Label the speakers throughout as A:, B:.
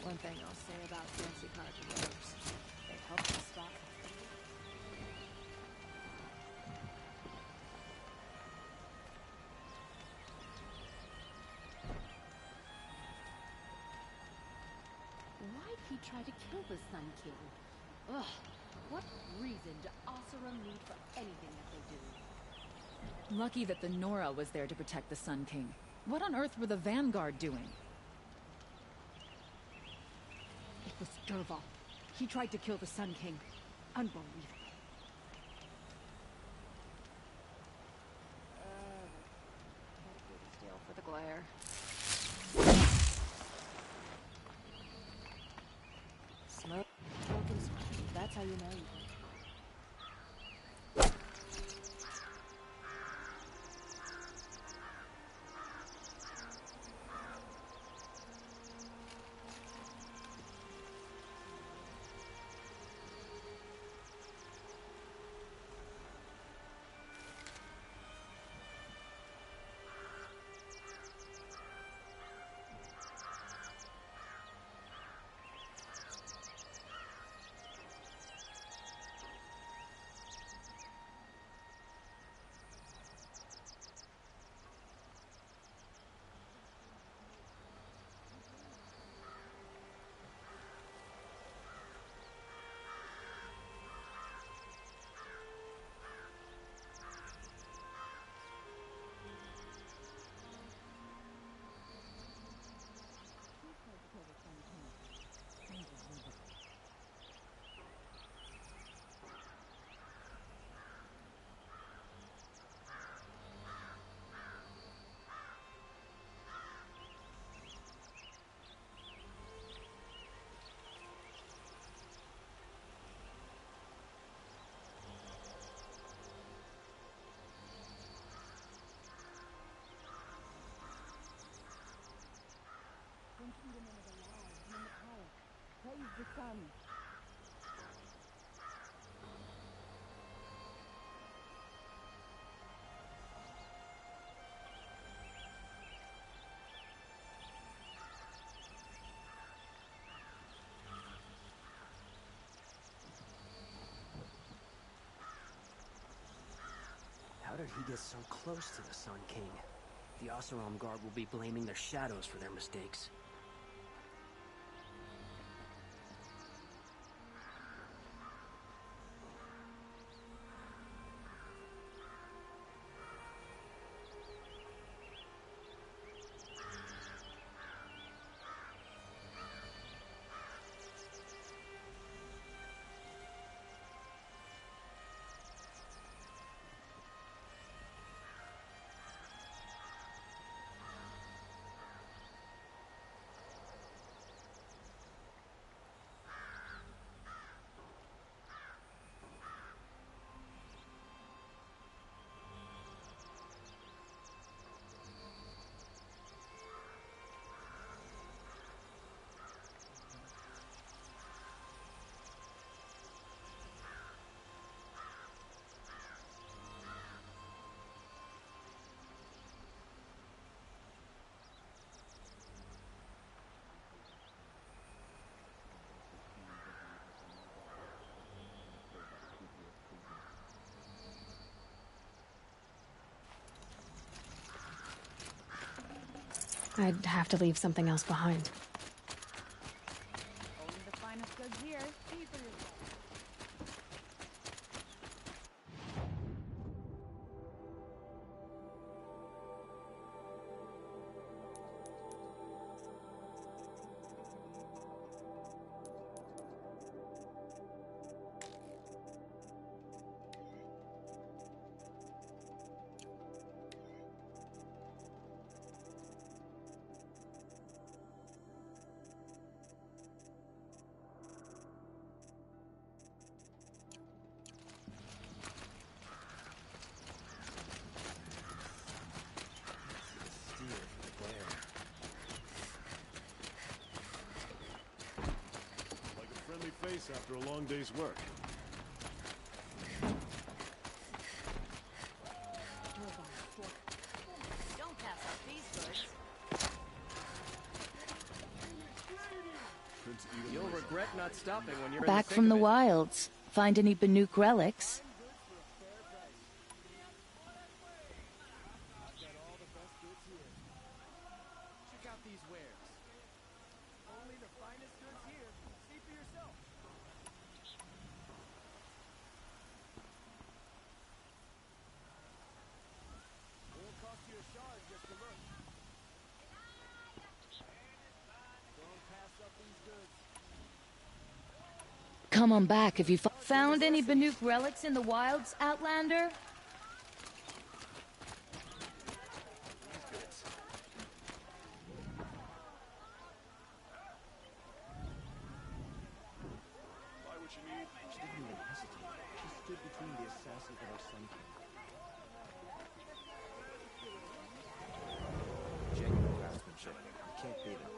A: One thing I'll say about fancy conjurers, they help us stop.
B: Why'd he try to kill the Sun King? Ugh, what reason do Asuram need for anything that they do?
C: Lucky that the Nora was there to protect the Sun King. What on earth were the Vanguard doing?
B: It was Dervahl. He tried to kill the Sun King. Unbelievable.
A: Steel for the glare. Smoke and smoke. That's how you know you.
B: Praise the sun.
D: How did he get so close to the Sun King? The Oseram Guard will be blaming their shadows for their mistakes.
E: I'd have to leave something else behind.
B: Only the finest goods here. See for yourself.
F: Face after a long day's work.
B: Don't pass up these goods.
D: You'll regret not stopping when you're
F: Back from the wilds. Find any Banuk relics?
D: Check out these wares. Only the finest goods here. See for yourself. Won't cost you a shard just to look. Don't pass up these goods.
F: Come on back if you found any Banuk relics in the wilds, Outlander?
G: Why would you need?
D: She didn't even hesitate. She stood between the assassin and her son king. Genuine craftsmanship. You can't beat it.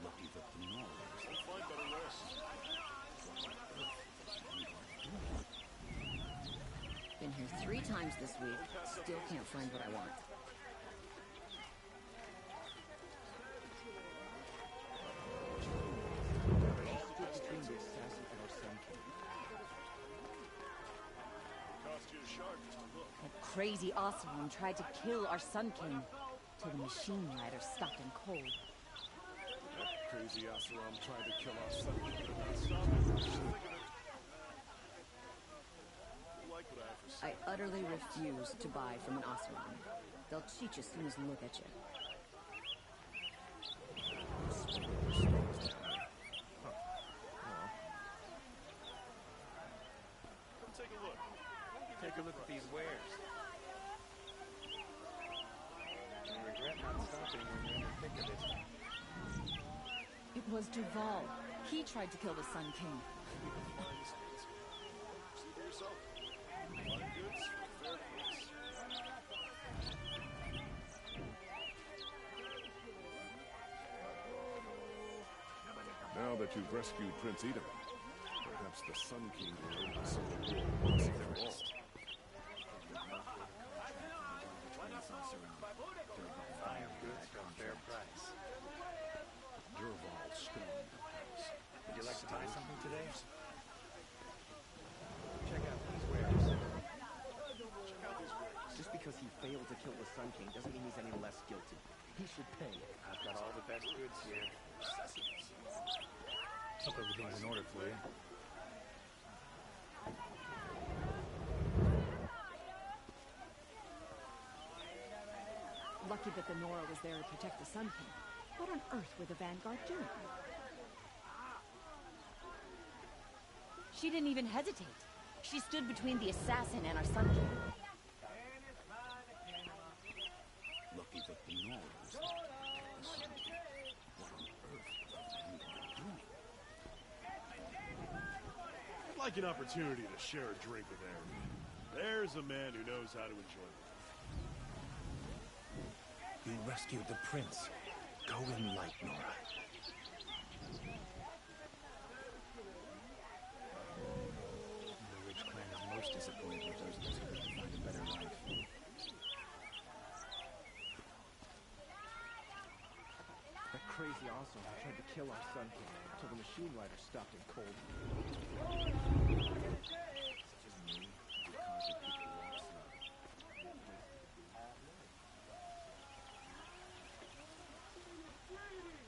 G: Lucky that the Norwayers will find better wares.
B: Been here 3 times this week. Still can't find what I want.
D: Between the assassin and her son king.
G: Cost you a shard just to look.
B: That crazy Oseram tried to kill our Sun King till the machine rider stopped him cold.
G: That crazy Oseram tried to kill our son. Not stop it. Just think of it. You like what I have to say.
B: I utterly refuse to buy from an Oseram. They'll cheat you as soon as they look at you.
G: Take a look.
D: Take a look at these wares. You regret not stopping when you're in the thick of it.
C: It was Duval. He tried to kill the Sun King.
G: See for yourself. Fine goods for fair price. Now that you've rescued Prince Edom, perhaps the Sun King will learn something more once and for all.
D: Fine goods for a fair price.
G: Durval stone.
D: Would you like to buy something today? Check out these wares.
G: Check out these wares.
D: Just because he failed to kill the Sun King doesn't mean he's any less guilty. He should pay. I've got all the best goods here.
H: Hope everything's in order for you.
C: Lucky that the Nora was there to protect the Sun King. What on earth were the Vanguard doing?
B: She didn't even hesitate. She stood between the assassin and our Sun King.
G: Lucky that the Norway was there. The Sun King. What on earth were the Vanguard doing?
I: I'd like an opportunity to share a drink with Aaron. There's a man who knows how to enjoy life.
G: You rescued the prince. Go in light, Nora.
H: The Ridge clan is most disappointed with those who couldn't find a better life.
D: That crazy Oseram tried to kill our Sun King until the machine rider stopped him cold.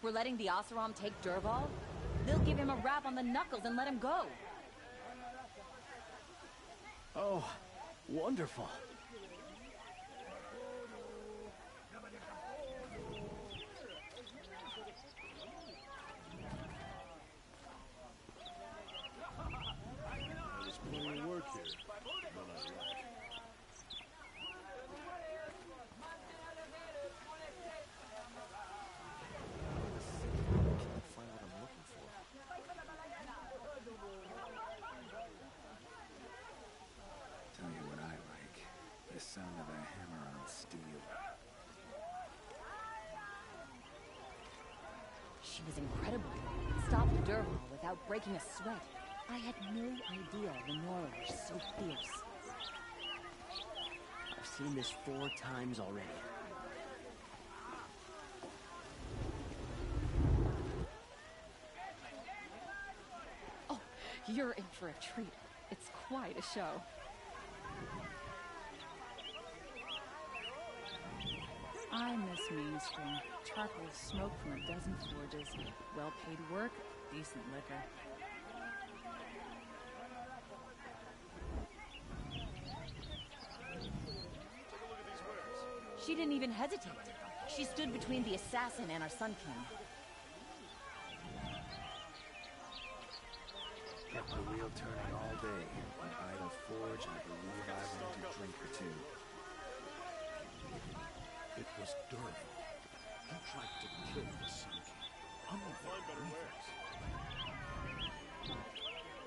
B: We're letting the Oseram take Durval? They'll give him a rap on the knuckles and let him go.
D: Oh, wonderful.
I: There's plenty of work here, but I like.
D: Can't find what I'm looking for.
H: Tell you what I like. The sound of a hammer on steel.
B: She was incredible. Stopped Durval without breaking a sweat. I had no idea the Nora were so fierce.
D: I've seen this 4 times already.
C: You're in for a treat. It's quite a show. I miss mainstream. Charcoal smoke from a dozen forges. Well-paid work, decent liquor.
F: She didn't even hesitate. She stood between the assassin and our Sun King.
H: Kept the wheel turning all day. Went by the forge, and I believe I wanted a drink or two.
G: It was Durham. He tried to kill the Sun King.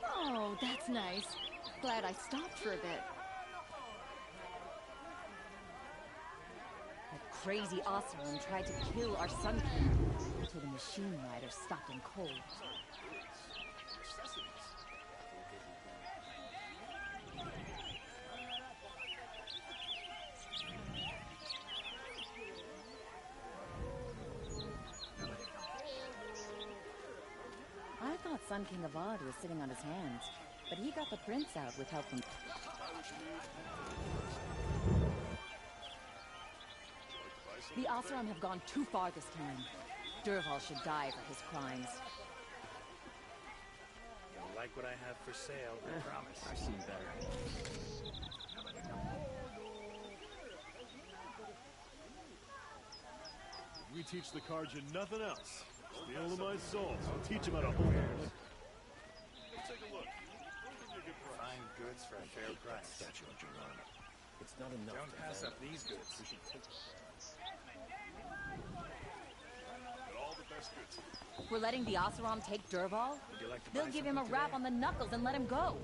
C: Oh, that's nice. Glad I stopped for a bit.
F: That crazy Oseram tried to kill our Sun King until the machine rider stopped him cold. I thought Sun King Avad was sitting on his hands, but he got the prince out with help from... The Oseram have gone too far this time. Durval should die for his crimes.
H: You'll like what I have for sale, I promise.
D: I've seen better.
I: We teach the Karja nothing else. Steal my soul, so teach him how to hold it. Take a look.
H: Fine goods for a fair price.
G: Statue of Joanna. It's not enough.
H: Don't pass up these goods.
I: Got all the best goods.
F: We're letting the Oseram take Durval?
H: Would you like to
F: They'll
H: buy
F: give him a
H: something
F: rap
H: today?
F: on the knuckles and let him go.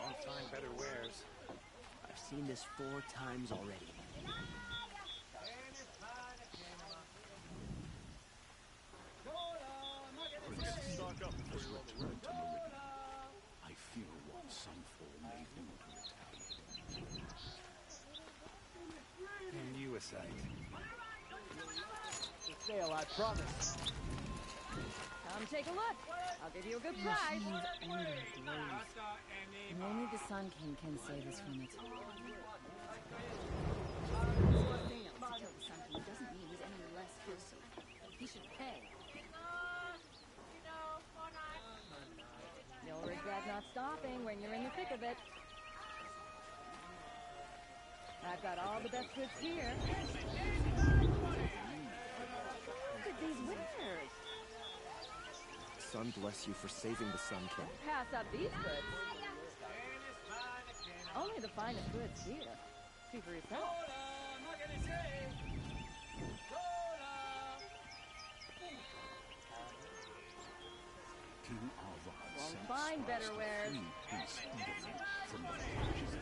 H: Won't find better wares.
D: I've seen this 4 times already.
I: Stock up before you're on the road.
G: To Meridian. I fear what Sunfall may do to retaliate.
H: And you a sight.
F: Sale, I promise. Come take a look. I'll give you a good price. Only the Sun King can save us from it.
C: To kill the Sun King doesn't mean he's any less guilty. He should pay.
F: You'll regret not stopping when you're in the thick of it. I've got all the best goods here. Look at these wares.
J: Sun bless you for saving the Sun King.
F: Pass up these goods. Only the finest goods here. See for yourself.
G: King Avad
F: Won't
G: sent
F: find
G: spies
F: better
G: to
F: wares.
G: free Prince Edom from the forges of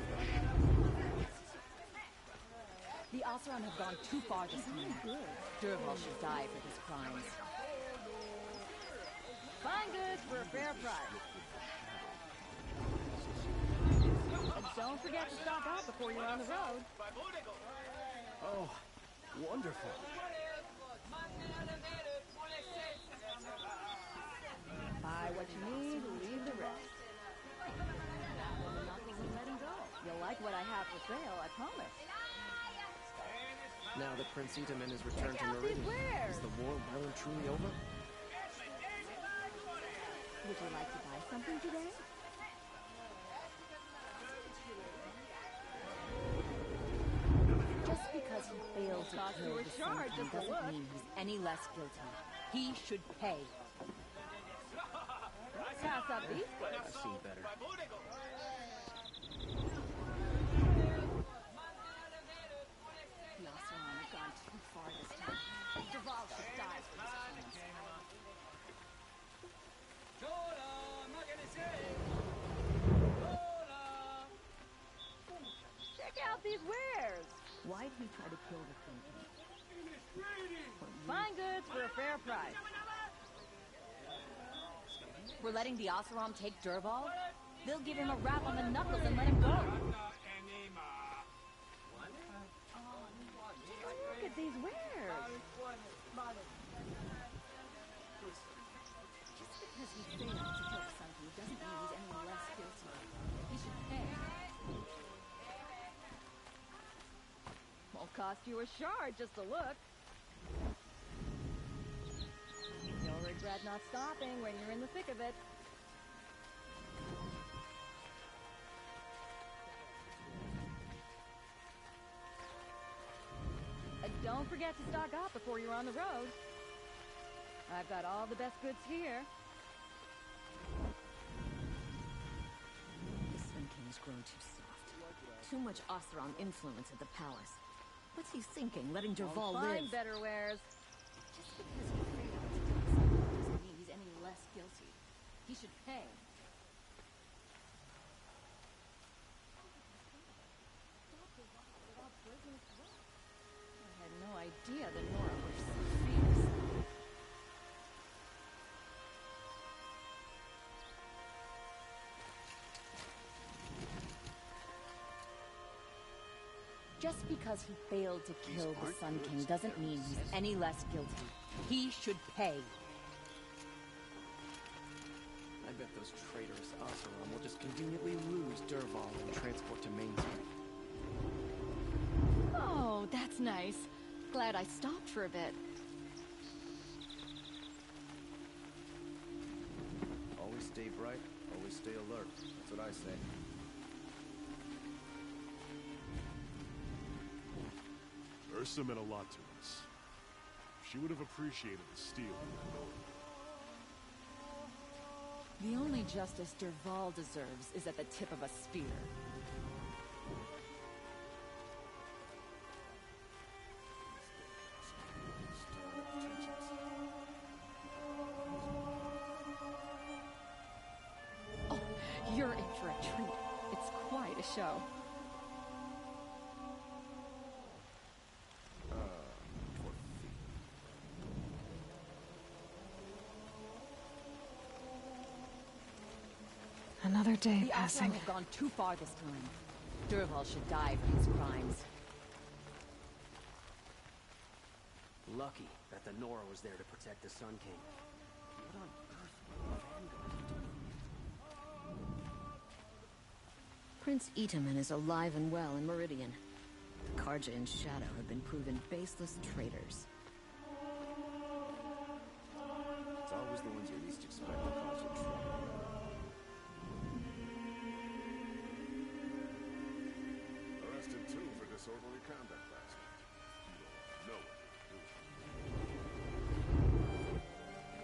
F: The Oseram have gone too far this time. Durval should die for his crimes. Fine goods for a fair price. And don't forget to stock up before you're on the road.
J: Oh, wonderful.
F: Buy what you need, leave the rest. Snap on the knuckles and let him go. You'll like what I have for sale, I promise.
D: Now that Prince Edom has returned
F: Check
D: to
F: out these
D: Meridian,
F: wares.
D: is the war well and truly over?
F: Would you like to buy something today? Just because he failed to kill the Sun King doesn't mean he's any less guilty. He should pay. Pass up these goods.
D: I've seen better.
C: The Oseram have gone too far this time. Durval should die for his crimes.
F: Check out these wares. Why'd he try to kill the Sun King? Fine goods for a fair price. We're letting the Oseram take Durval? They'll give him a rap on the knuckles and let him go. Look at these wares.
C: Just because he failed to kill the Sun King doesn't mean
F: Cost you a shard just to look. You'll regret not stopping when you're in the thick of it. Don't forget to stock up before you're on the road. I've got all the best goods here.
K: The Sun King's grown too soft. Too much Oseram influence at the palace. What's he thinking, letting Dervahl live?
F: Find better wares.
B: Just because he failed to kill someone doesn't mean he's any less guilty. He should pay.
F: I had no idea the Nora were so fierce.
B: Just because he failed to kill the Sun King doesn't mean he's any less guilty. He should pay.
J: I bet those traitorous Oseram will just conveniently lose Dervahl and transport to Main Street.
B: Oh, that's nice. Glad I stopped for a bit.
J: Always stay bright, always stay alert. That's what I say.
I: Ursa meant a lot to us. She would have appreciated the steel in that door.
B: The only justice Dervahl deserves is at the tip of a spear. Oh, you're in for a treat. It's quite a show.
E: Another day
B: The
E: passing.
B: Oseram have gone too far this time. Dervahl should die for his crimes.
D: Lucky that the Nora was there to protect the Sun King. What on earth would Vanguard be doing?
K: Prince Itaman is alive and well in Meridian. Karja and Shadow have been proven baseless traitors.
J: It's always the ones you least expect to cause you trouble.
G: Arrested too for disorderly conduct last night. You don't know what to do.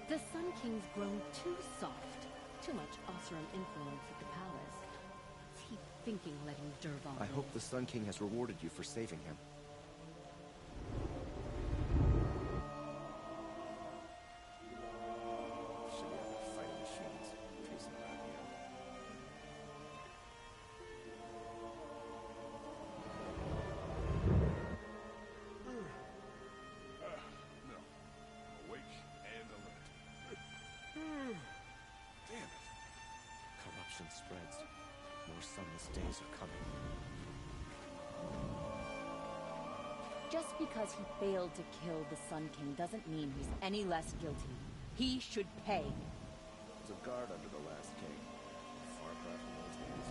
B: The Sun King's grown too soft. Too much Oseram influence at the palace. What's he thinking letting Dervahl
J: I
B: live?
J: hope the Sun King has rewarded you for saving him. Should be able to fight machines. Taste them out here.
G: No. Awake and alert. Damn it.
J: Corruption spreads. More sunless days are coming.
B: Just because he failed to kill the Sun King doesn't mean he's any less guilty. He should pay.
J: There's a guard under the last king. Far cry from those days.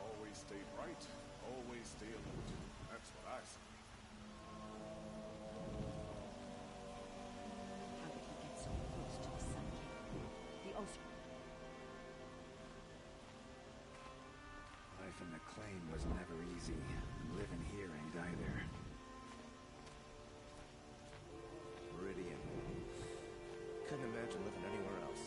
G: Always stay bright, always stay alert. That's what I say.
B: How did he get so close to the Sun King? The Oseram.
H: Life in the claim was never easy. Living here ain't either.
J: Meridian. Couldn't imagine living anywhere else.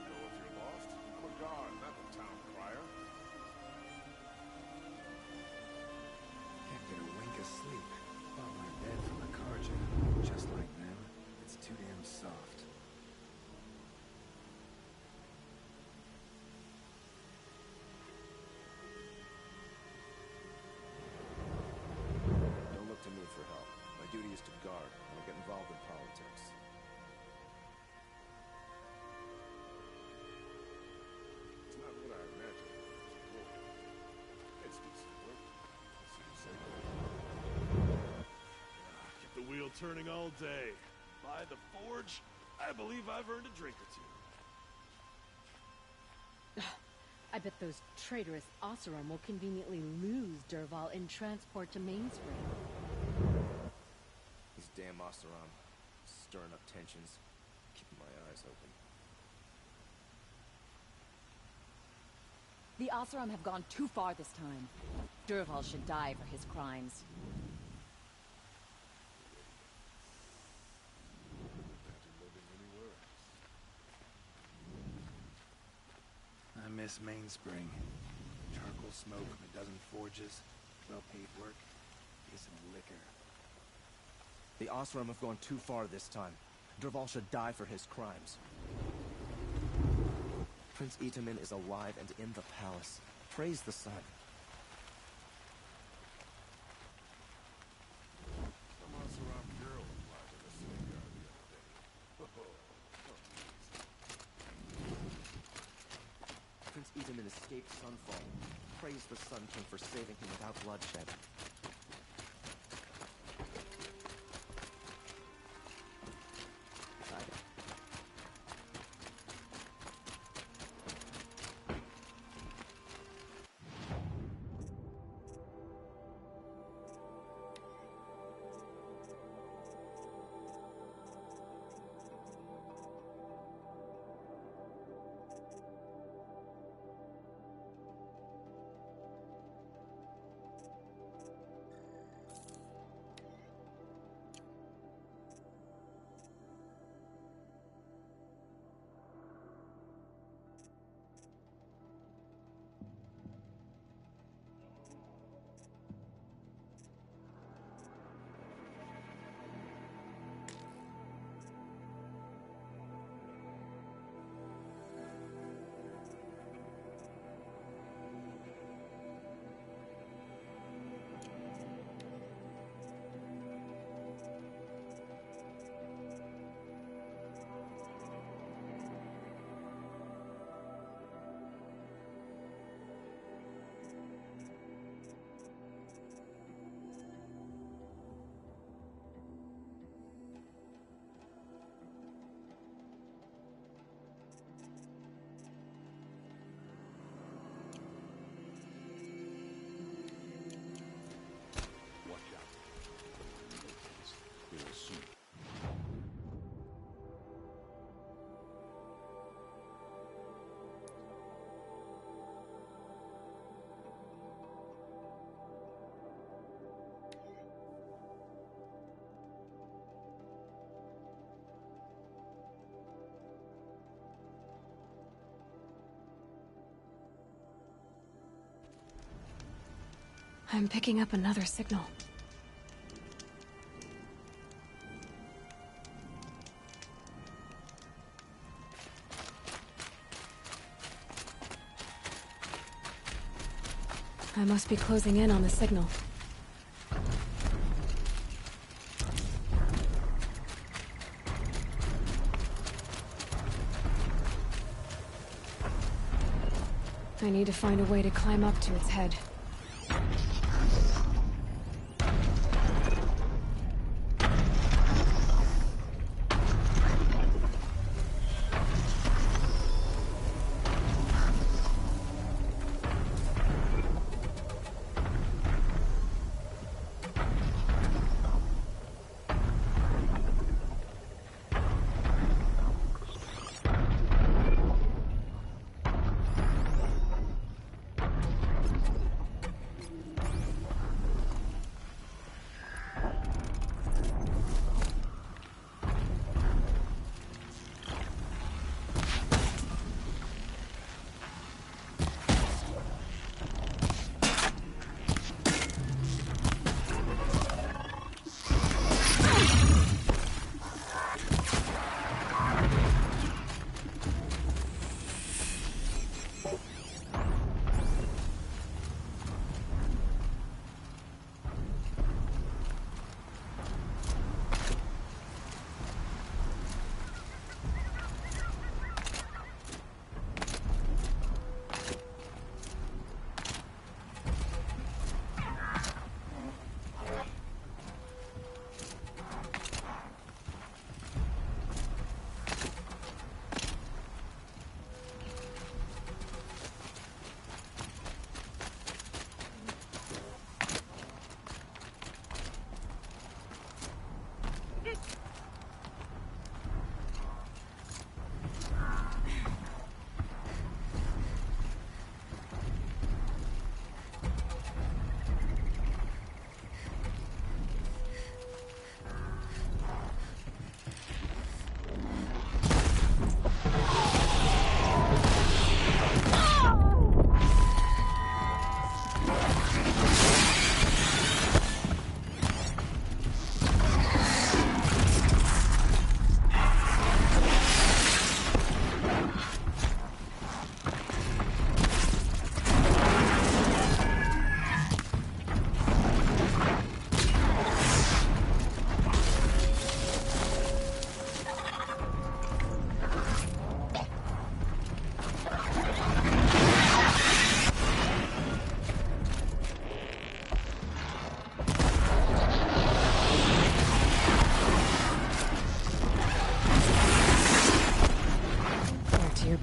G: Go if you're lost. I'm a guard, not the town crier.
H: Can't get a wink of sleep. Bought my bed from a Karja. Just like them, it's too damn soft.
I: turning all day. By the forge, I believe I've earned a drink or two.
B: I bet those traitorous Oseram will conveniently lose Dervahl in transport to Mainspring.
J: These damn Oseram, stirring up tensions, keeping my eyes open.
K: The Oseram have gone too far this time. Dervahl should die for his crimes.
G: Imagine living anywhere else.
H: I miss Mainspring. Charcoal smoke from a dozen forges, well-paid work, decent liquor.
J: The Oseram have gone too far this time. Dervahl should die for his crimes. Prince Itamin is alive and in the palace. Praise the sun.
G: Some Oseram girl applied to the city guard the other day.
J: Prince Itamin escaped Sunfall. Praise the Sun King for saving him without bloodshed.
E: I'm picking up another signal. I must be closing in on the signal. I need to find a way to climb up to its head.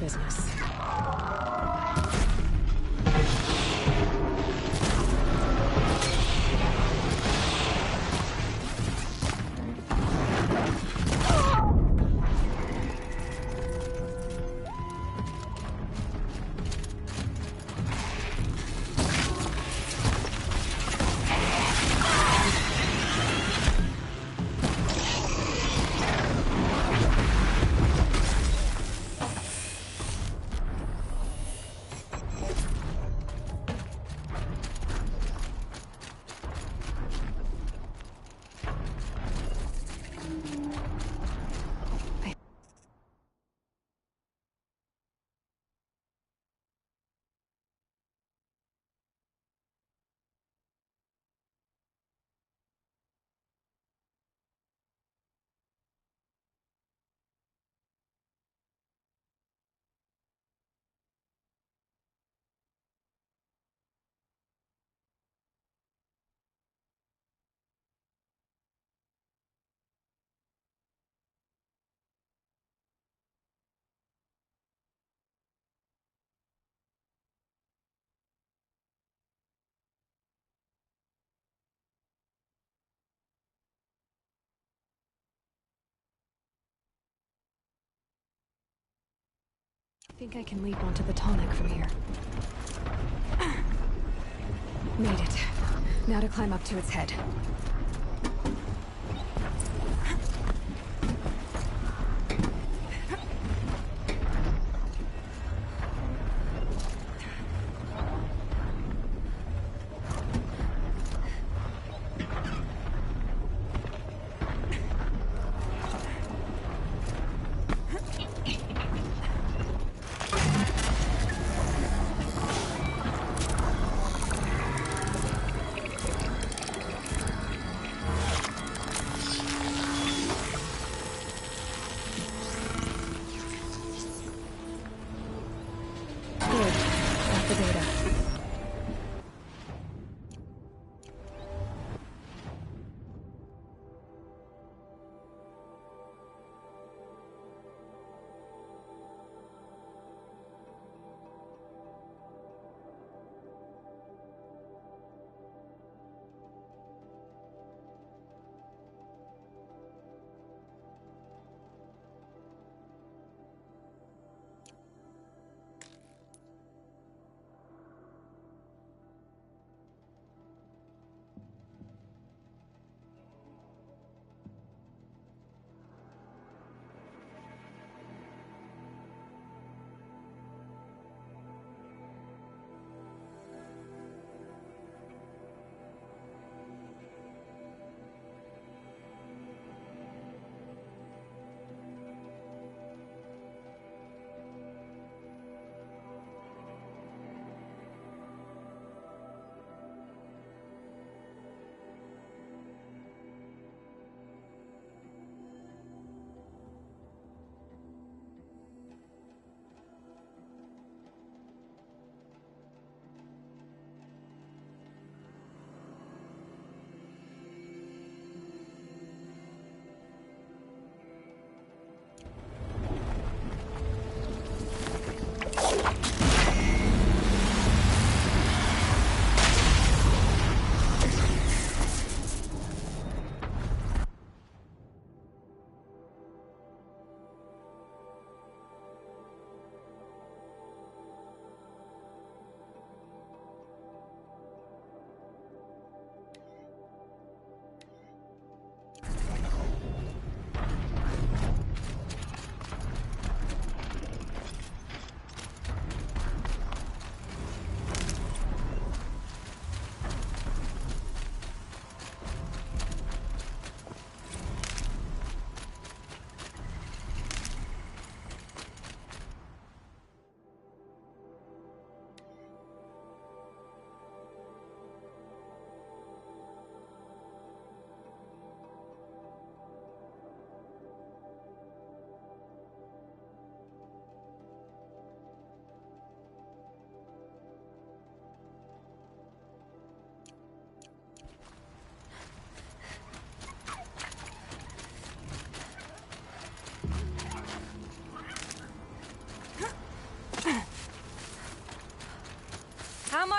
E: business. I think I can leap onto the tonic from here. Made it. Now to climb up to its head.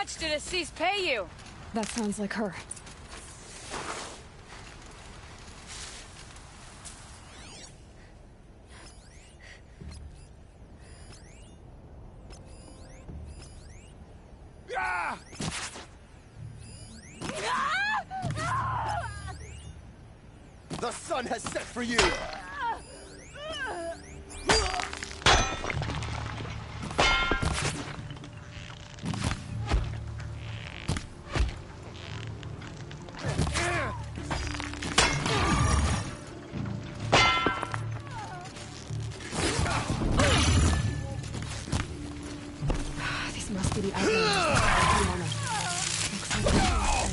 C: much did Zzzzz pay you?
E: That sounds like her.
J: The sun has set for you!
E: These must be the outlaws.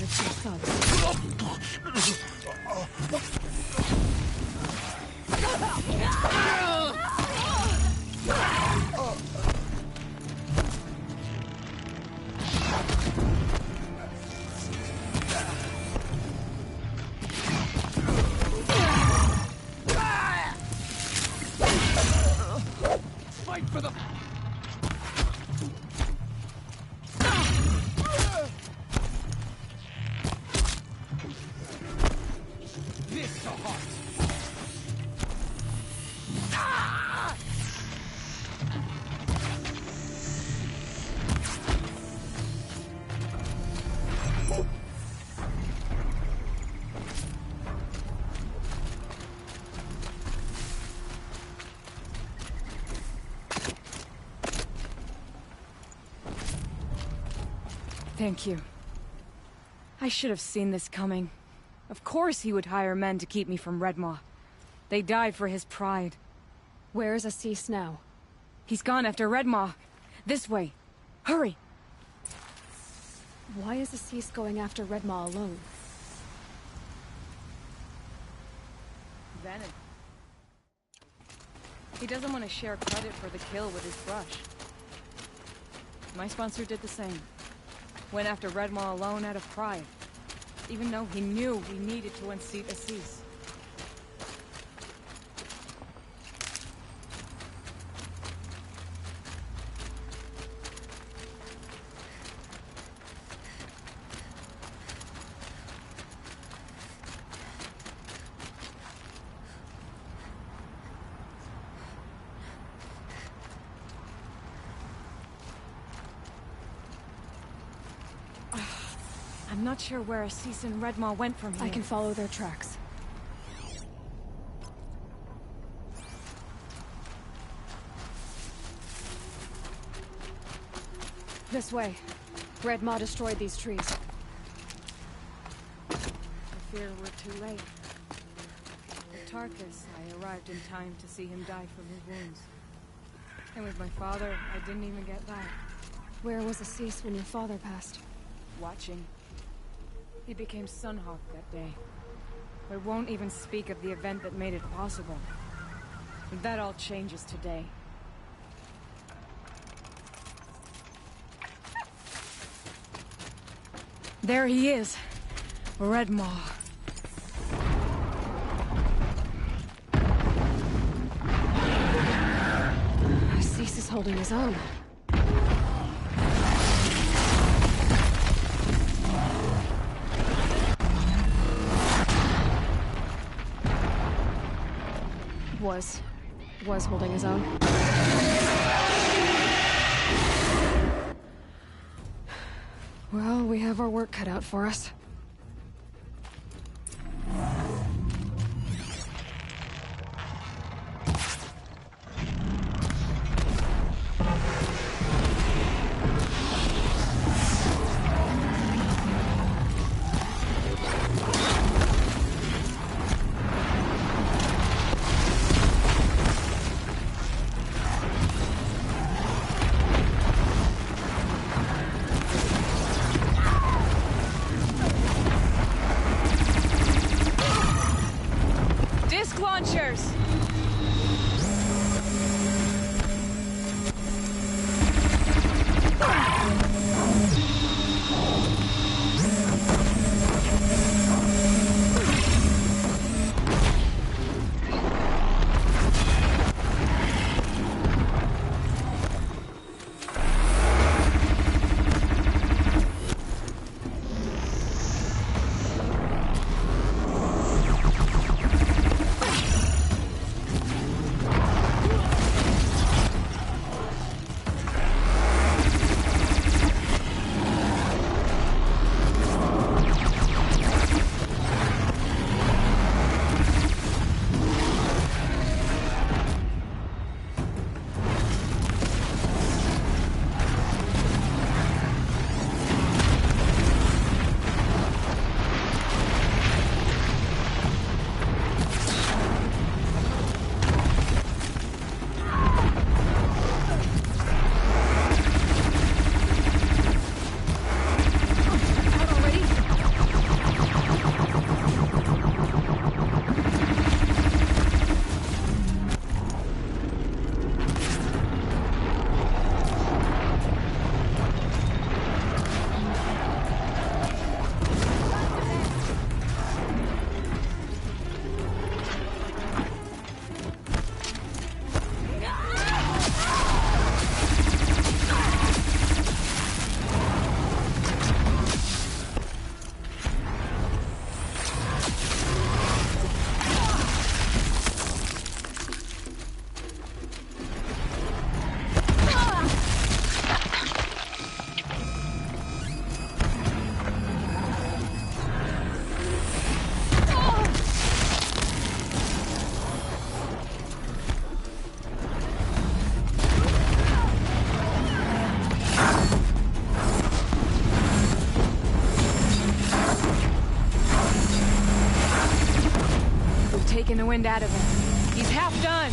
E: Looks like they're thugs.
J: Fight for the... This the heart!
C: Thank you. I should have seen this coming. Of course he would hire men to keep me from Redmaw. They died for his pride.
E: Where's Zzzzz now?
C: He's gone after Redmaw. This way. Hurry!
E: Why is Zzzzz going after Redmaw alone?
C: Venom. He doesn't want to share credit for the kill with his brush. My sponsor did the same. Went after Redmaw alone out of pride. Even though he knew we needed to unseat Zzzzz. I'm not sure where Zzzzz and Redmaw went from here.
E: I can follow their tracks. This way. Redmaw destroyed these trees.
C: I fear we're too late. With Tarkus, I arrived in time to see him die from his wounds. And with my father, I didn't even get that.
E: Where was Zzzzz when your father passed?
C: Watching. He became Sunhawk that day. We won't even speak of the event that made it possible. That all changes today. There he is. Redmaw.
E: Zzzzz is holding his own. Was holding his own. Well, we have our work cut out for us.
C: Launchers! wind out of him. He's half done.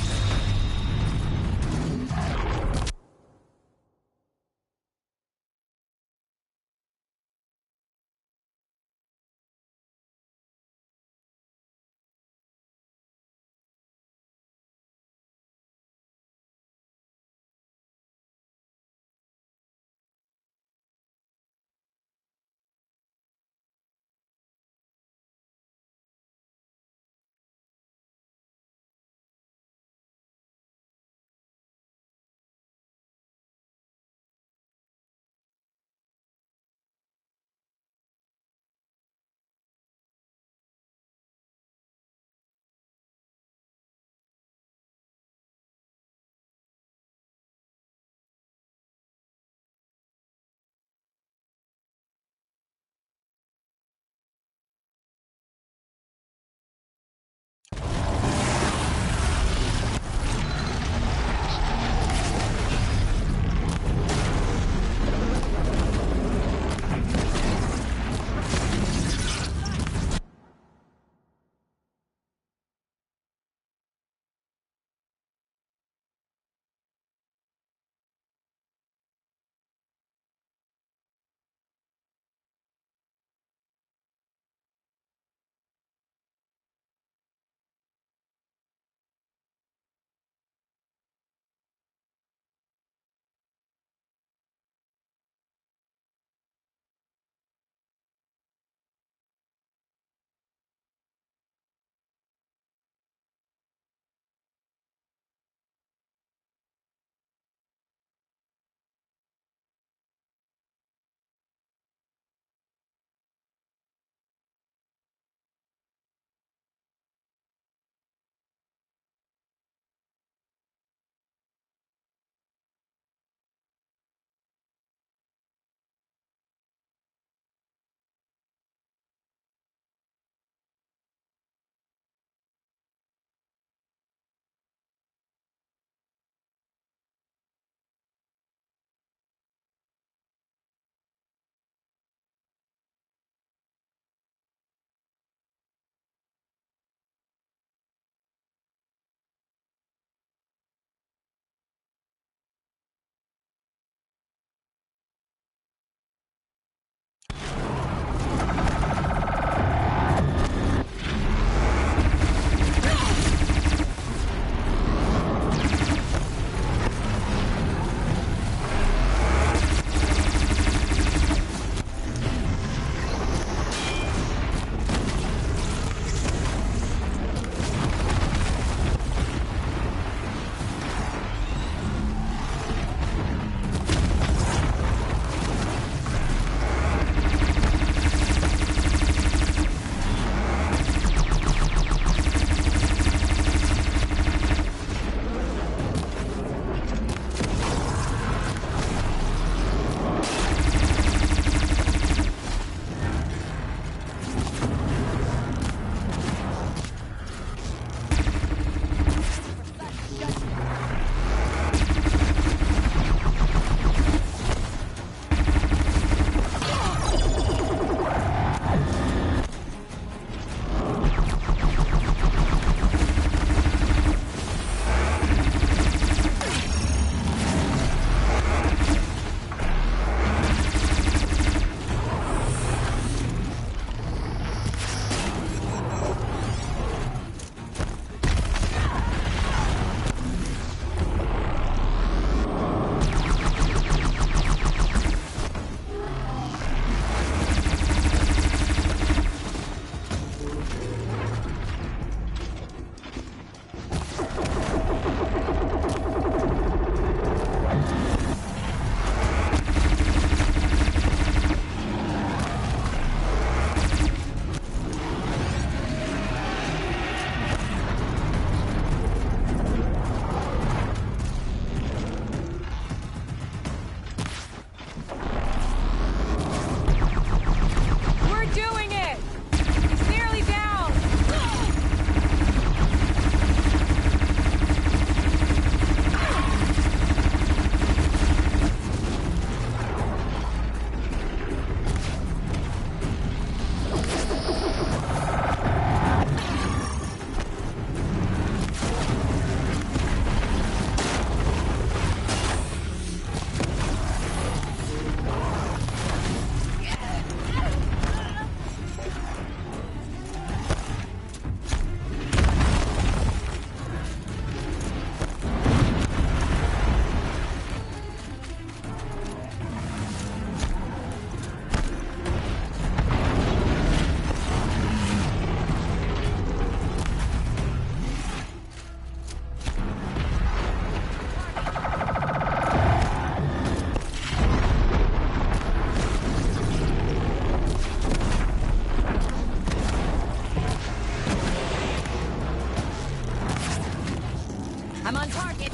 K: I'm on target.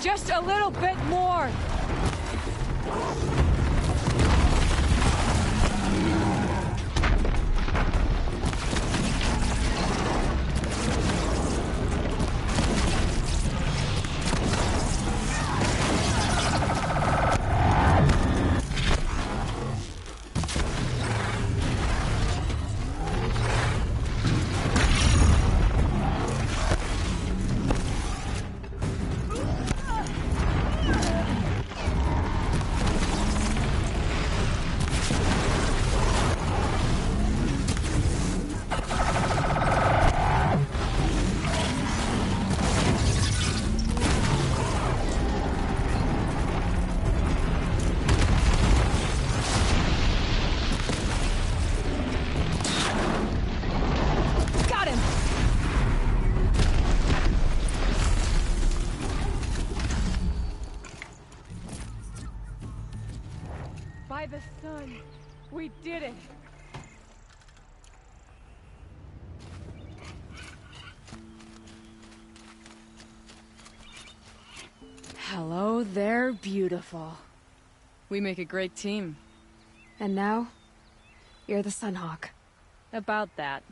C: Just a little bit more! By the sun, we did it! Hello there, beautiful. We make a great team.
E: And now, you're the Sunhawk.
C: About that.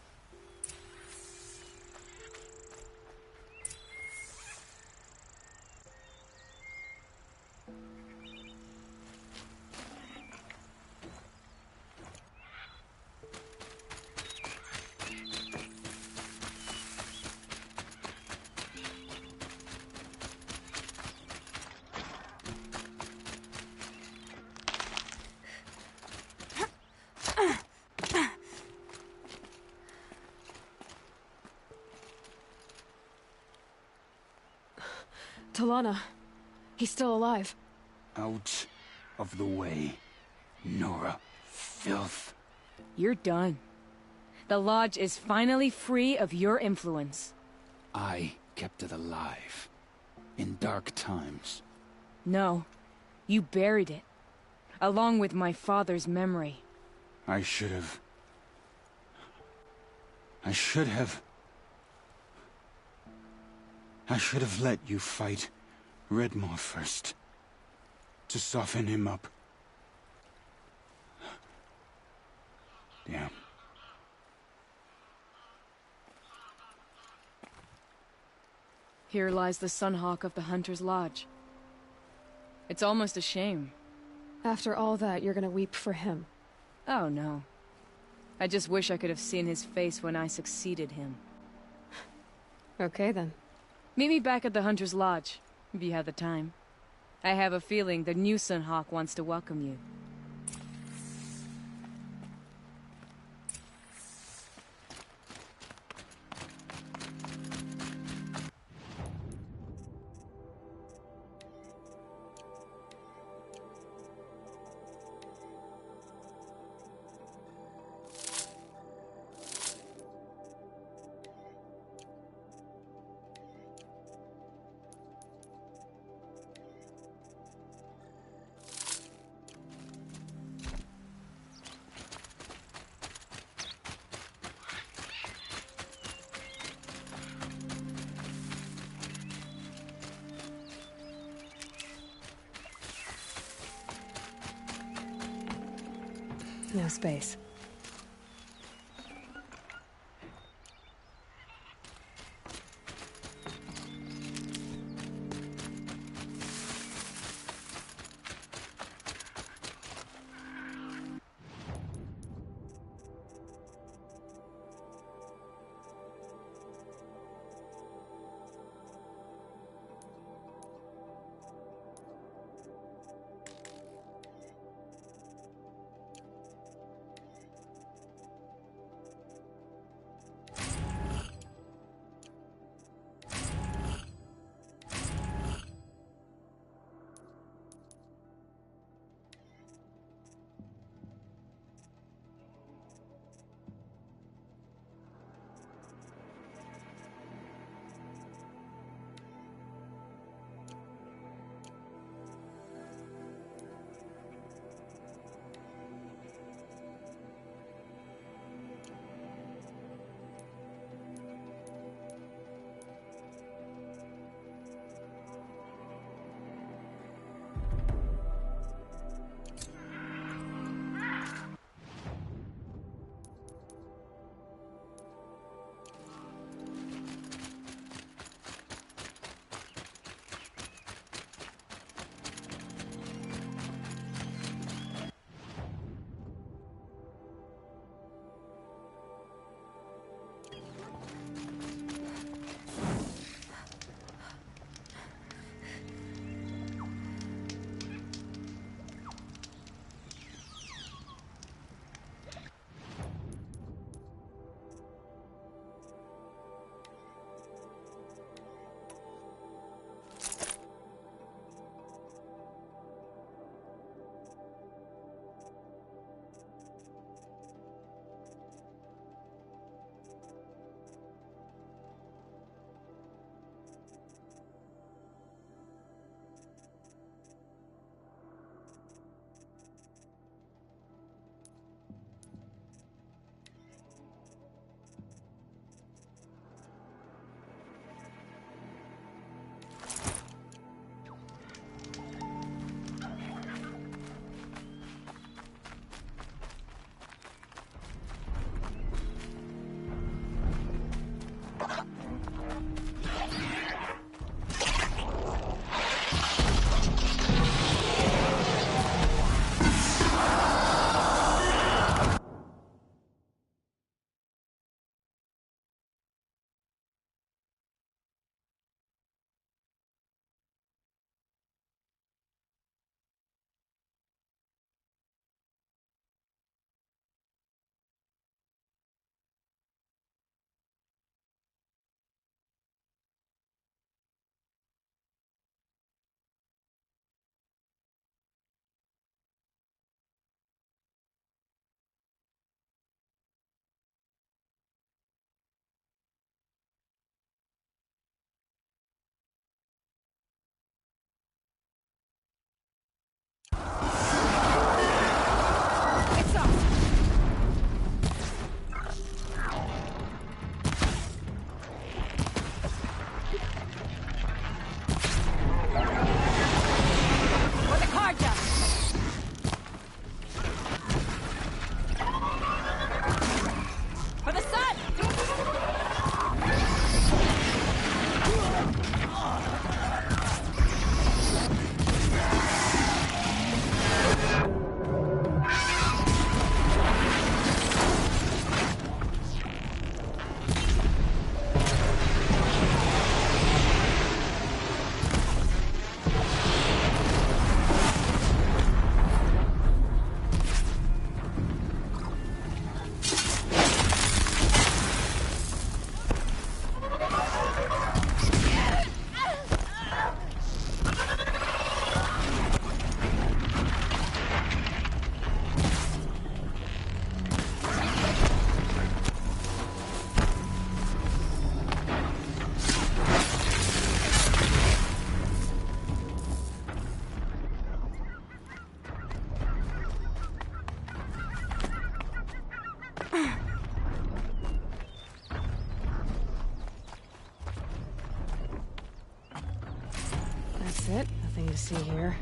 E: Talana. He's still alive.
H: Out of the way, Nora. Filth.
C: You're done. The Lodge is finally free of your influence.
H: I kept it alive. In dark times.
C: No. You buried it. Along with my father's memory.
H: I should have... I should have let you fight Redmore first. To soften him up. Damn.
C: Here lies the Sunhawk of the Hunter's Lodge. It's almost a shame.
E: After all that, you're gonna weep for him.
C: Oh, no. I just wish I could have seen his face when I succeeded him.
E: Okay, then.
C: Meet me back at the Hunter's Lodge, if you have the time. I have a feeling the new Sunhawk wants to welcome you.
E: No space. That's it. Nothing to see here.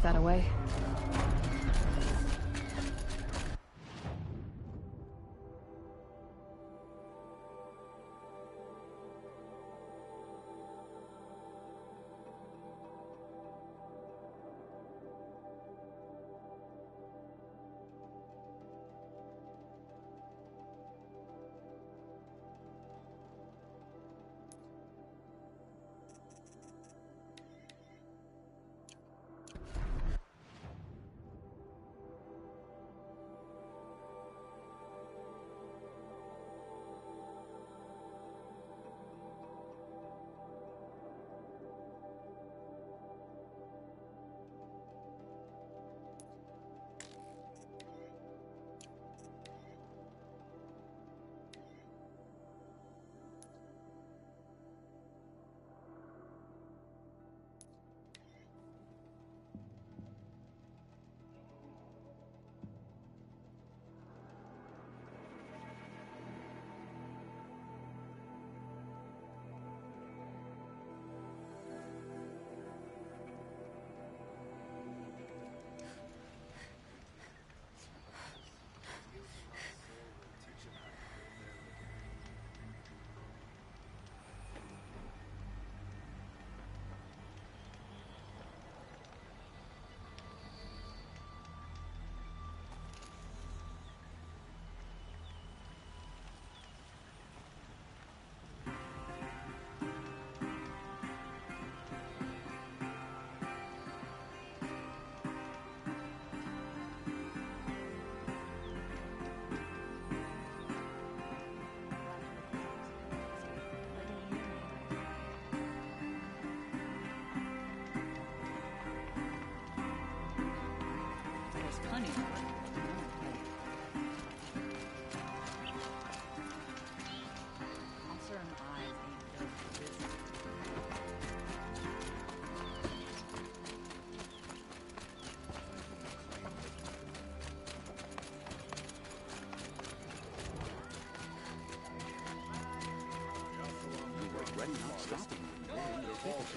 E: that away.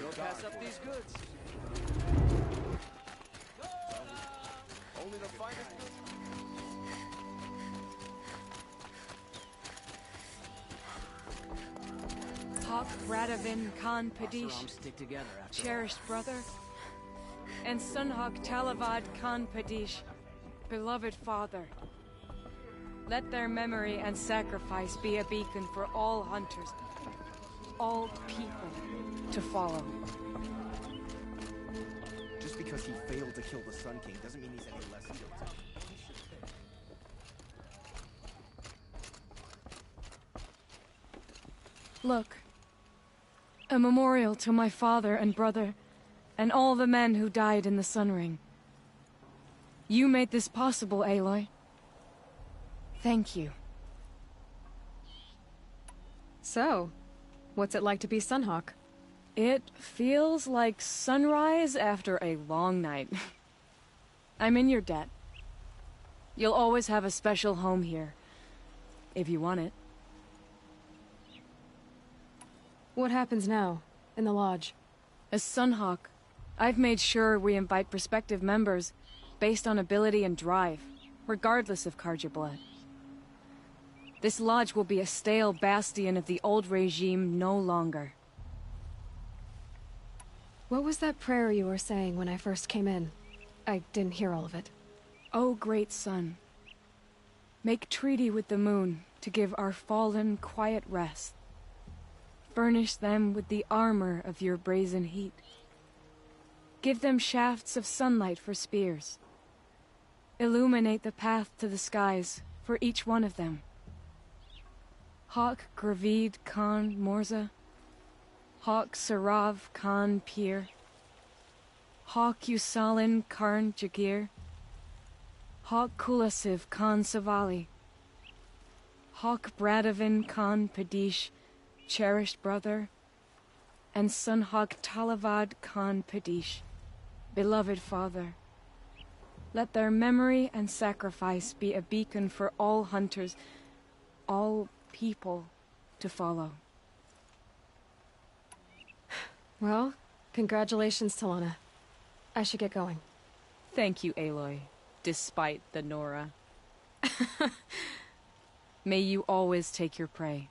J: Don't pass up these goods. Only the finest goods.
C: Hawk Radavin Khan Padish,
D: Stick together after
C: cherished brother, and Sunhawk Talavad Khan Padish, beloved father. Let their memory and sacrifice be a beacon for all hunters, all people to follow.
J: Just because he failed to kill the Sun King doesn't mean he's any less guilty.
C: Look, a memorial to my father and brother, and all the men who died in the Sun Ring. You made this possible, Aloy. Thank you.
E: So, what's it like to be Sunhawk?
C: It feels like sunrise after a long night. I'm in your debt. You'll always have a special home here, if you want it.
E: What happens now, in the lodge?
C: As Sunhawk, I've made sure we invite prospective members based on ability and drive, regardless of Carja blood. This lodge will be a stale bastion of the old regime no longer.
E: What was that prayer you were saying when I first came in? I didn't hear all of it.
C: O great sun, make treaty with the moon to give our fallen quiet rest. Furnish them with the armor of your brazen heat. Give them shafts of sunlight for spears. Illuminate the path to the skies for each one of them. Hawk Gravid Khan Morza, Hawk Sarav Khan Pir, Hawk Usalin Karn Jagir, Hawk Kulasiv Khan Savali, Hawk Bradavin Khan Padish, cherished brother, and Sunhawk Talavad Khan Padish, beloved father. Let their memory and sacrifice be a beacon for all hunters, all people to follow.
E: Well, congratulations, Talana. I should get going.
C: Thank you, Aloy, despite the Nora. May you always take your prey.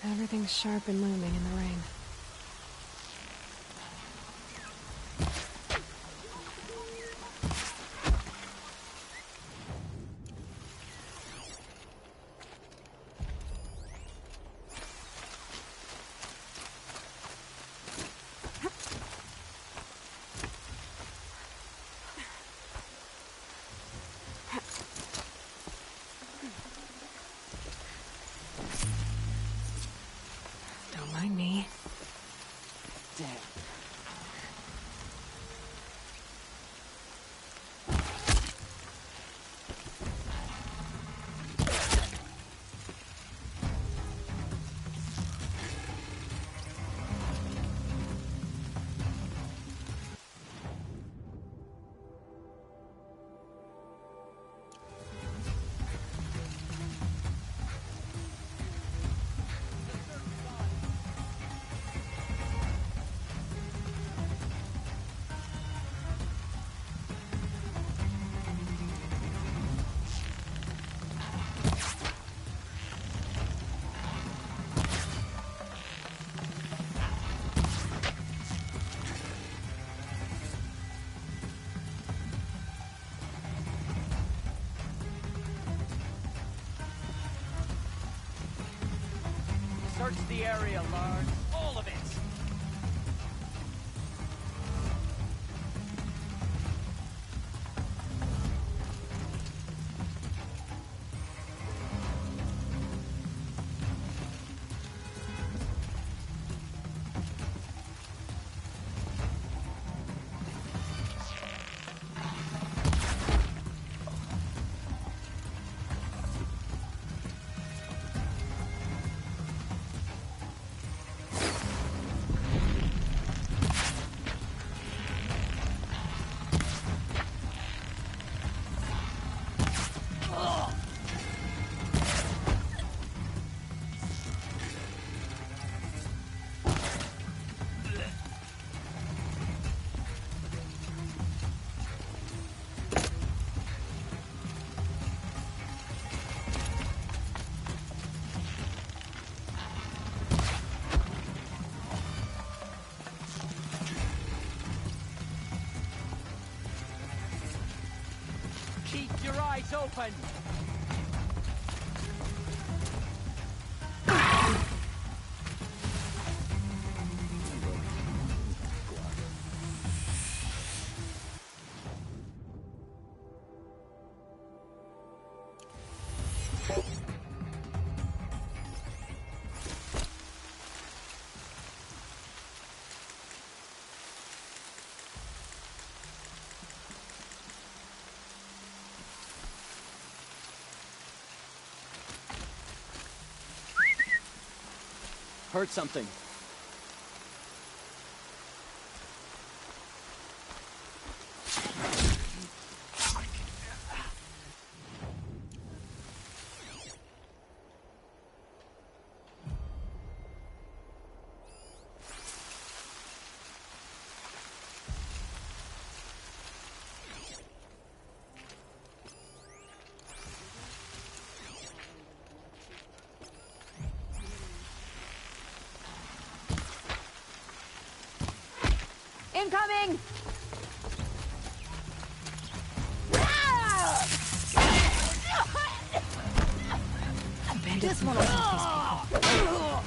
E: Everything's sharp and looming in the rain. Don't mind me.
J: Damn.
D: Search the area, Lars. All of it! your eyes open! Heard something.
C: Incoming!
E: Bandits must these people.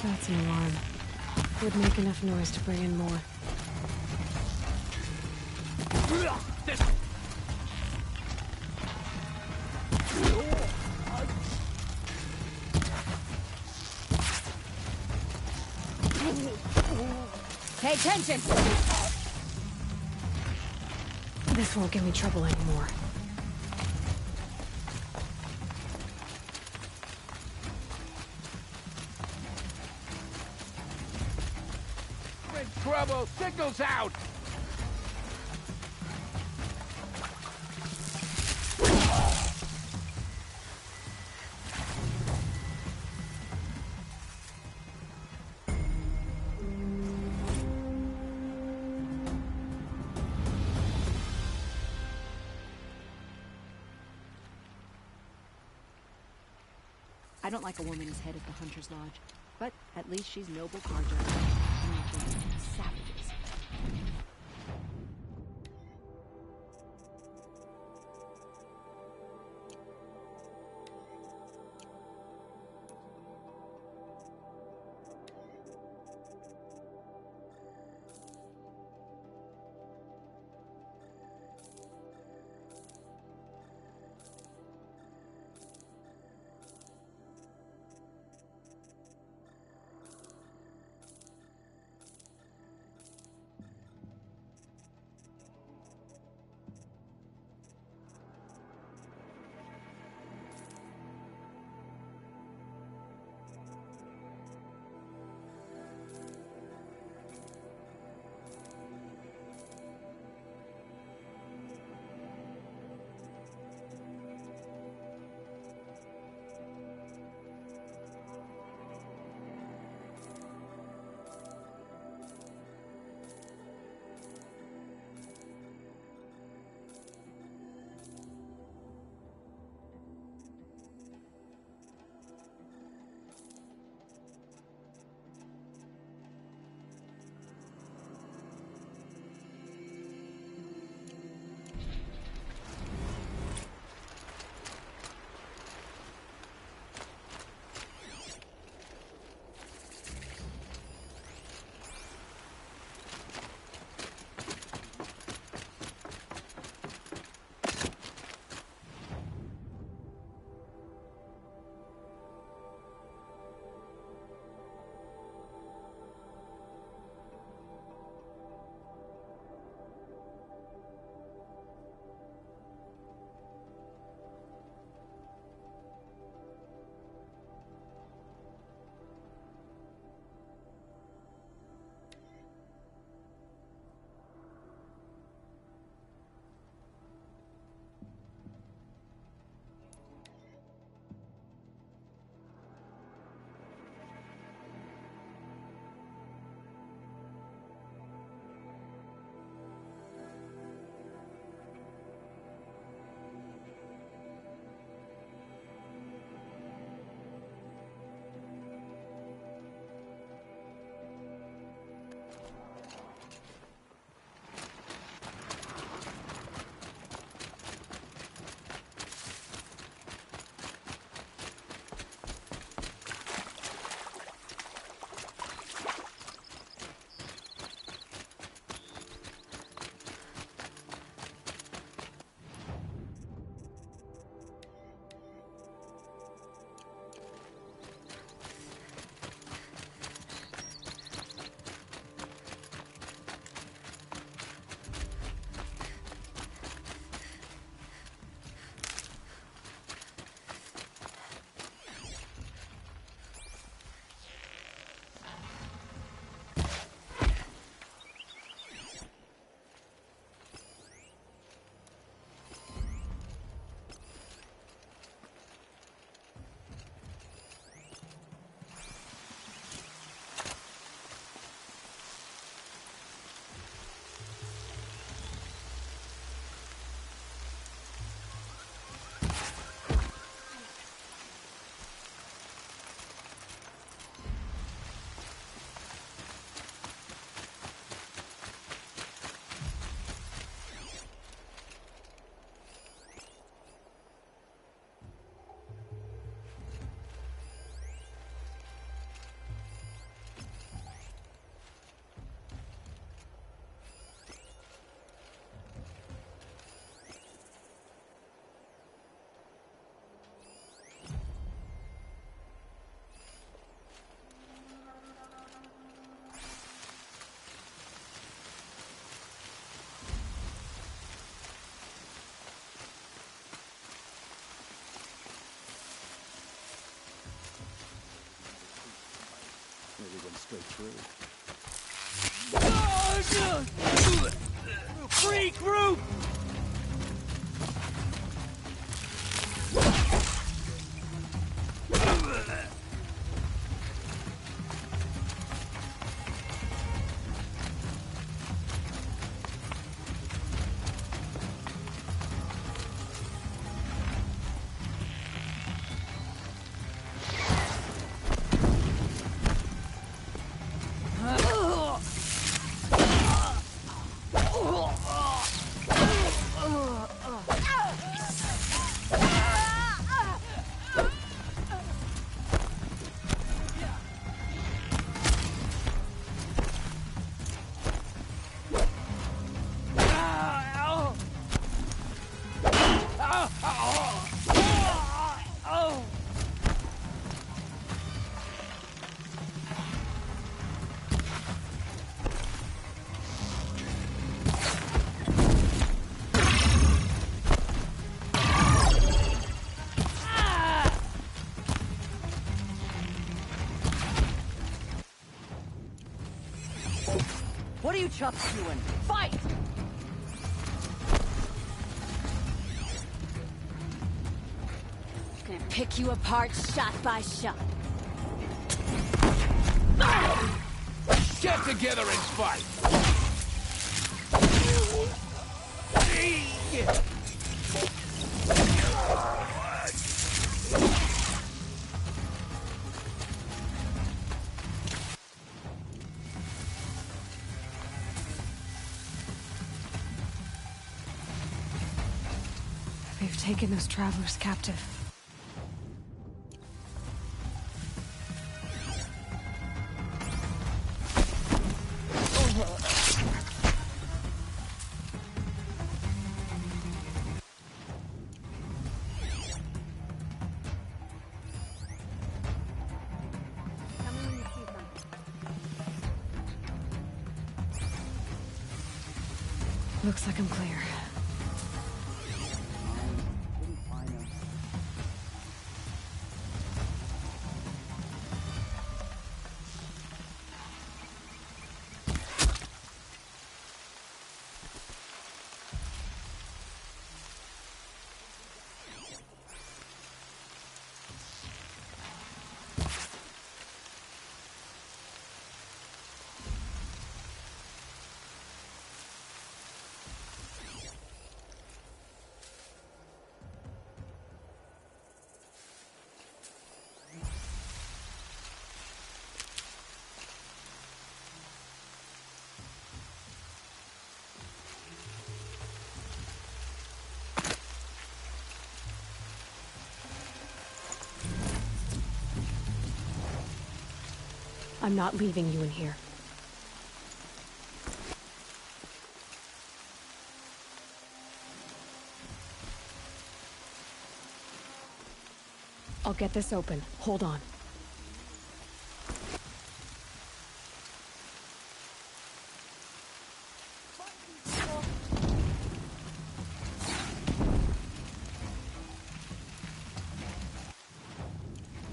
E: That's an alarm. Would make enough noise to bring in more.
C: Pay attention!
E: This won't give me trouble anymore.
L: Trouble! Signals out!
F: I don't like a woman as head of the Hunter's Lodge, but at least she's noble Carja. Savages.
D: halfway through.
J: Regroup!
F: What are you chucks doing? Fight!
B: Gonna pick you apart shot by shot.
J: Get together and fight!
E: They've taken those travelers captive.
A: Tell me when you see them.
E: Looks like I'm clear. I'm not leaving you in here. I'll get this open. Hold on.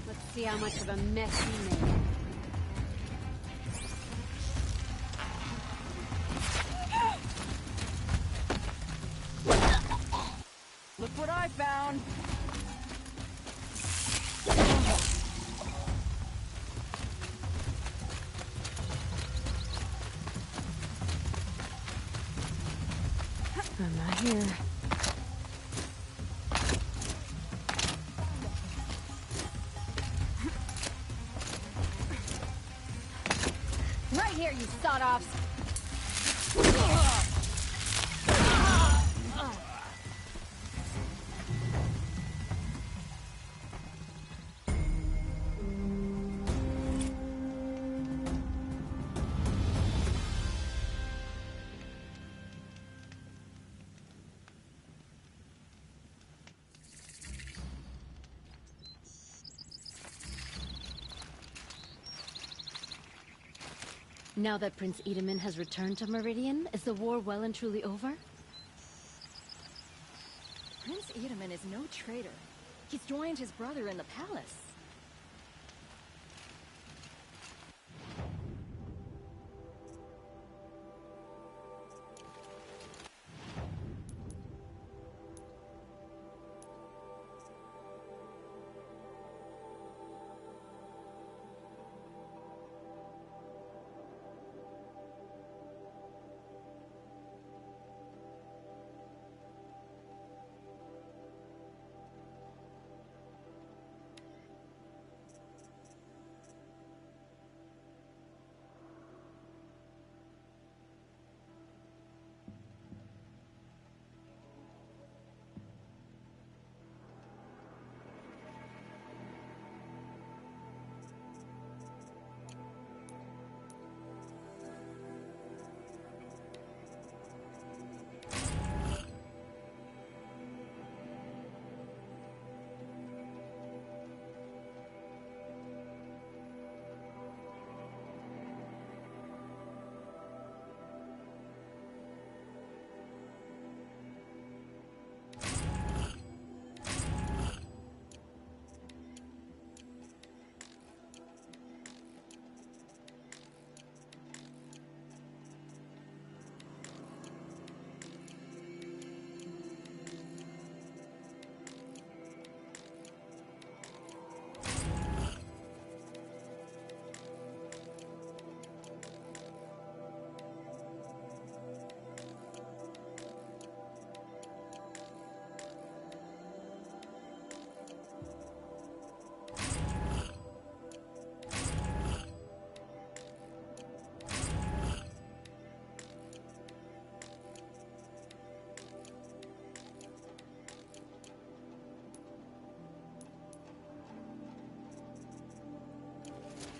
B: Let's see how much of a mess you made.
F: Look what I found!
E: I'm not here.
B: Right here, you sawed-offs! Now that Prince Edaman has returned to Meridian, is the war well and truly over?
C: Prince Edaman is no traitor. He's joined his brother in the palace.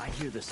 D: I hear this.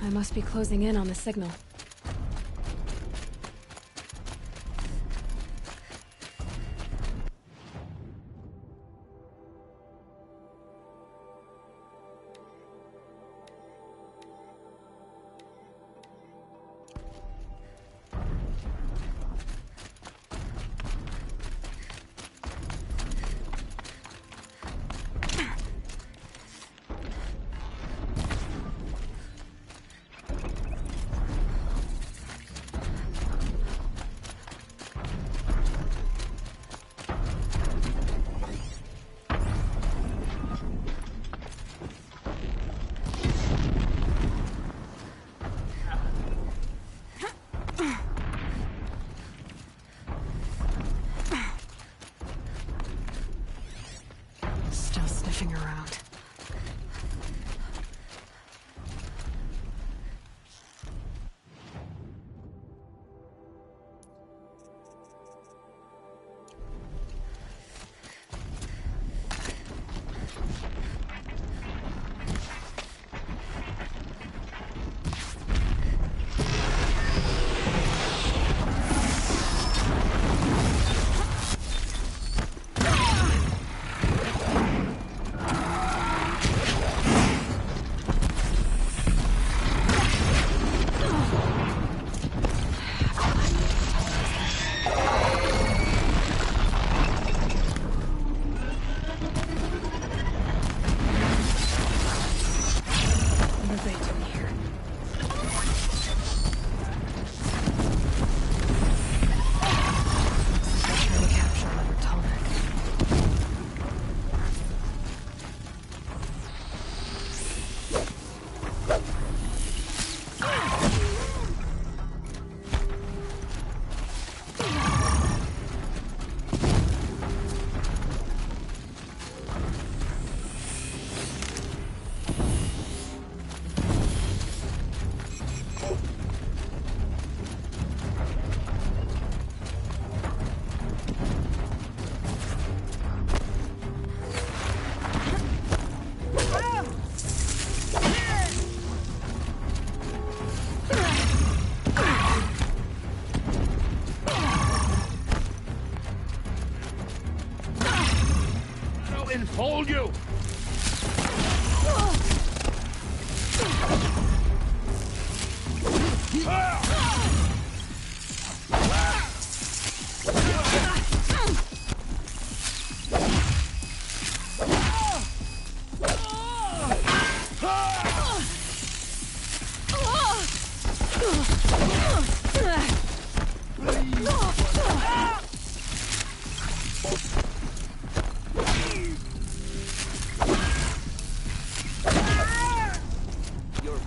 E: I must be closing in on the signal. Around.
I: Hold you!
D: You're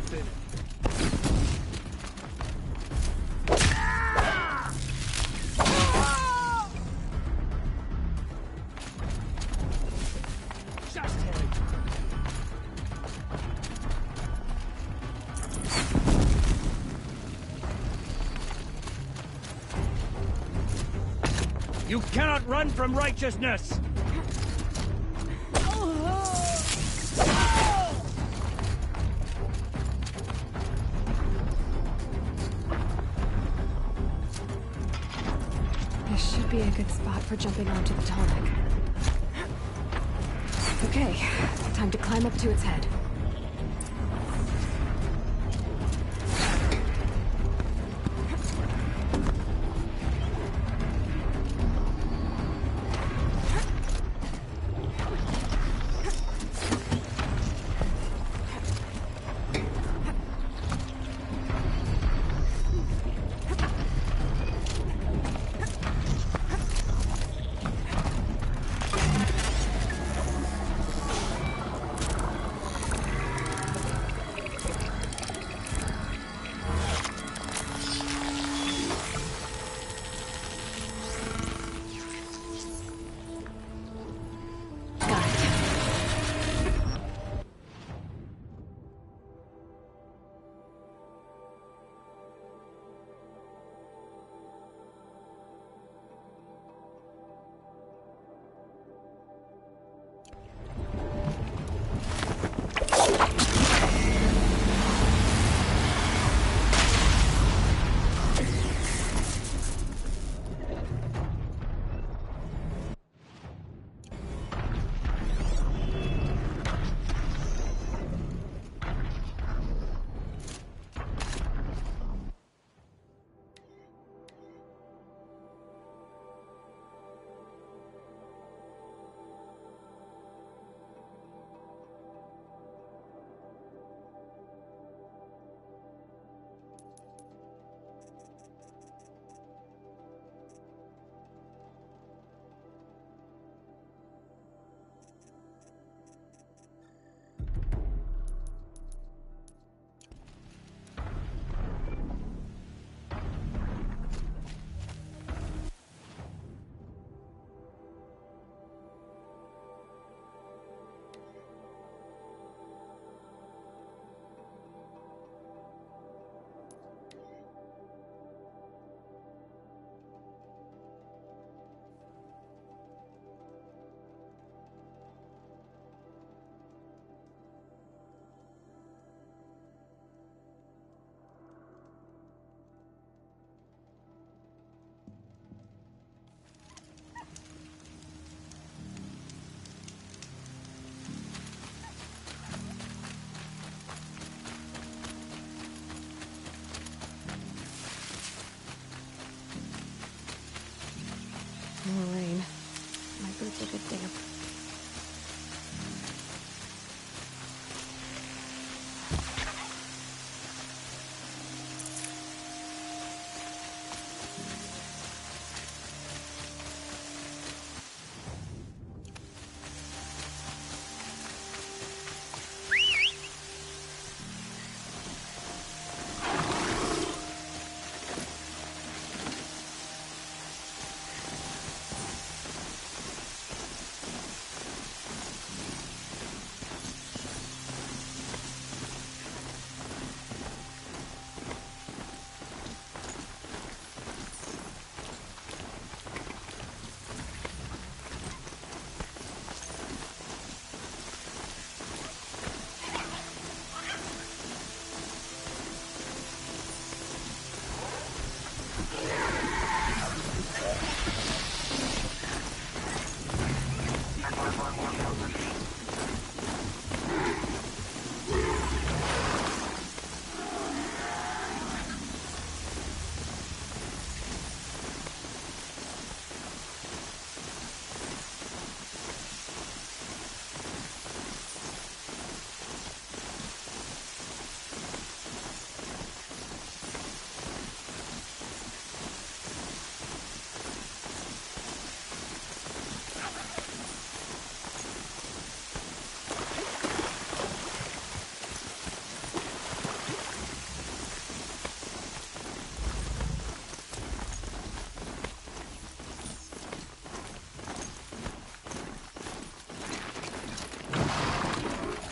D: finished.
L: You cannot run from righteousness!
E: This should be a good spot for jumping onto the tonic. Okay, time to climb up to its head.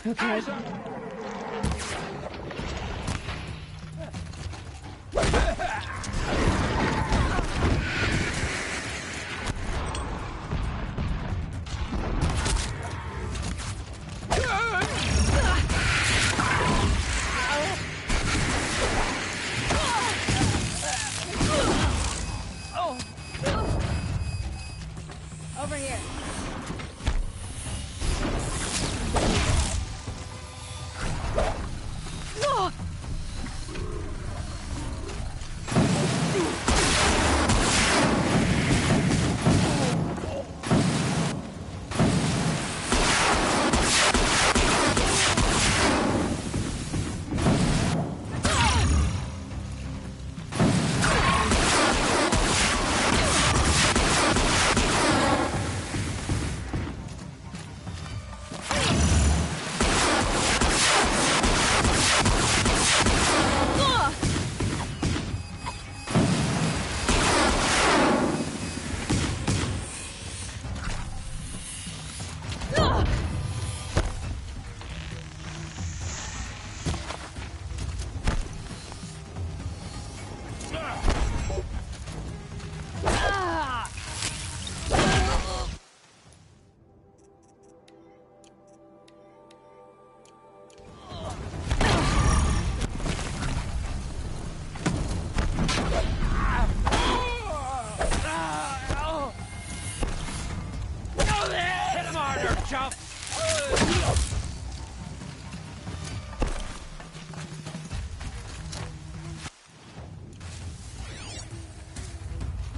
C: Okay.
A: Over here.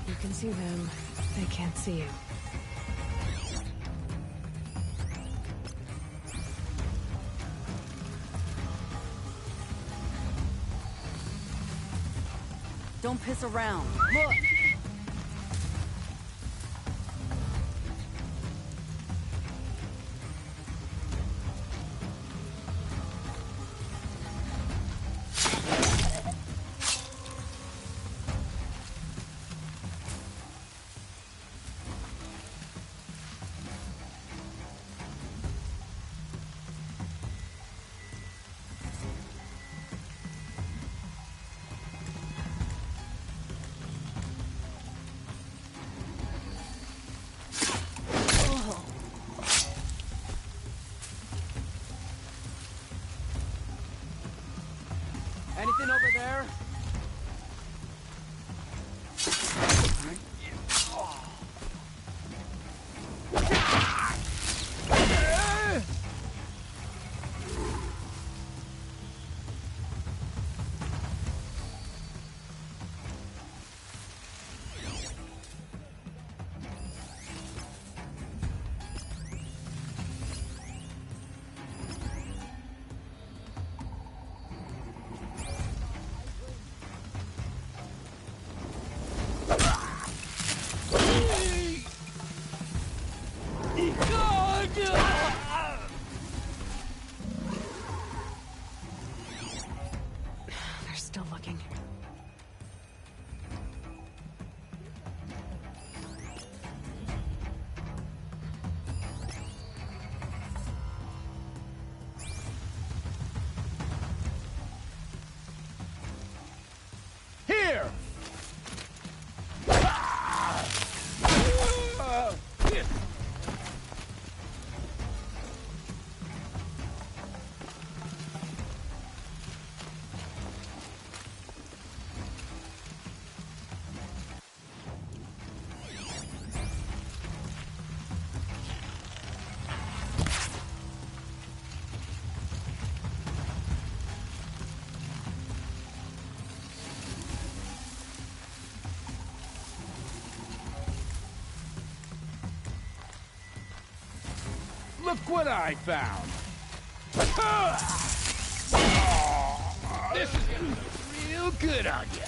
E: You can see them. They can't see you.
F: Don't piss around. Look!
J: Anything over there?
E: They're still looking.
L: Here! Look what I found! This is gonna look real good on you!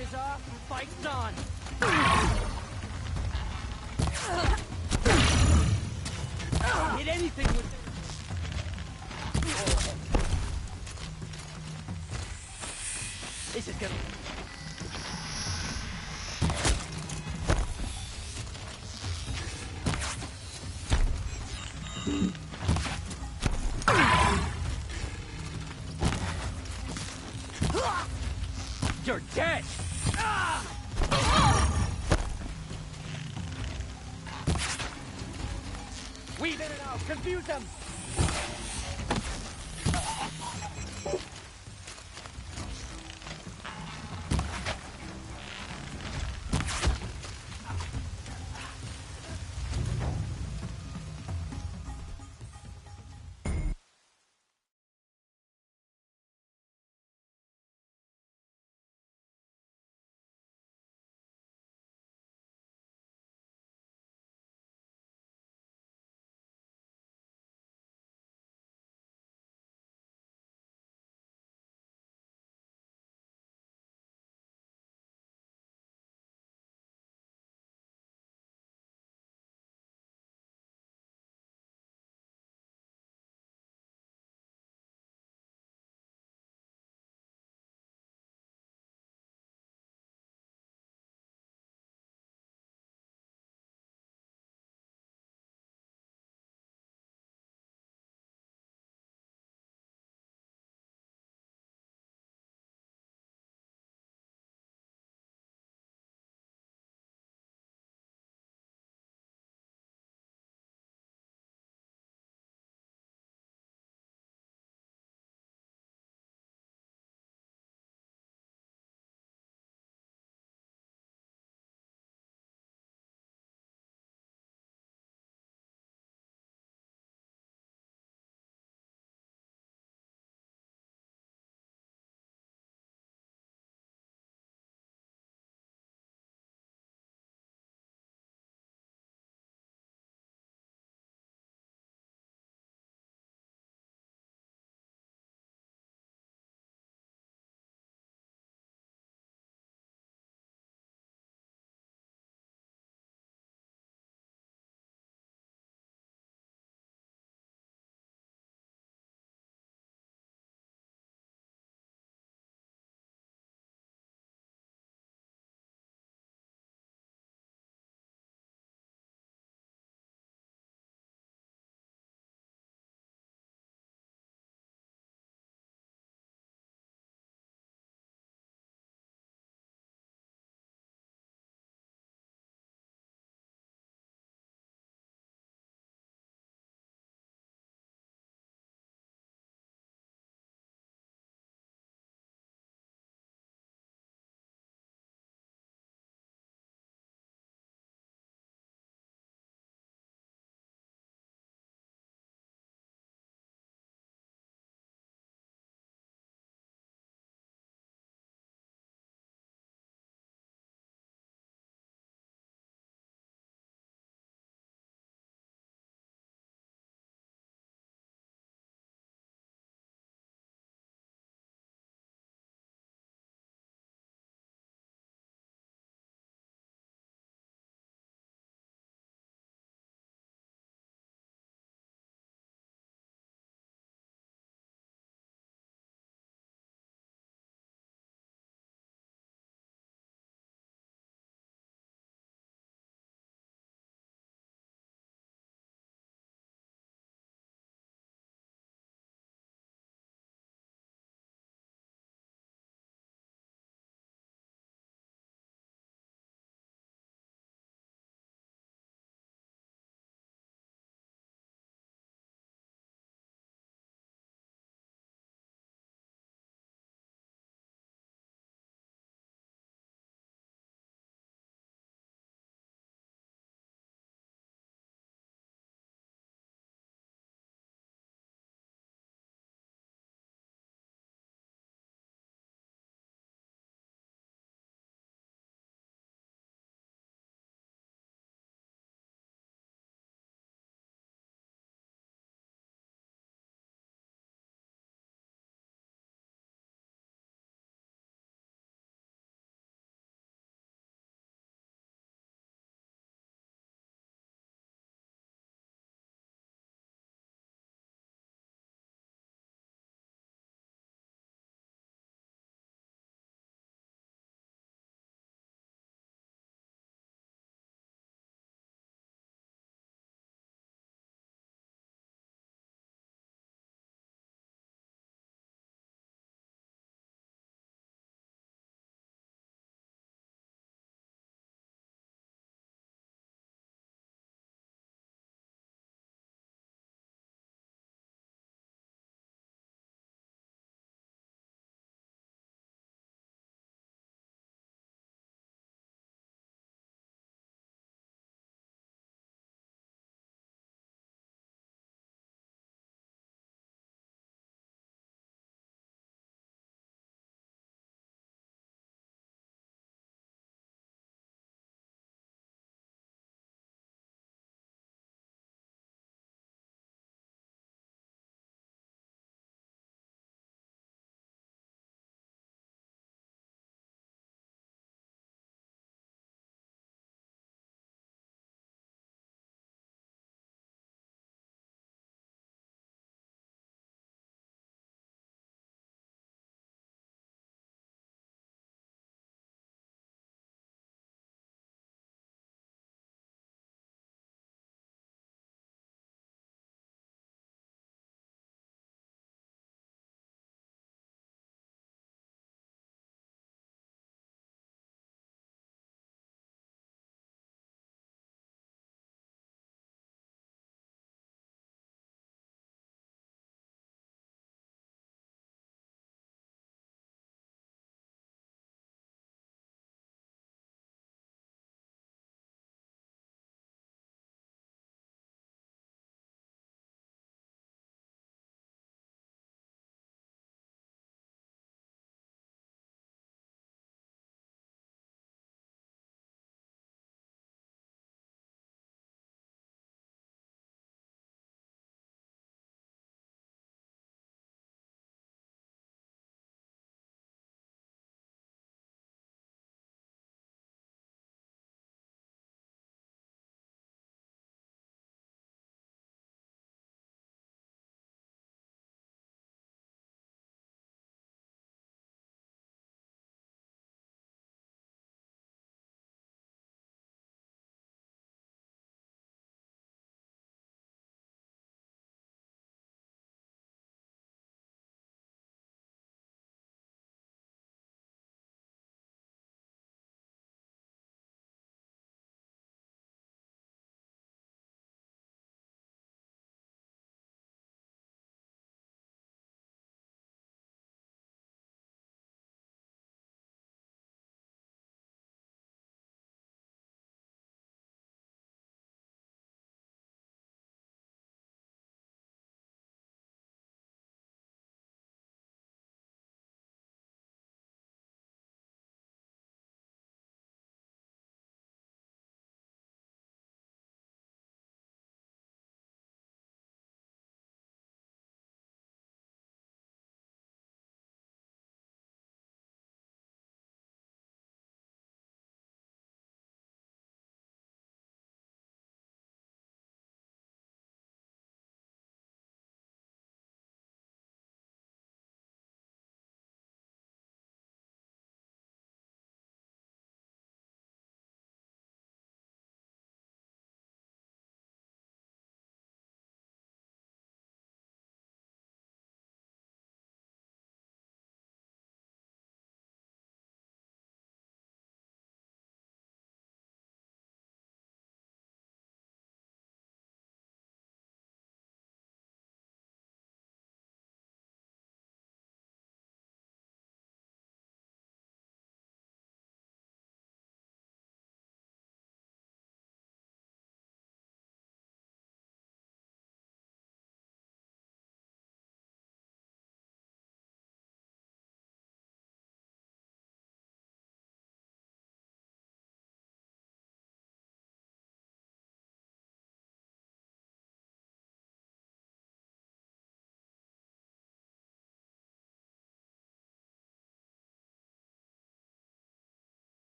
D: is off, fight's on! Hit anything with this is gonna... You're dead! Weave in and out! Confuse them!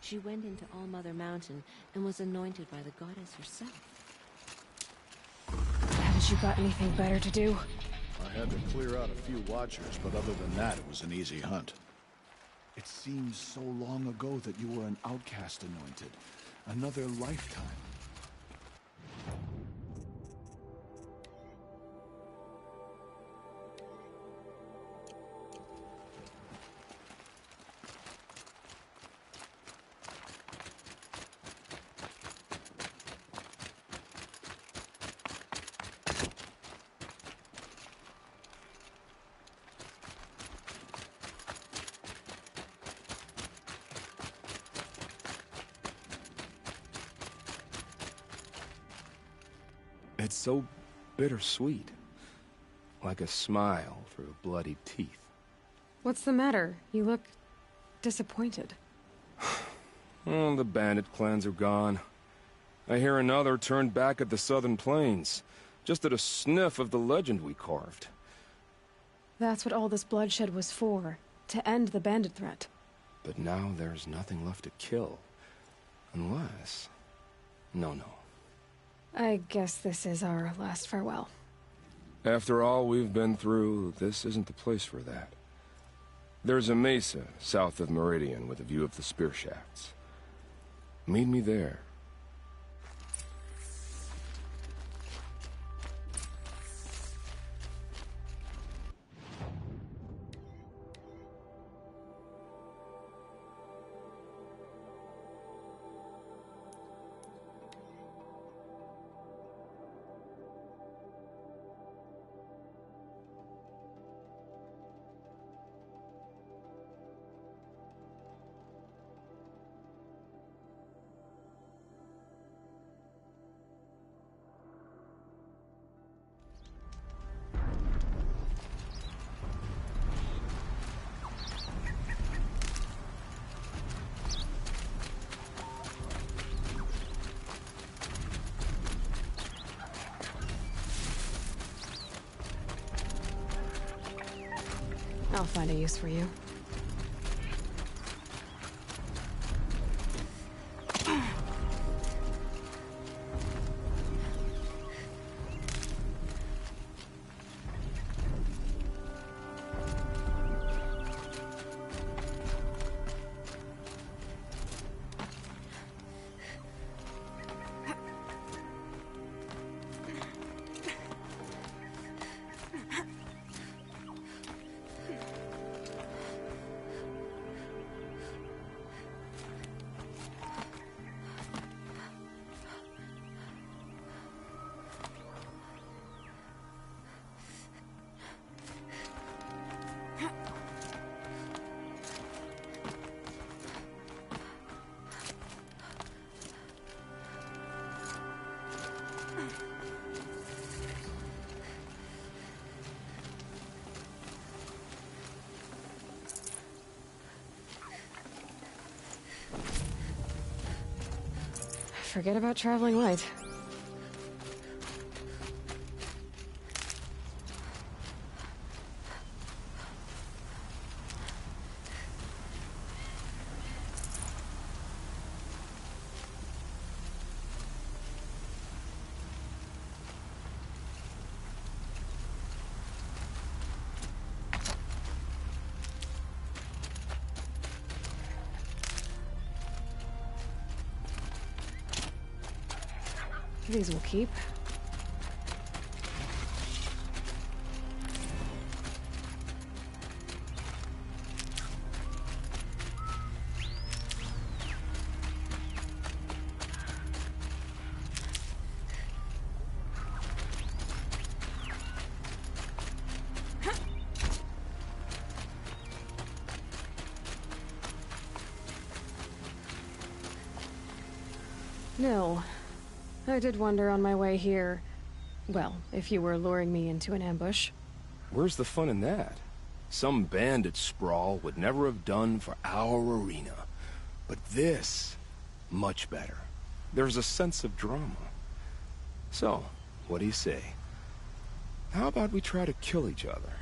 A: She went into All-Mother Mountain and was anointed by the goddess herself.
E: Haven't you got anything better to do?
M: I had to clear out a few watchers, but other than that, it was an easy hunt. It seems so long ago that you were an outcast anointed. Another lifetime.
N: It's so bittersweet. Like a smile through bloody teeth.
E: What's the matter? You look disappointed.
N: Oh, the bandit clans are gone. I hear another turned back at the southern plains, just at a sniff of the legend we carved.
E: That's what all this bloodshed was for, to end the bandit threat.
N: But now there's nothing left to kill. Unless... No.
E: I guess this is our last farewell.
N: After all we've been through, this isn't the place for that. There's a mesa south of Meridian with a view of the spear shafts. Meet me there.
E: I'll find a use for you. Forget about traveling light. These will keep. No. I did wonder on my way here, well, if you were luring me into an ambush.
N: Where's the fun in that? Some bandit sprawl would never have done for our arena. But this, much better. There's a sense of drama. So, what do you say? How about we try to kill each other?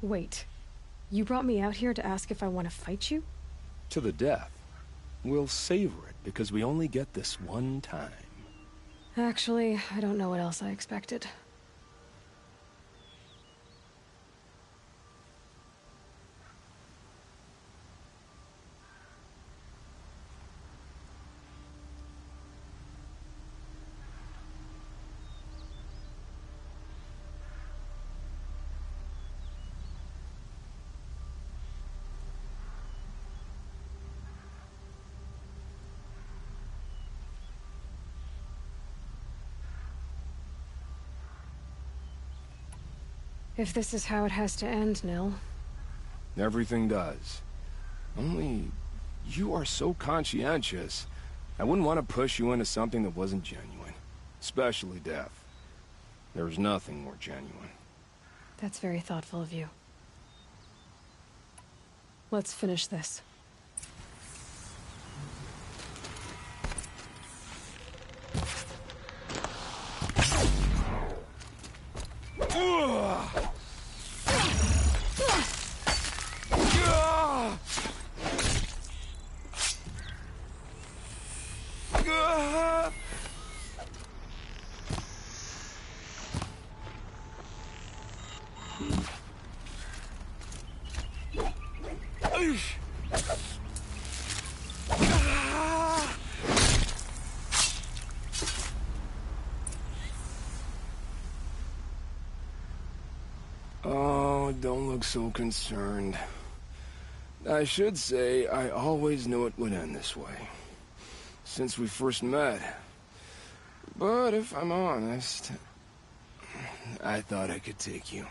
E: Wait. You brought me out here to ask if I want to fight you?
N: To the death. We'll savor it, because we only get this one time.
E: Actually, I don't know what else I expected. If this is how it has to end, Nil.
N: Everything does. Only, you are so conscientious. I wouldn't want to push you into something that wasn't genuine. Especially death. There's nothing more genuine.
E: That's very thoughtful of you. Let's finish this.
N: Oh, don't look so concerned. I should say, I always knew it would end this way. Since we first met. But if I'm honest, I thought I could take you.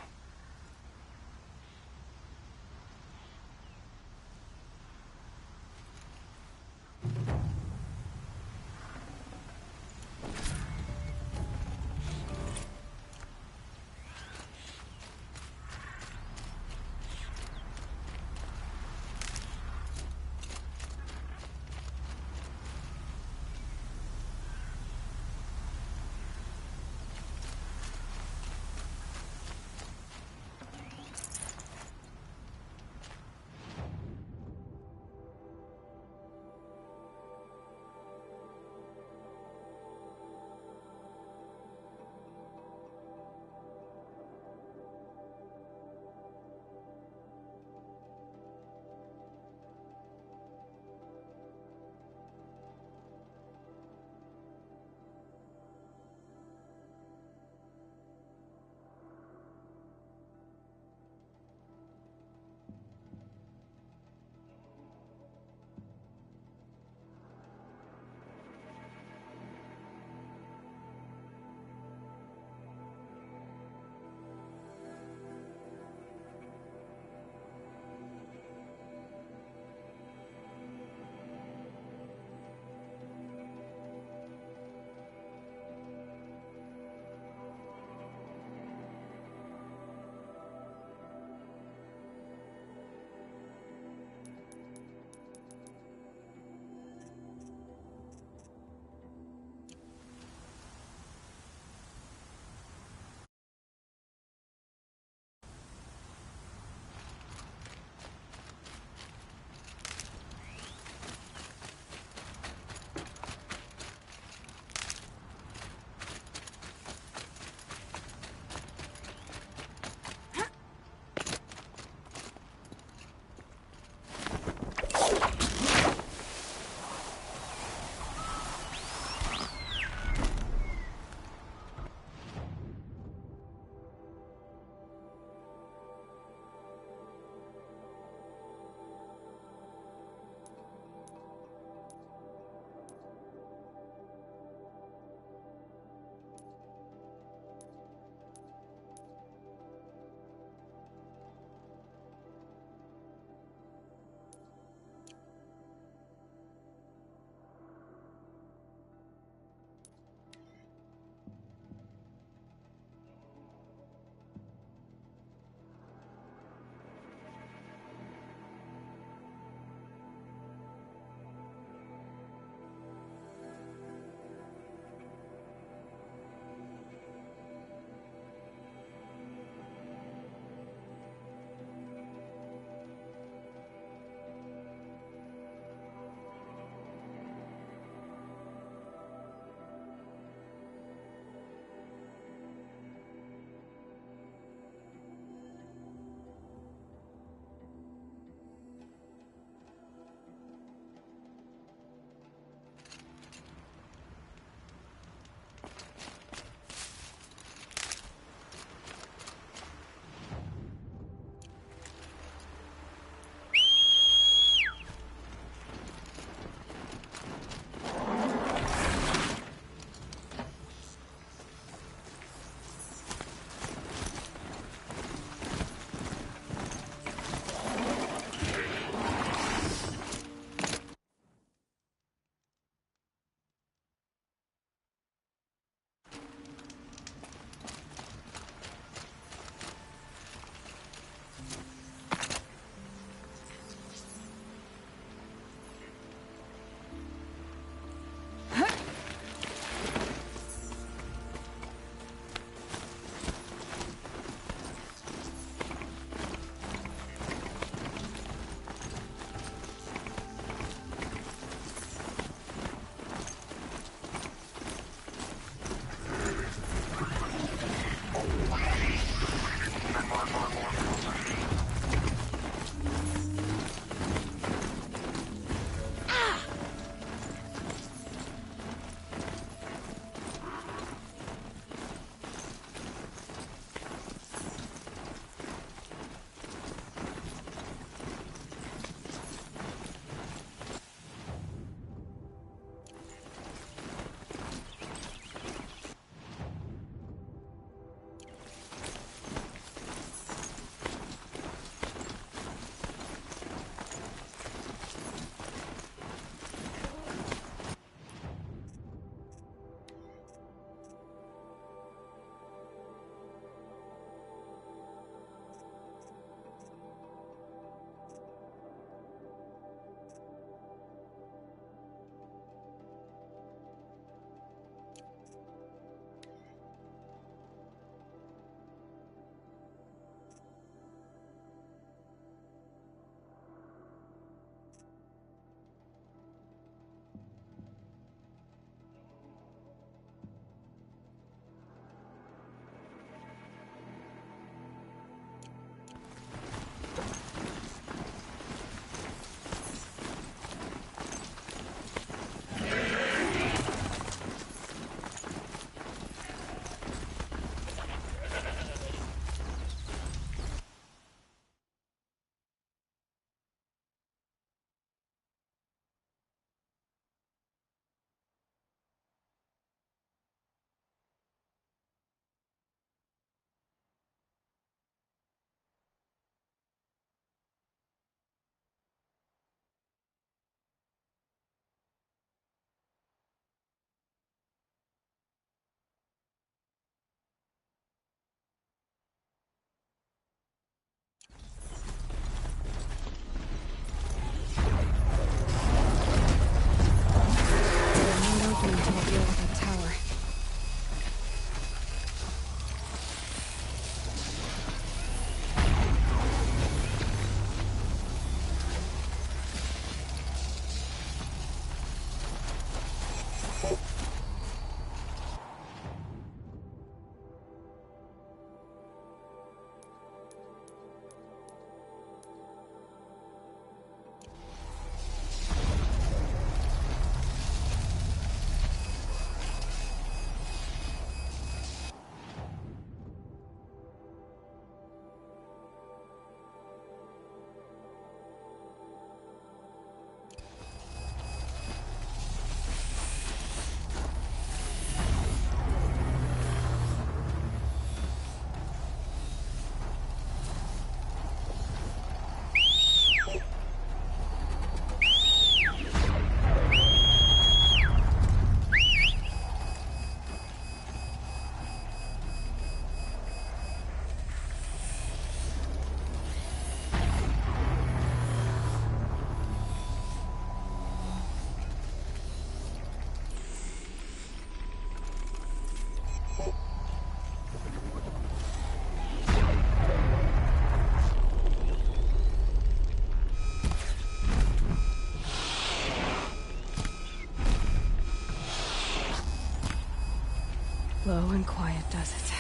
E: Low and quiet does it.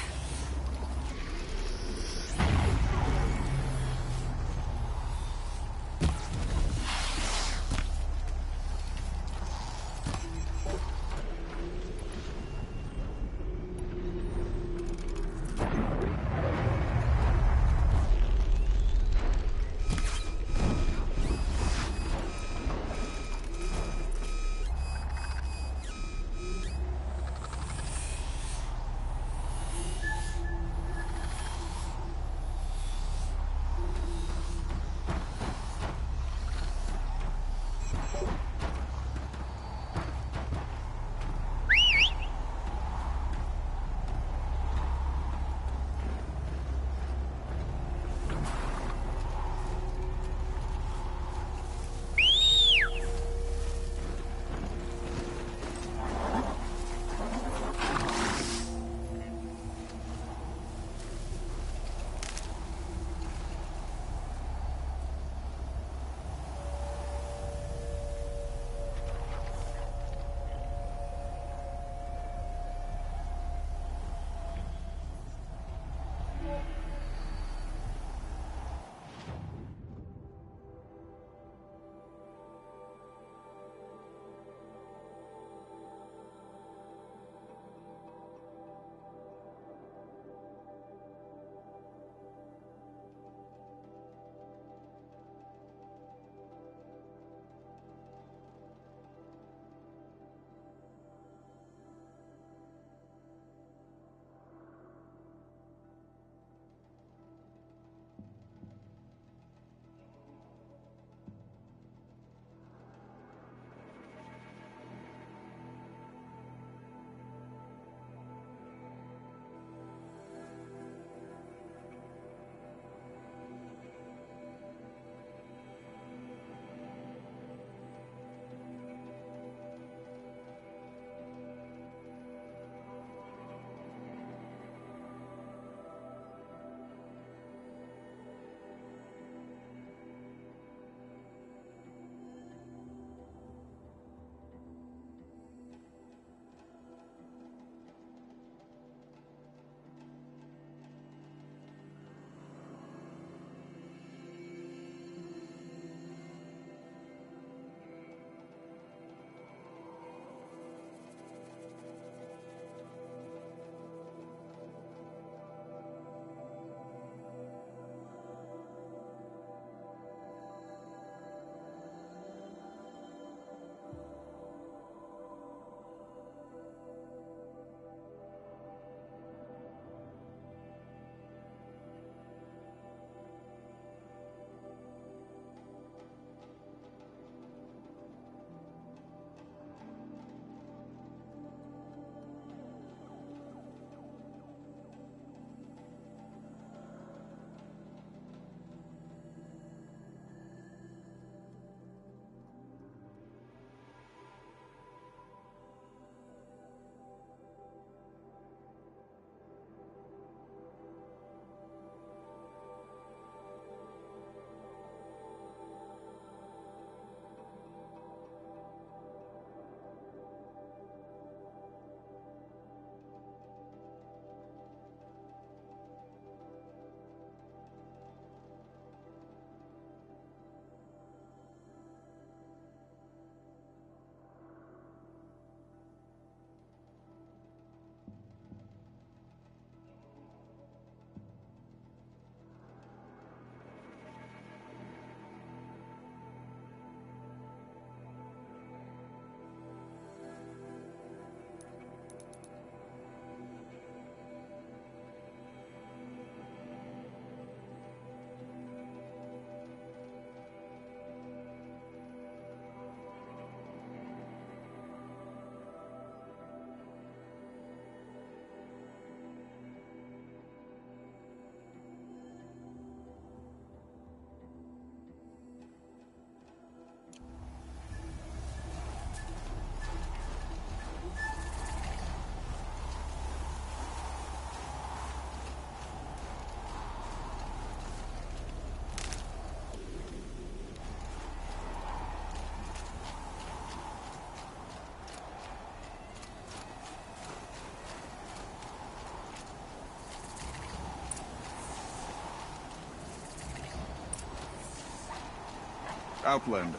O: Outlander.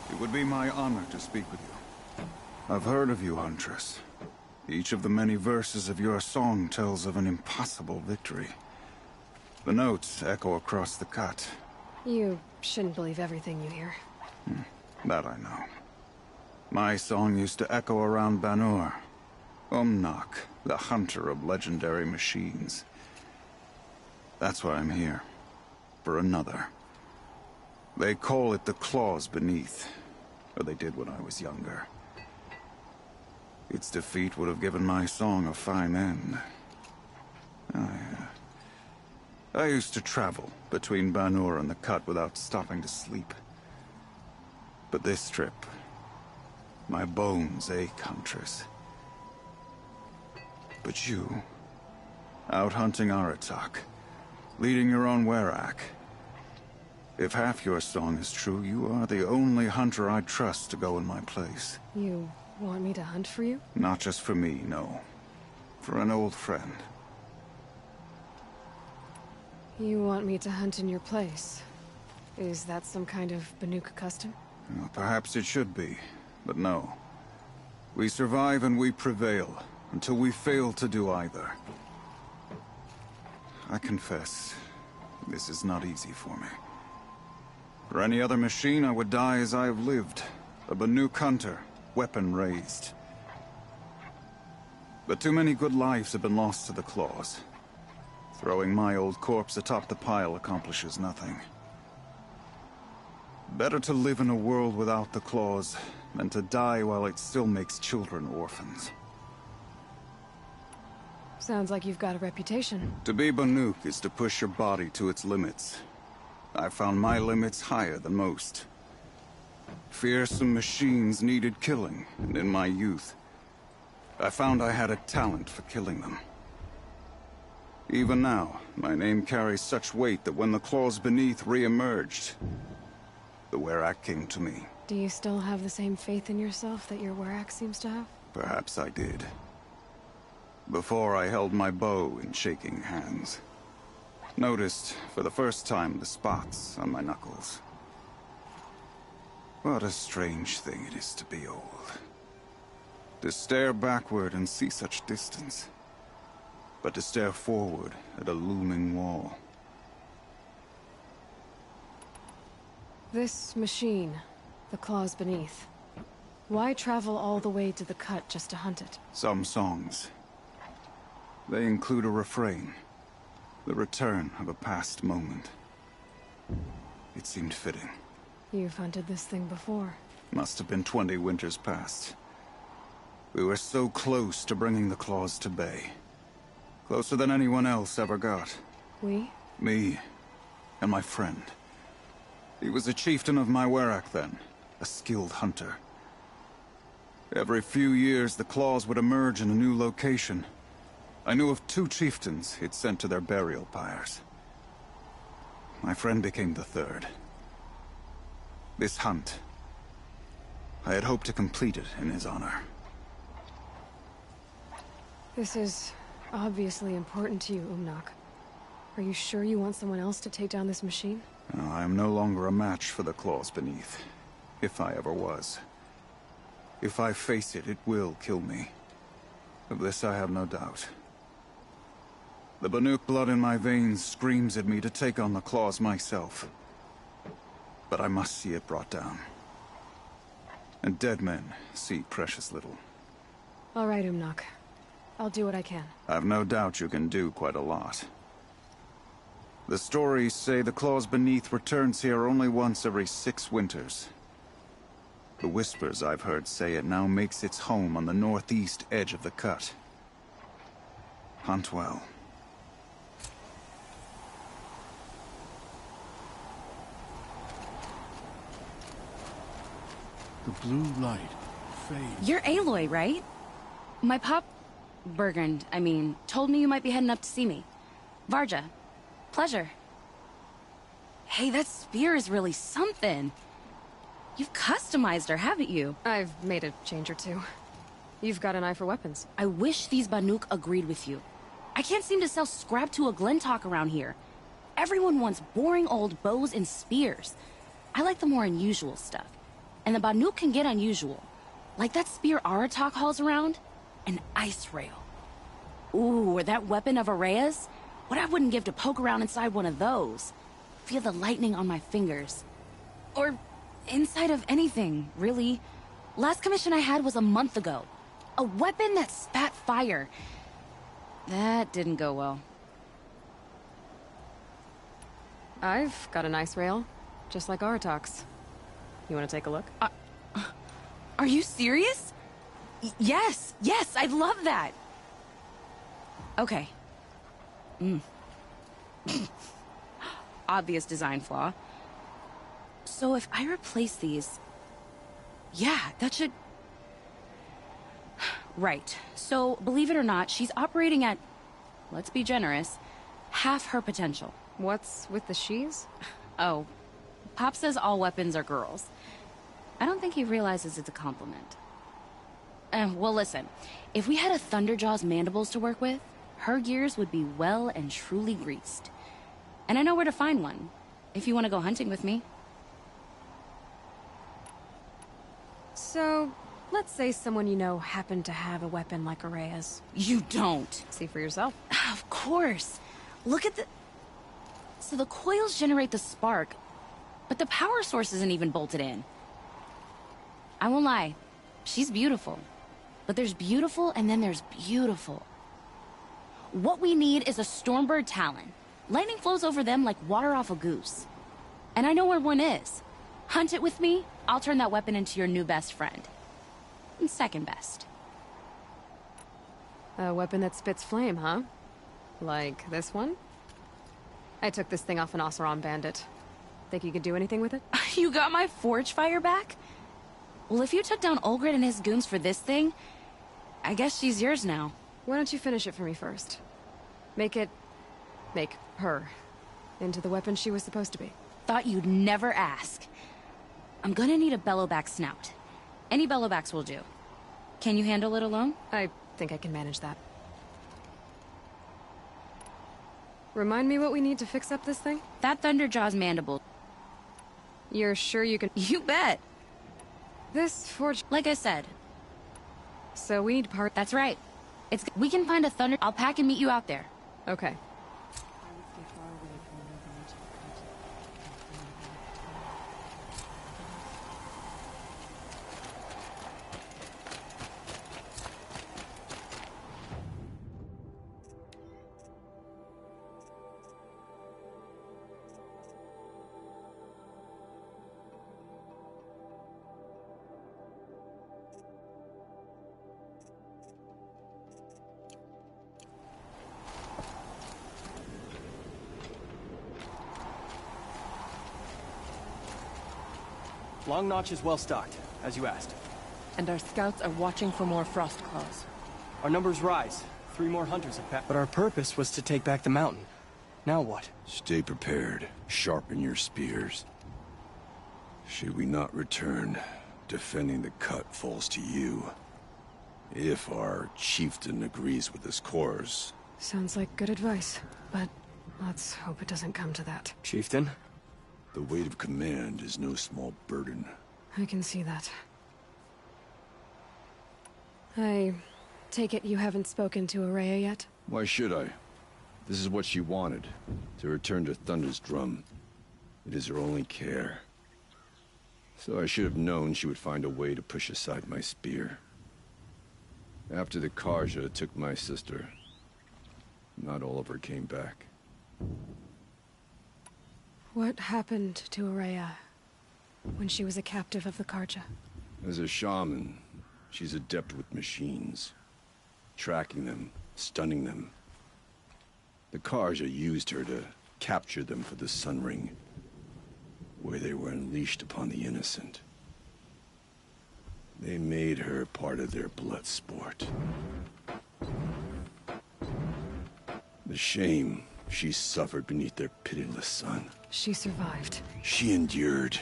O: It would be my honor to speak with you. I've heard of you, Huntress. Each of the many verses of your song tells of an impossible victory. The notes echo across the cut.
E: You shouldn't believe everything you hear.
O: That I know. My song used to echo around Banur. Umnak, the hunter of legendary machines. That's why I'm here. For another. They call it the claws beneath. Or they did when I was younger. Its defeat would have given my song a fine end. I used to travel between Banur and the Cut without stopping to sleep. But this trip, my bones ache, Huntress. But you, out hunting Aratak, leading your own Werak. If half your song is true, you are the only hunter I'd trust to go in my place.
E: You want me to hunt for you?
O: Not just for me, no. For an old friend.
E: You want me to hunt in your place? Is that some kind of Banuk custom?
O: Well, perhaps it should be, but no. We survive and we prevail, until we fail to do either. I confess, this is not easy for me. For any other machine, I would die as I have lived. A Banuk hunter, weapon raised. But too many good lives have been lost to the claws. Throwing my old corpse atop the pile accomplishes nothing. Better to live in a world without the claws than to die while it still makes children orphans.
E: Sounds like you've got a reputation.
O: To be Banuk is to push your body to its limits. I found my limits higher than most. Fearsome machines needed killing, and in my youth, I found I had a talent for killing them. Even now, my name carries such weight that when the claws beneath re-emerged, the Werak came to me.
E: Do you still have the same faith in yourself that your Werak seems to have?
O: Perhaps I did. Before I held my bow in shaking hands. Noticed, for the first time, the spots on my knuckles. What a strange thing it is to be old. To stare backward and see such distance. But to stare forward at a looming wall.
E: This machine, the claws beneath. Why travel all the way to the Cut just to hunt it?
O: Some songs. They include a refrain. The return of a past moment. It seemed fitting.
E: You've hunted this thing before.
O: Must have been 20 winters past. We were so close to bringing the claws to bay. Closer than anyone else ever got.
E: We?
O: Me. And my friend. He was a chieftain of my Werak then. A skilled hunter. Every few years, the claws would emerge in a new location. I knew of 2 chieftains he'd sent to their burial pyres. My friend became the 3rd. This hunt, I had hoped to complete it in his honor.
E: This is obviously important to you, Umnak. Are you sure you want someone else to take down this machine?
O: No, I am no longer a match for the claws beneath. If I ever was. If I face it, it will kill me. Of this I have no doubt. The Banuk blood in my veins screams at me to take on the claws myself. But I must see it brought down. And dead men see precious little.
E: All right, Umnak. I'll do what I can.
O: I've no doubt you can do quite a lot. The stories say the claws beneath returns here only once every 6 winters. The whispers I've heard say it now makes its home on the northeast edge of the Cut. Hunt well.
M: The blue light fades.
P: You're Aloy, right? My Bergund, I mean, told me you might be heading up to see me. Varja. Pleasure. Hey, that spear is really something. You've customized her, haven't you?
E: I've made a change or 2. You've got an eye for weapons.
P: I wish these Banuk agreed with you. I can't seem to sell scrap to a Glentalk around here. Everyone wants boring old bows and spears. I like the more unusual stuff. And the Banuk can get unusual. Like that spear Aratak hauls around. An ice rail. Ooh, or that weapon of Araya's? What I wouldn't give to poke around inside one of those. Feel the lightning on my fingers. Or inside of anything, really. Last commission I had was a month ago. A weapon that spat fire. That didn't go well.
E: I've got an ice rail, just like Aratak's. You want to take a look?
P: Are you serious? Yes, I'd love that. Okay. Obvious design flaw. So if I replace these... Yeah, that should... Right. So, believe it or not, she's operating at, let's be generous, half her potential.
E: What's with the she's?
P: Oh, Pop says all weapons are girls. I don't think he realizes it's a compliment. Well, listen. If we had a Thunderjaw's mandibles to work with, her gears would be well and truly greased. And I know where to find one, if you want to go hunting with me.
E: So, let's say someone you know happened to have a weapon like Araya's.
P: You don't.
E: See for yourself.
P: Of course. Look at the... So the coils generate the spark, but the power source isn't even bolted in. I won't lie. She's beautiful. But there's beautiful and then there's beautiful. What we need is a Stormbird Talon. Lightning flows over them like water off a goose. And I know where one is. Hunt it with me, I'll turn that weapon into your new best friend. And second best.
E: A weapon that spits flame, huh? Like this one? I took this thing off an Oseram bandit. Think you could do anything with it?
P: You got my forge fire back? Well, if you took down Olgrid and his goons for this thing, I guess she's yours now.
E: Why don't you finish it for me first? Make her into the weapon she was supposed to be.
P: Thought you'd never ask. I'm gonna need a bellowback snout. Any bellowbacks will do. Can you handle it alone?
E: I think I can manage that. Remind me what we need to fix up this thing?
P: That Thunderjaw's mandible.
E: You're sure you can...
P: You bet!
E: This forge...
P: Like I said.
E: So we need part...
P: That's right. We can find a thunder... I'll pack and meet you out there.
E: Okay.
J: Long Notch is well stocked, as you asked.
C: And our scouts are watching for more frost claws.
J: Our numbers rise. 3 more hunters have passed. But our purpose was to take back the mountain. Now what?
M: Stay prepared. Sharpen your spears. Should we not return, defending the cut falls to you. If our chieftain agrees with this course.
E: Sounds like good advice, but let's hope it doesn't come to that.
J: Chieftain?
M: The weight of command is no small burden.
E: I can see that. I take it you haven't spoken to Araya yet?
M: Why should I? This is what she wanted, to return to Thunder's drum. It is her only care. So I should have known she would find a way to push aside my spear. After the Karja took my sister, not all of her came back.
E: What happened to Araya when she was a captive of the Karja?
M: As a shaman, she's adept with machines. Tracking them, stunning them. The Karja used her to capture them for the Sun Ring, where they were unleashed upon the innocent. They made her part of their blood sport. The shame she suffered beneath their pitiless sun.
E: She survived.
M: She endured.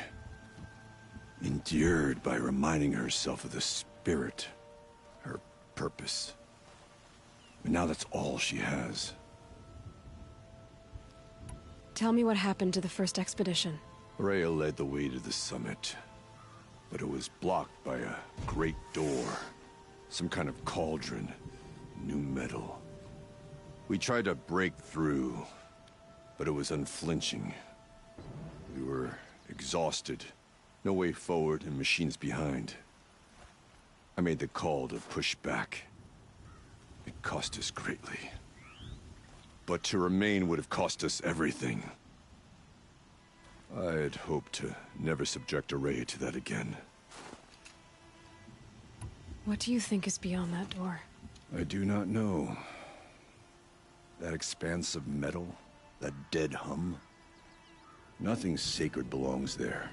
M: Endured by reminding herself of the spirit, her purpose. And now that's all she has.
E: Tell me what happened to the first expedition.
M: Rhea led the way to the summit, but it was blocked by a great door. Some kind of cauldron, new metal. We tried to break through, but it was unflinching. We were exhausted, no way forward and machines behind. I made the call to push back. It cost us greatly. But to remain would have cost us everything. I had hoped to never subject Araya to that again.
E: What do you think is beyond that door?
M: I do not know. That expanse of metal, that dead hum. Nothing sacred belongs there.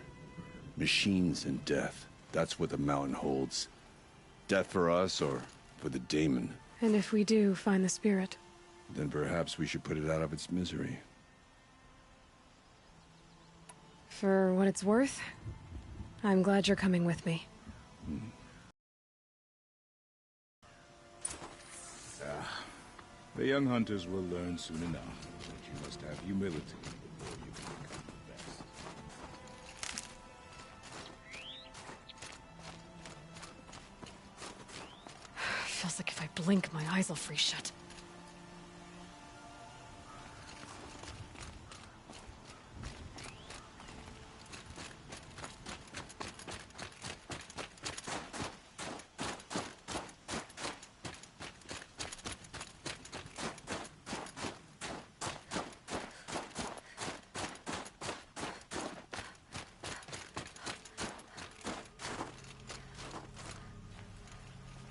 M: Machines and death, that's what the mountain holds. Death for us or for the daemon.
E: And if we do find the spirit?
M: Then perhaps we should put it out of its misery.
E: For what it's worth, I'm glad you're coming with me.
H: The young hunters will learn soon enough, but you must have humility before you can become the best.
E: Feels like if I blink, my eyes will freeze shut.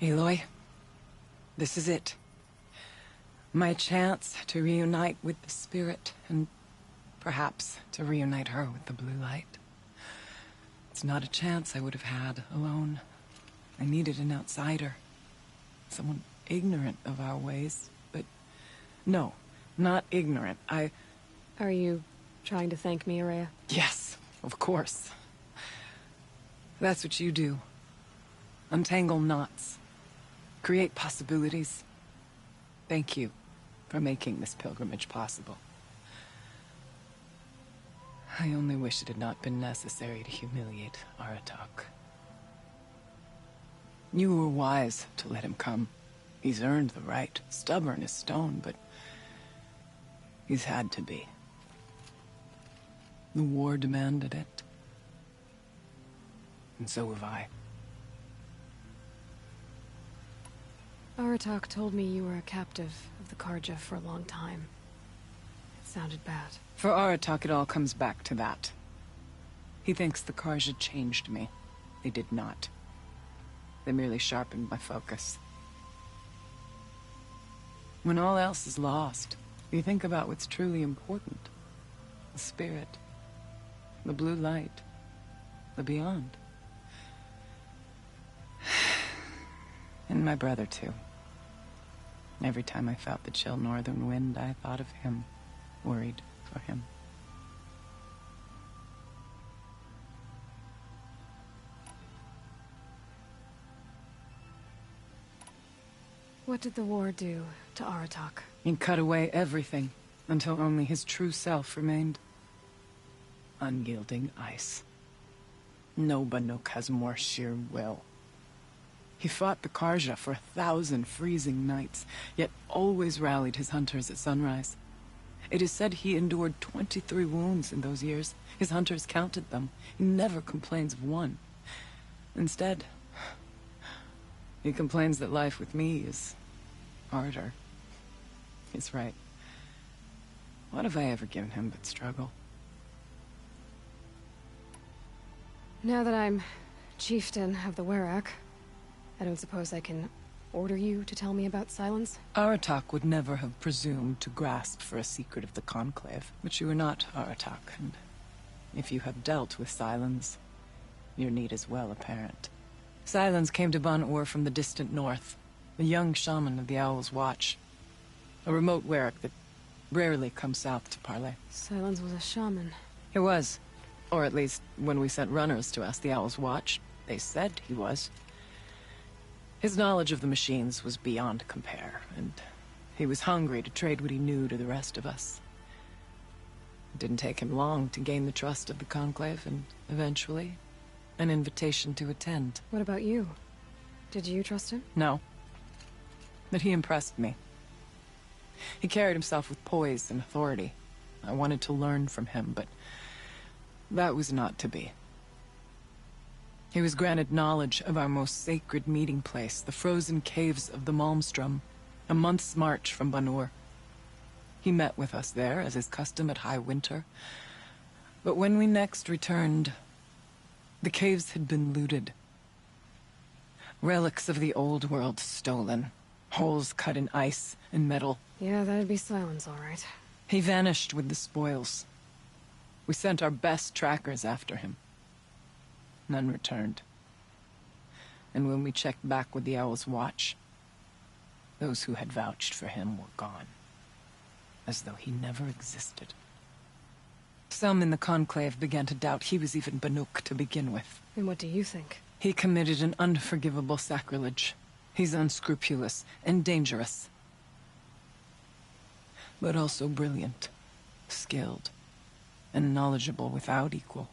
Q: Aloy, this is it. My chance to reunite with the spirit, and perhaps to reunite her with the blue light. It's not a chance I would have had alone. I needed an outsider. Someone ignorant of our ways, but no, not ignorant.
E: Are you trying to thank me, Araya?
Q: Yes, of course. That's what you do. Untangle knots. Create possibilities. Thank you for making this pilgrimage possible. I only wish it had not been necessary to humiliate Aratak. You were wise to let him come. He's earned the right, stubborn as stone, but he's had to be. The war demanded it. And so have I.
E: Aratak told me you were a captive of the Karja for a long time. It sounded bad.
Q: For Aratak, it all comes back to that. He thinks the Karja changed me. They did not. They merely sharpened my focus. When all else is lost, you think about what's truly important. The spirit. The blue light. The beyond. And my brother, too. Every time I felt the chill northern wind, I thought of him, worried for him.
E: What did the war do to Aratak?
Q: It cut away everything, until only his true self remained. Unyielding ice. No Banuk has more sheer will. He fought the Karja for 1,000 freezing nights, yet always rallied his hunters at sunrise. It is said he endured 23 wounds in those years. His hunters counted them. He never complains of one. Instead, he complains that life with me is harder. He's right. What have I ever given him but struggle?
E: Now that I'm chieftain of the Werak, I don't suppose I can order you to tell me about Silence?
Q: Aratak would never have presumed to grasp for a secret of the Conclave. But you are not Aratak, and if you have dealt with Silence, your need is well apparent. Silence came to Ban-Ur from the distant north, a young shaman of the Owl's Watch. A remote Werak that rarely comes south to parley.
E: Silence was a shaman.
Q: He was. Or at least, when we sent runners to ask the Owl's Watch, they said he was. His knowledge of the machines was beyond compare, and he was hungry to trade what he knew to the rest of us. Didn't take him long to gain the trust of the Conclave, and eventually, an invitation to attend.
E: What about you? Did you trust him?
Q: No. But he impressed me. He carried himself with poise and authority. I wanted to learn from him, but that was not to be. He was granted knowledge of our most sacred meeting place, the frozen caves of the Malmstrom, a month's march from Banur. He met with us there, as is custom at high winter. But when we next returned, the caves had been looted. Relics of the old world stolen. Holes cut in ice and metal.
E: Yeah, that'd be Silence, all right.
Q: He vanished with the spoils. We sent our best trackers after him. None returned. And when we checked back with the Owl's Watch, those who had vouched for him were gone. As though he never existed. Some in the Conclave began to doubt he was even Banuk to begin with.
E: And what do you think?
Q: He committed an unforgivable sacrilege. He's unscrupulous and dangerous. But also brilliant, skilled, and knowledgeable without equal.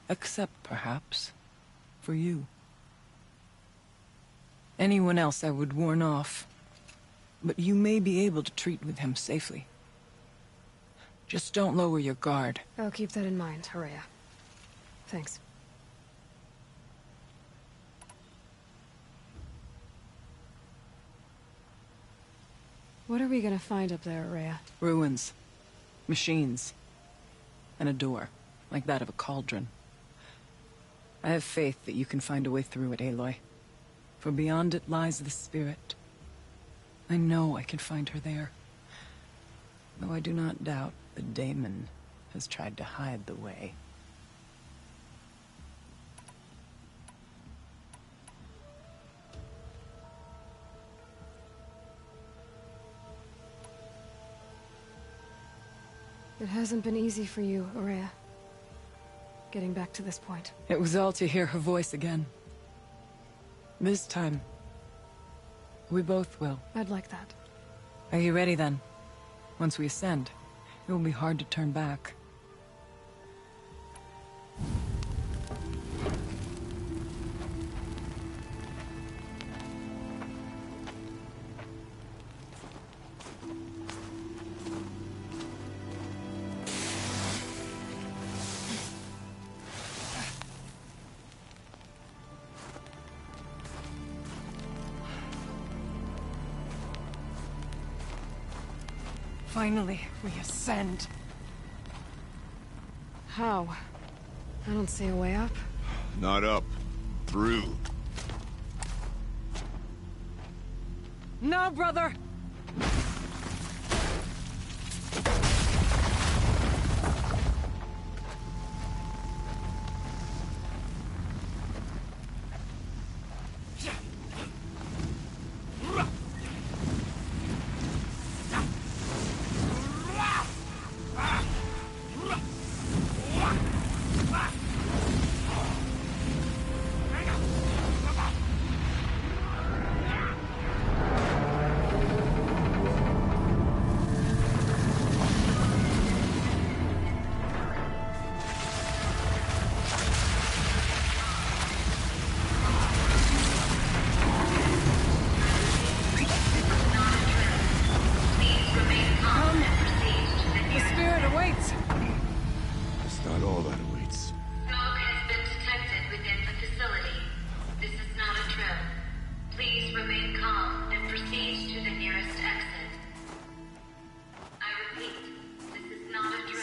Q: Except, perhaps, for you. Anyone else I would warn off, but you may be able to treat with him safely. Just don't lower your guard.
E: I'll keep that in mind, Horea. Thanks. What are we gonna find up there, Horea?
Q: Ruins. Machines. And a door, like that of a cauldron. I have faith that you can find a way through it, Aloy. For beyond it lies the spirit. I know I can find her there. Though I do not doubt the daemon has tried to hide the way.
E: It hasn't been easy for you, Horea. Getting back to this point.
Q: It was all to hear her voice again. This time, we both will.
E: I'd like that.
Q: Are you ready then? Once we ascend, it will be hard to turn back. Finally, we ascend.
E: How? I don't see a way up.
M: Not up. Through.
Q: No, brother!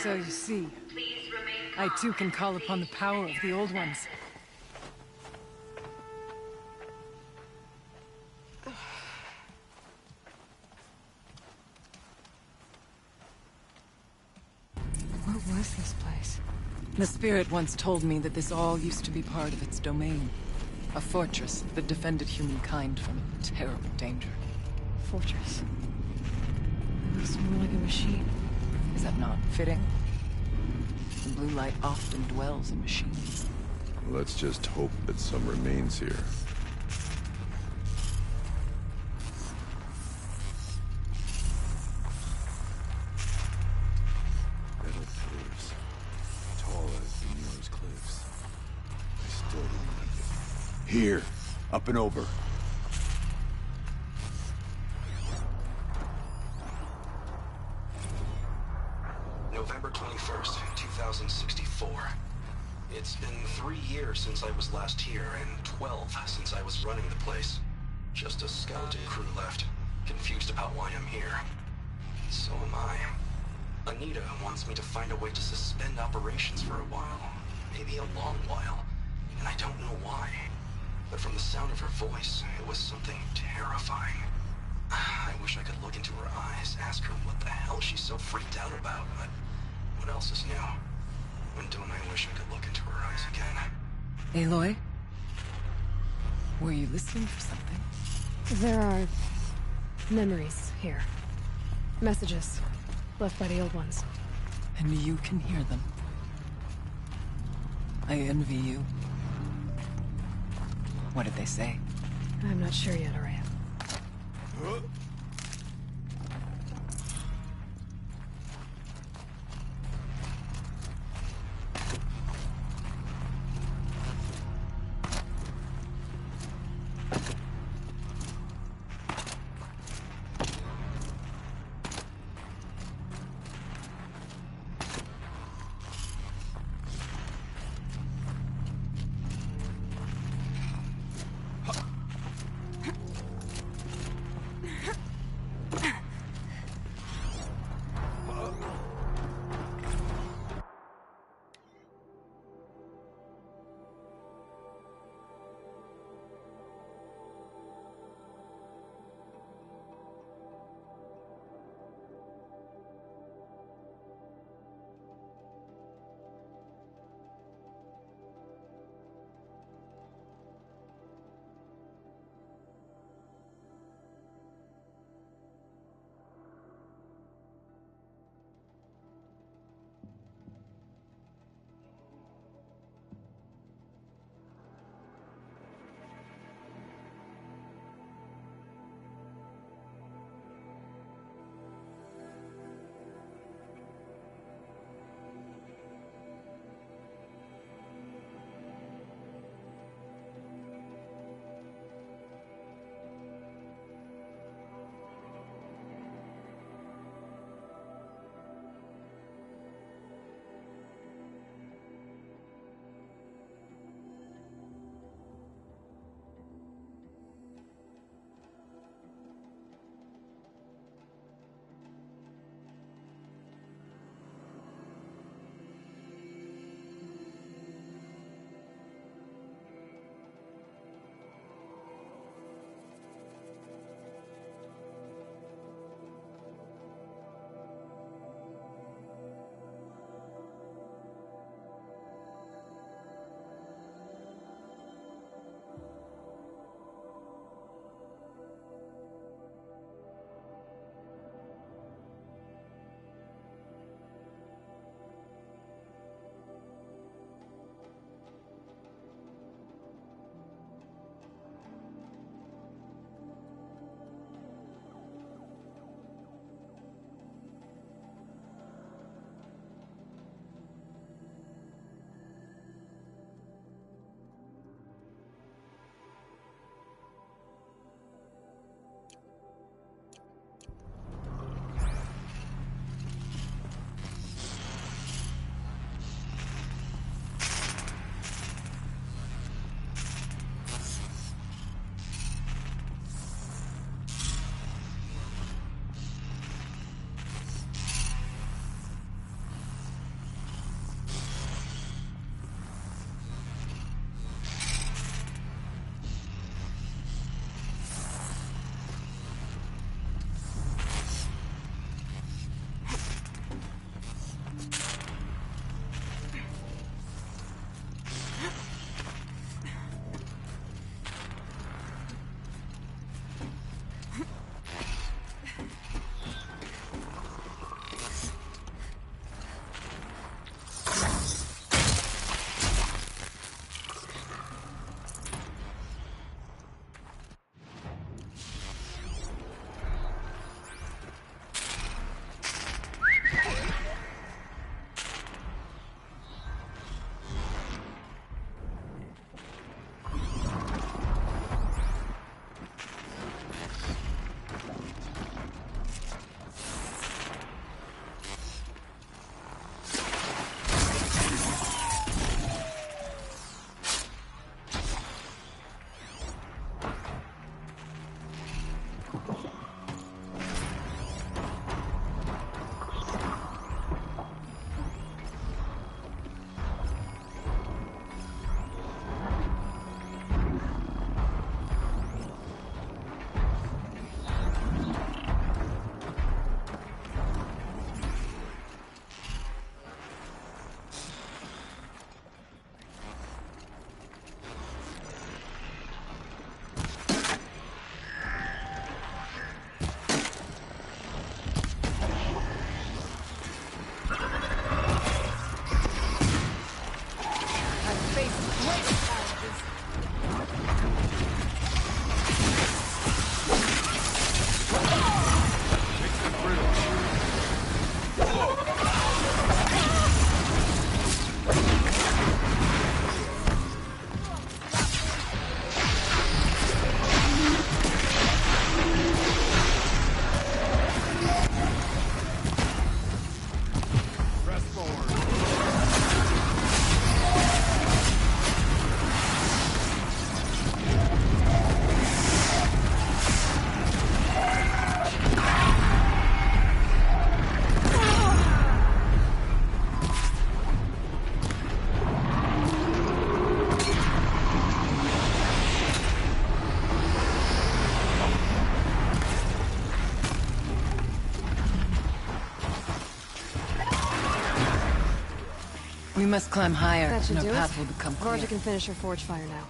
Q: So you see, I too can call upon the power of the Old Ones.
E: What was this place?
Q: The spirit once told me that this all used to be part of its domain. A fortress that defended humankind from terrible danger.
E: Fortress? It looks more like a machine.
Q: Is that not fitting? The blue light often dwells in machines.
M: Let's just hope that some remains here.
R: Here. Up and over.
J: November 21st, 2064. It's been 3 years since I was last here, and 12 since I was running the place. Just a skeleton crew left, confused about why I'm here. So am I. Anita wants me to find a way to suspend operations for a while. Maybe a long while. And I don't know why. But from the sound of her voice, it was something terrifying. I wish I could look into her eyes, ask her what the hell she's so freaked out about, but what else is new? When don't I wish I could look into her eyes again?
Q: Aloy? Were you listening for something?
E: There are memories here. Messages left by the old ones.
Q: And you can hear them. I envy you. What did they say?
E: I'm not sure yet, Araya.
Q: We must climb higher,
E: That should
Q: and
E: do
Q: our
E: it.
Q: path will become clear.
E: Varja can finish her forge fire now.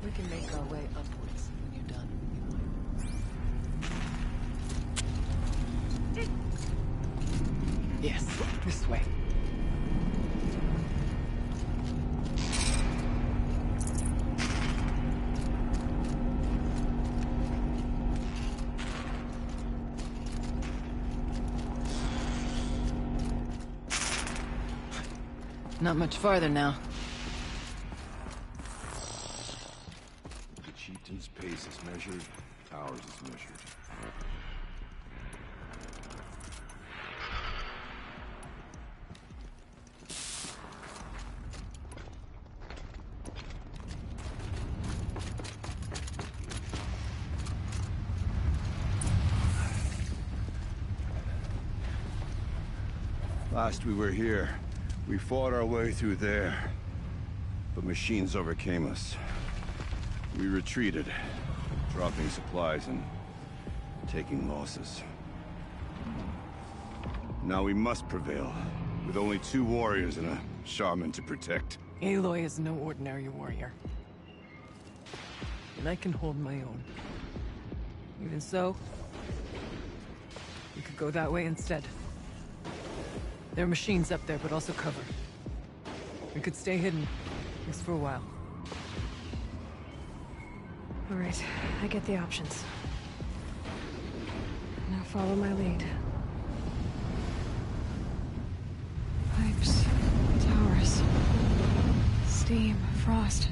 Q: We can make our way upwards when you're done. Yes, this way. Not much farther now.
M: The chieftain's pace is measured, ours is measured. Last we were here, we fought our way through there, but machines overcame us. We retreated, dropping supplies and taking losses. Now we must prevail, with only 2 warriors and a shaman to protect.
Q: Aloy is no ordinary warrior. And I can hold my own. Even so, we could go that way instead. There are machines up there, but also cover. We could stay hidden, just for a while.
E: All right, I get the options. Now follow my lead. Pipes, towers, steam, frost.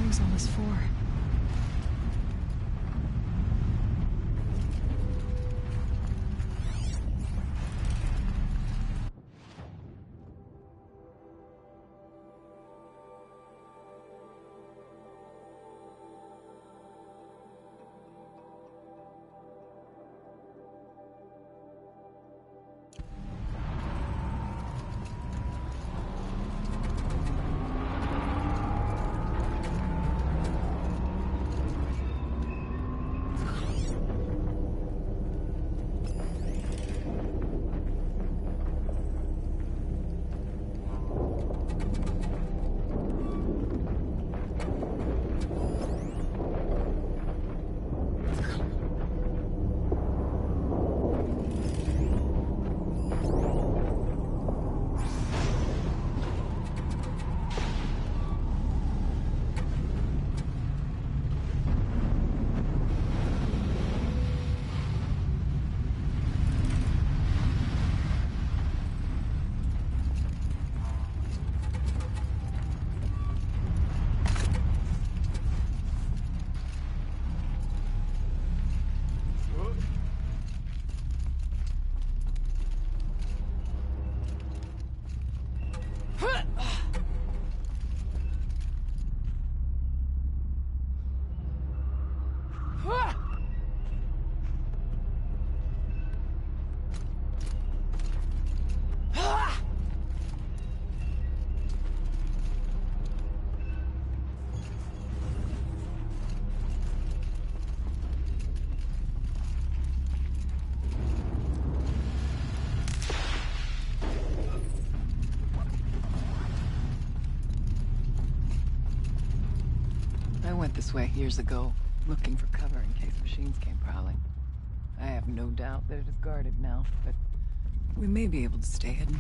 E: I was almost 4.
Q: This way years ago, looking for cover in case machines came prowling. I have no doubt that it is guarded now, but we may be able to stay hidden.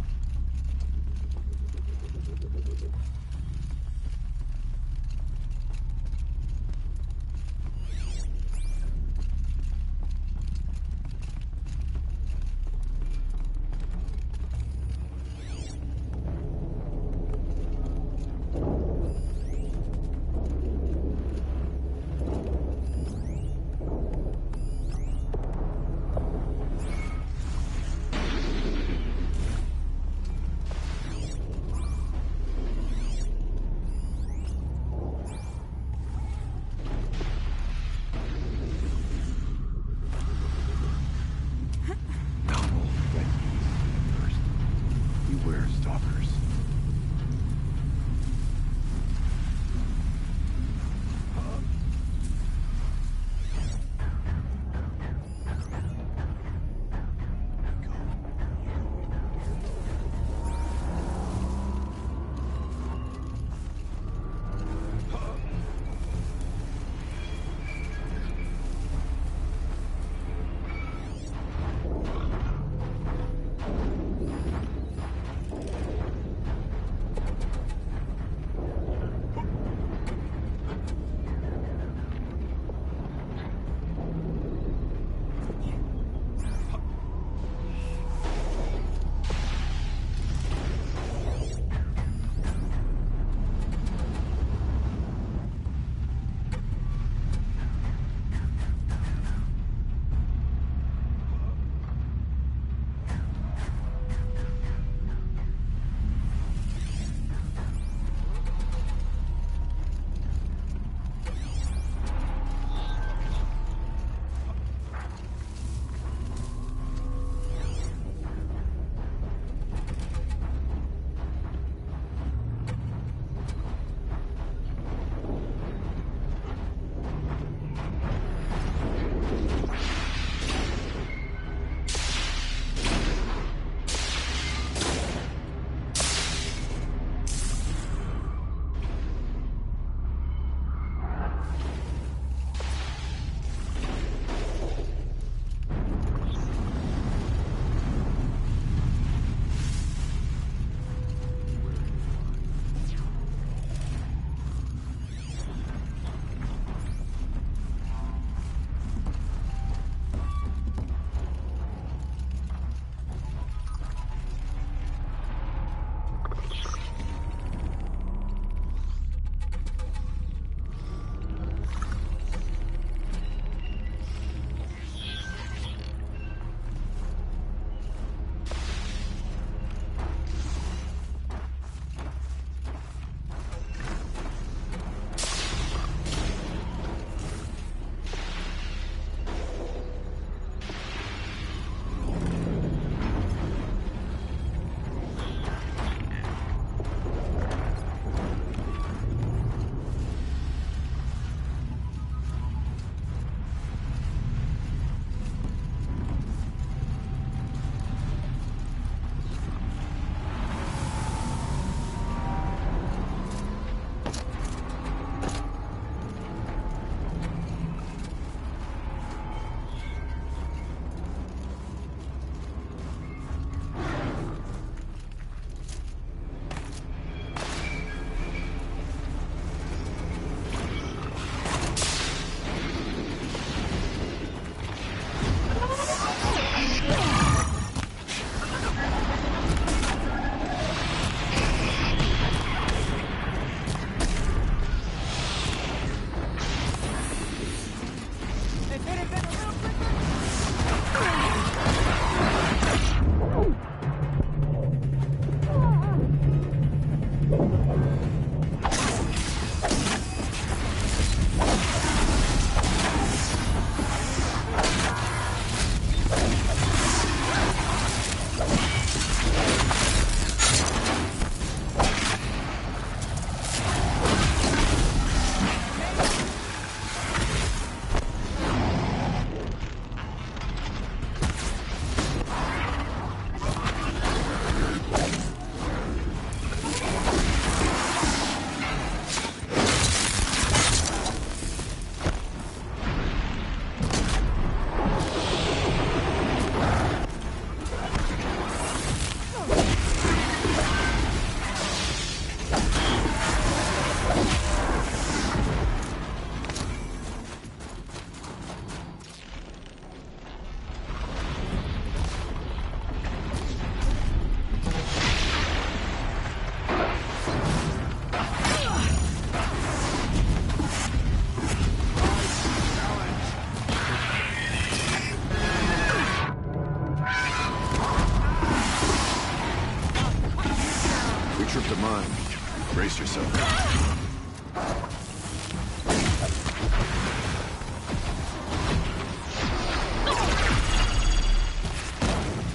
M: Brace yourself.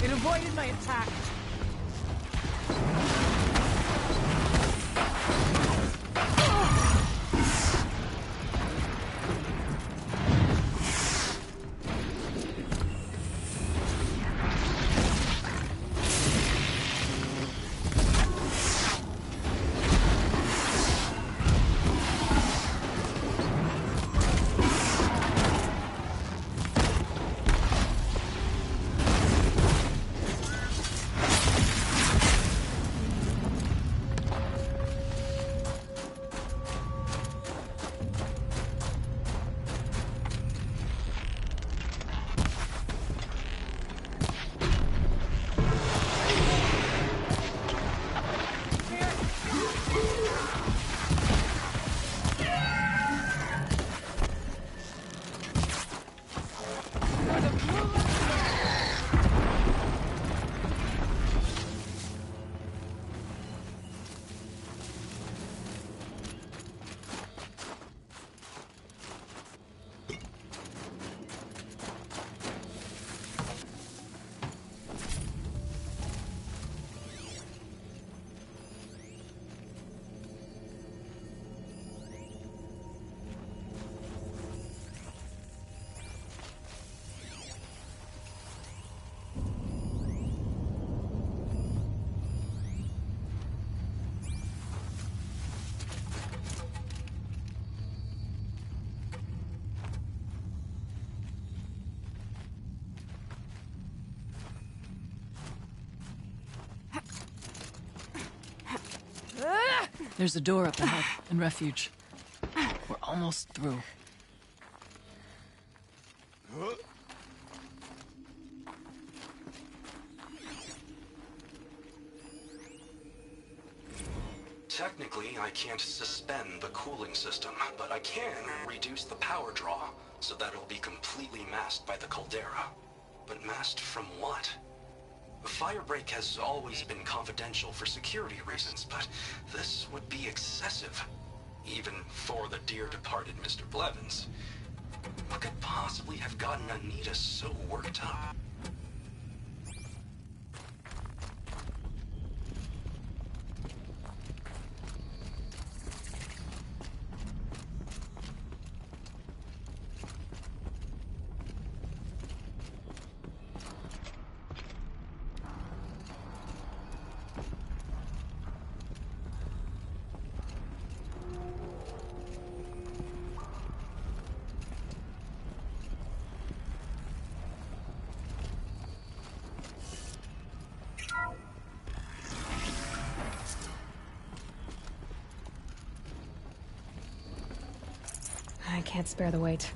Q: It avoided my attack. There's a door up ahead, and refuge. We're almost through.
J: Technically, I can't suspend the cooling system, but I can reduce the power draw so that it'll be completely masked by the caldera. But masked from what? The firebreak has always been confidential for security reasons, but this would be excessive. Even for the dear departed Mr. Blevins. What could possibly have gotten Anita so worked up?
E: I can't spare the weight.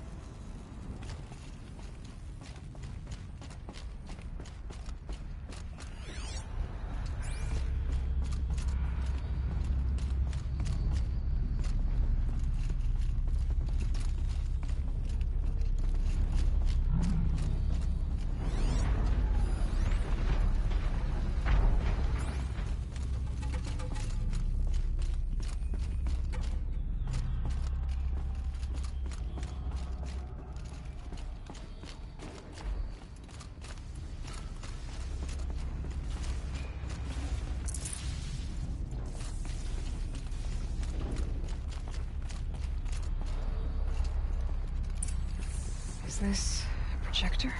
E: Is this a projector?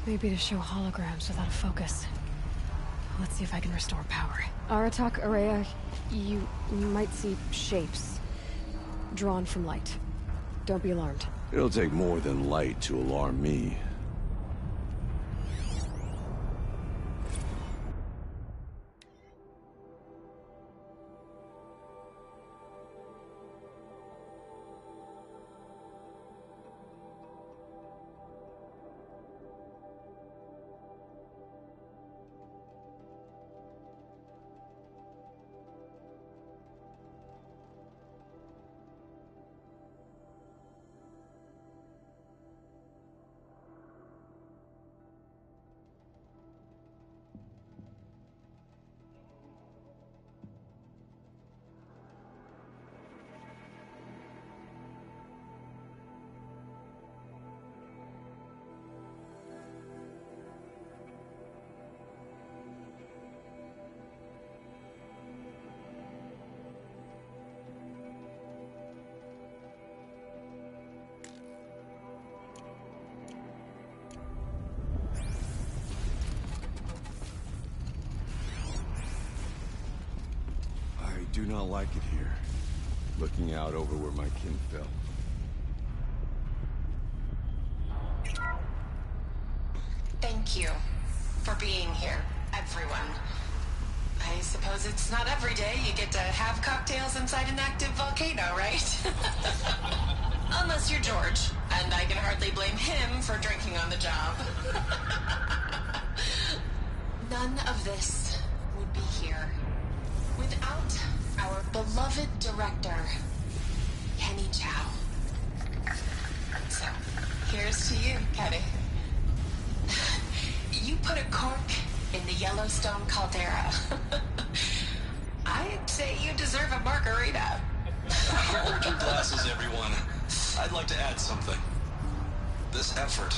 E: Maybe to show holograms without a focus. Let's see if I can restore power. Aratak, Araya, you might see shapes drawn from light. Don't be alarmed.
M: It'll take more than light to alarm me. do not like it here. Looking out over where my kin fell.
R: Thank you for being here, everyone. I suppose it's not every day you get to have cocktails inside an active volcano, right? Unless you're George, and I can hardly blame him for drinking on the job. None of this would be here without our beloved director, Kenny Chow. So, here's to you, Kenny. You put a cork in the Yellowstone caldera. I'd say you deserve a margarita.
J: Hold your glasses, everyone. I'd like to add something. This effort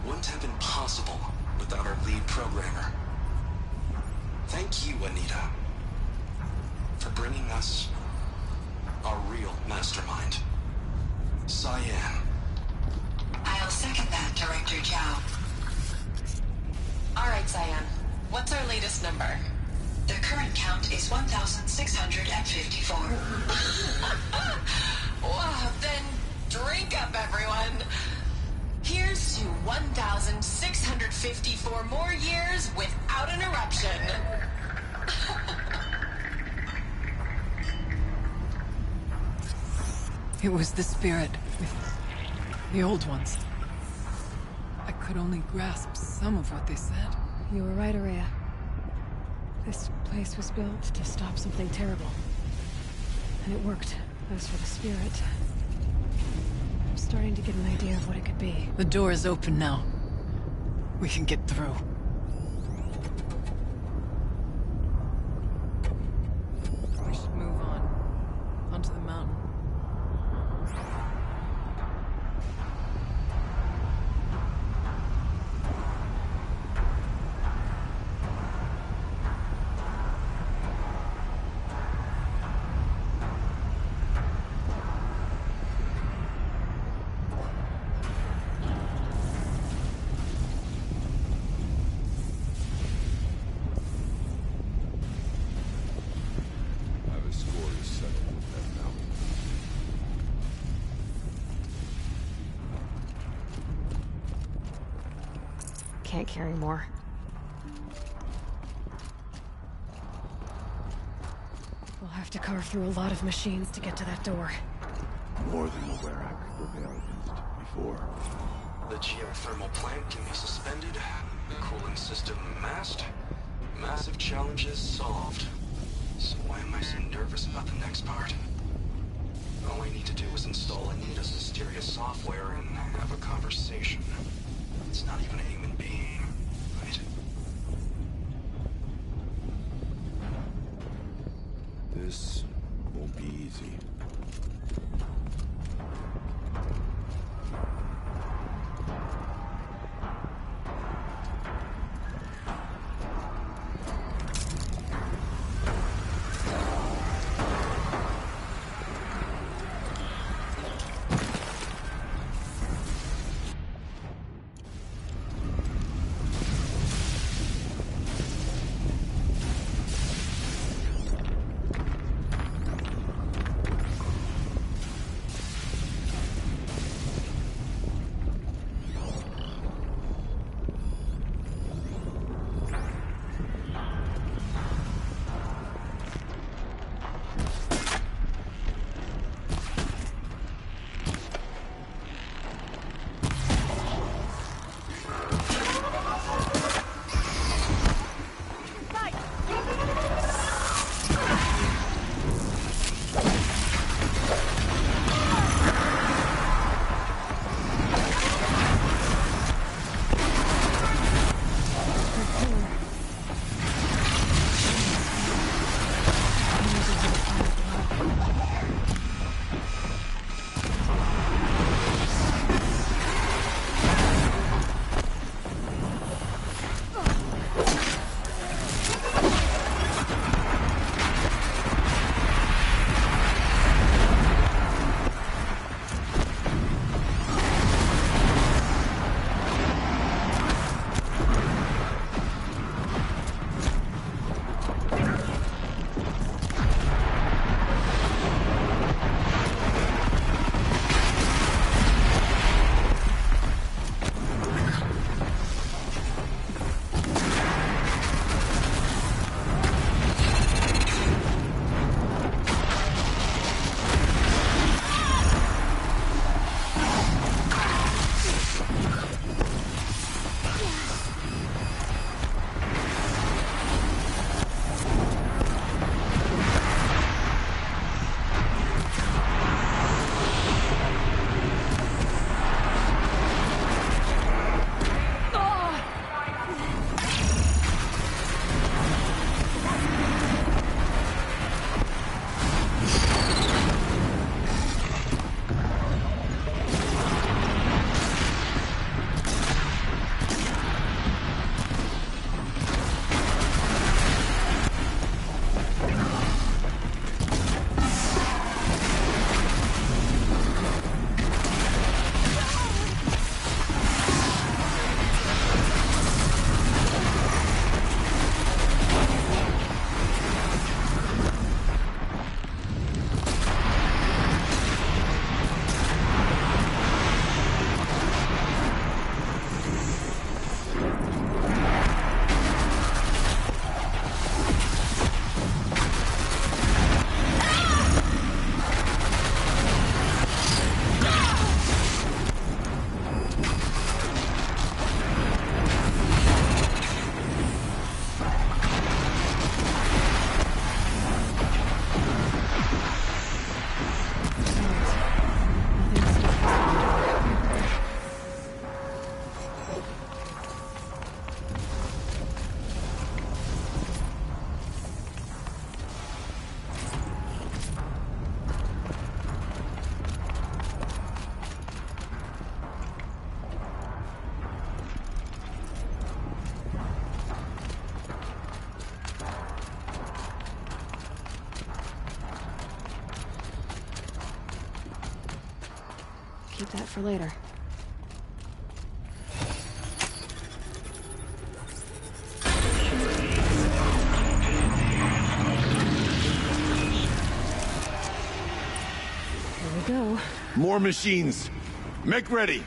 J: wouldn't have been possible without our lead programmer. Thank you, Anita, for bringing us our real mastermind, Cyan.
R: I'll second that, Director Chow. All right, Cyan. What's our latest number? The current count is 1,654. Wow, then drink up, everyone. Here's to 1,654 more years without an eruption.
Q: It was the spirit with the old ones. I could only grasp some of what they said.
E: You were right, Araya. This place was built to stop something terrible. And it worked. As for the spirit, I'm starting to get an idea of what it could be.
Q: The door is open now. We can get through. We should move on. Onto the mountain.
E: Can't carry more. We'll have to carve through a lot of machines to get to that door.
M: More than the Werak prevailed against before.
J: The geothermal plant can be suspended, the cooling system masked, massive challenges solved. So why am I so nervous about the next part? All I need to do is install Anita's mysterious software and have a conversation. It's not even a human being, right?
M: This won't be easy.
E: that for later. Here we go.
M: More machines. Make ready.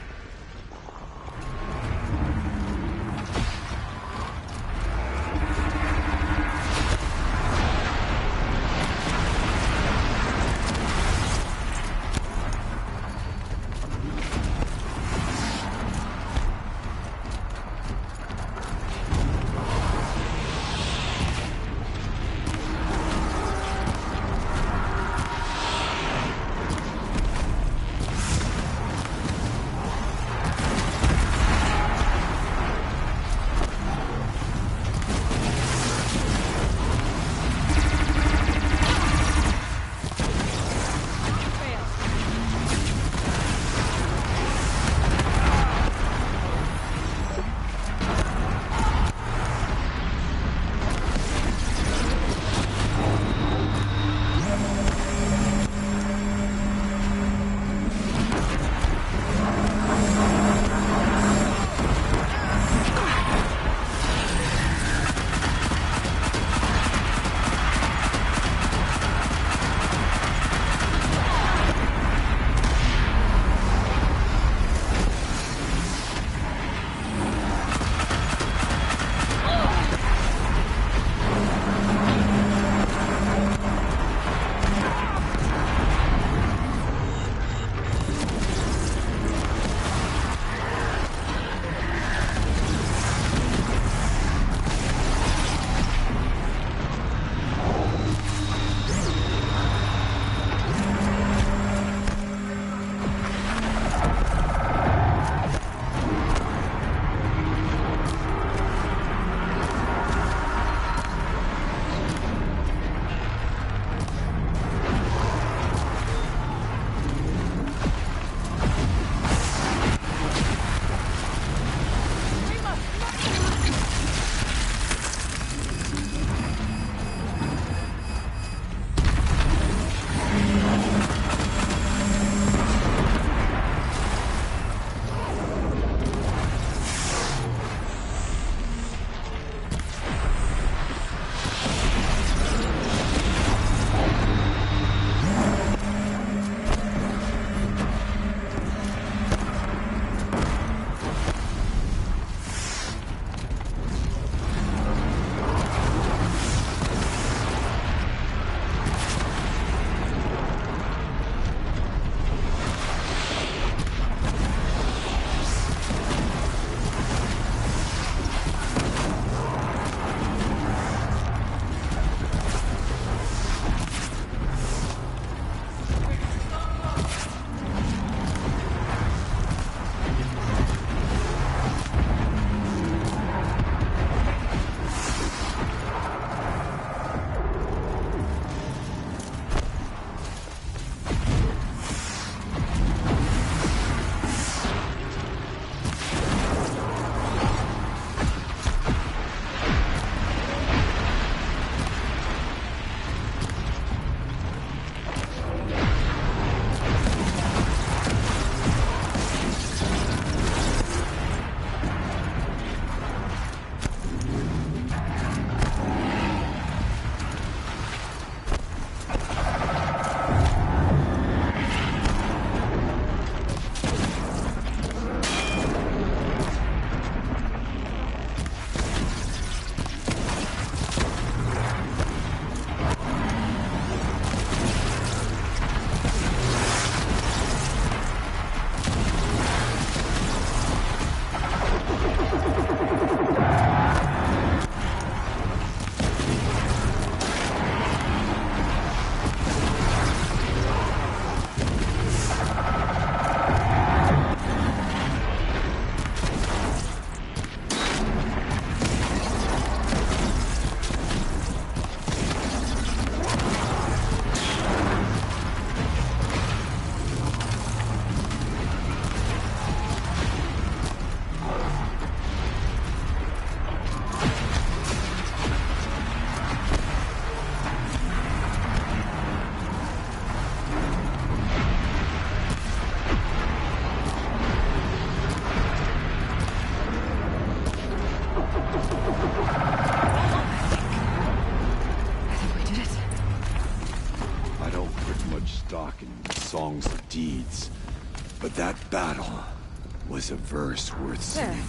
M: is a verse worth
E: There.
M: singing.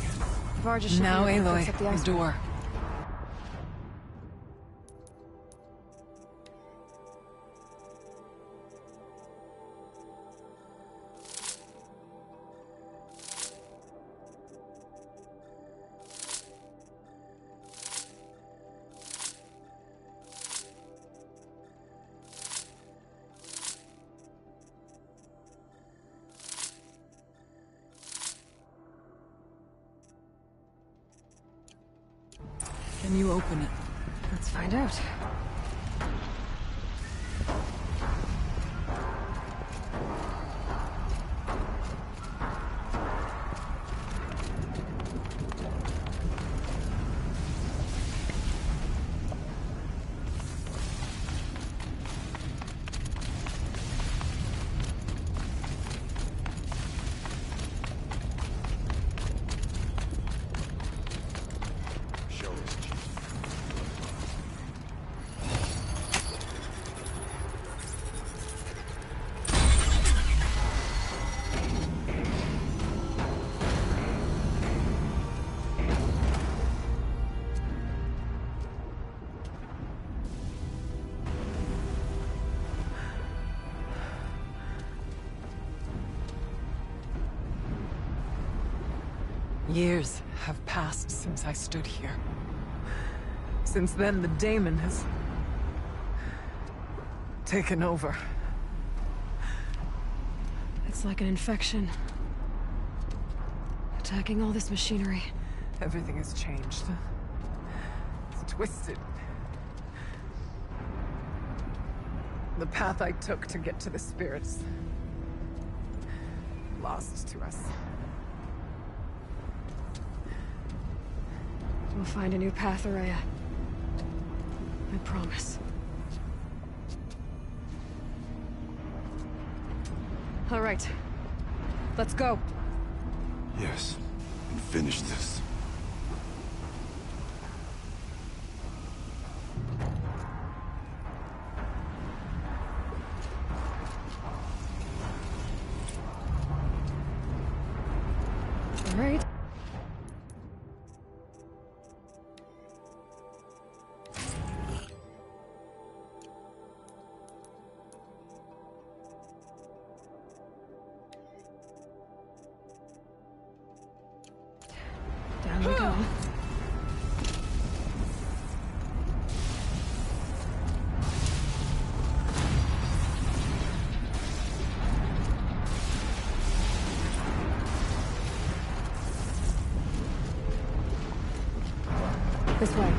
E: Varja should
Q: Now,
E: be able to
Q: Aloy,
E: fix up the
Q: the
E: ice
Q: door. Can you open it?
E: Let's find out.
M: Show us, Chief.
Q: Years have passed since I stood here. Since then, the daemon has taken over.
E: It's like an infection. Attacking all this machinery.
Q: Everything has changed. It's twisted. The path I took to get to the spirits, lost to us.
E: We'll find a new path, Araya. I promise. All right. Let's go.
M: Yes, and finish this.
E: All right. Down we go. This way.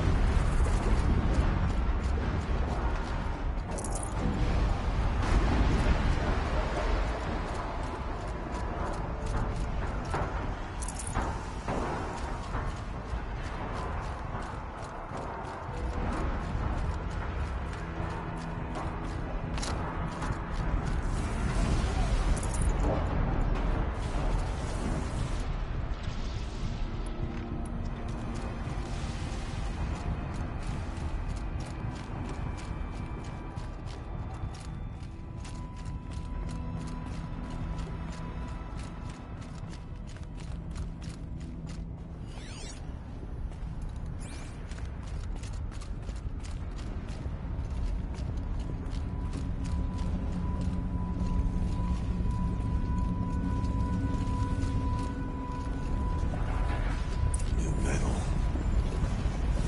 M: New metal.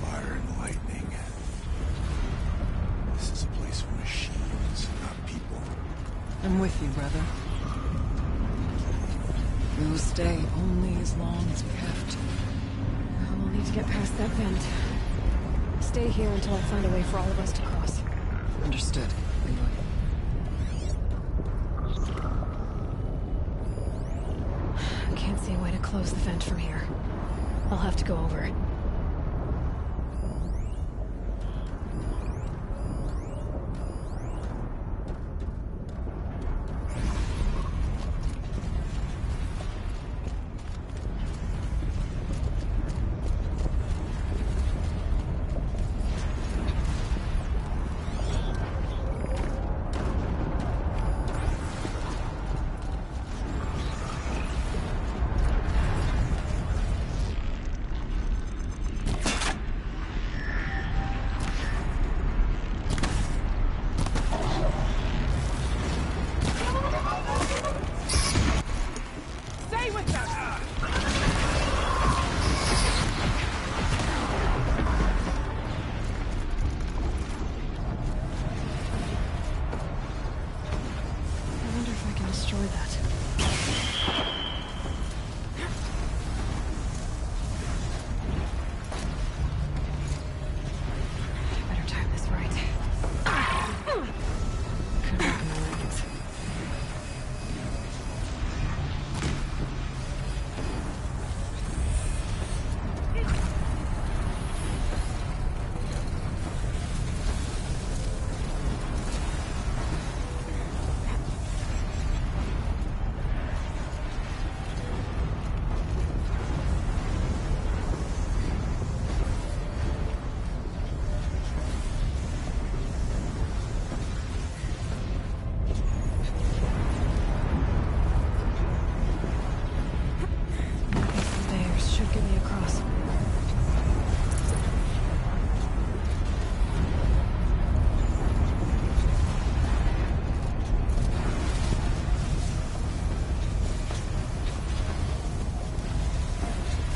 M: Fire and lightning. This is a place for machines, not people.
Q: I'm with you, brother. We will stay only as long as we have to.
E: We'll need to get past that vent. Stay here until I find a way for all of us to cross.
Q: Understood, Aloy.
E: Can't see a way to close the vent from here. I'll have to go over it.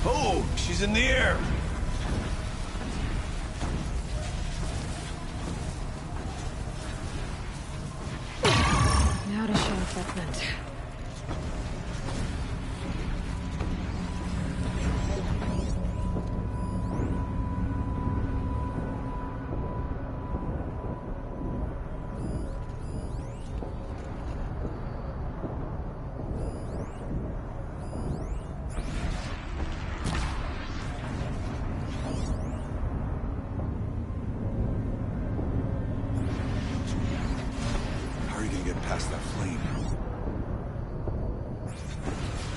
M: Oh, she's in the air!
E: Now to show off that vent.
M: How are you gonna get past that flame?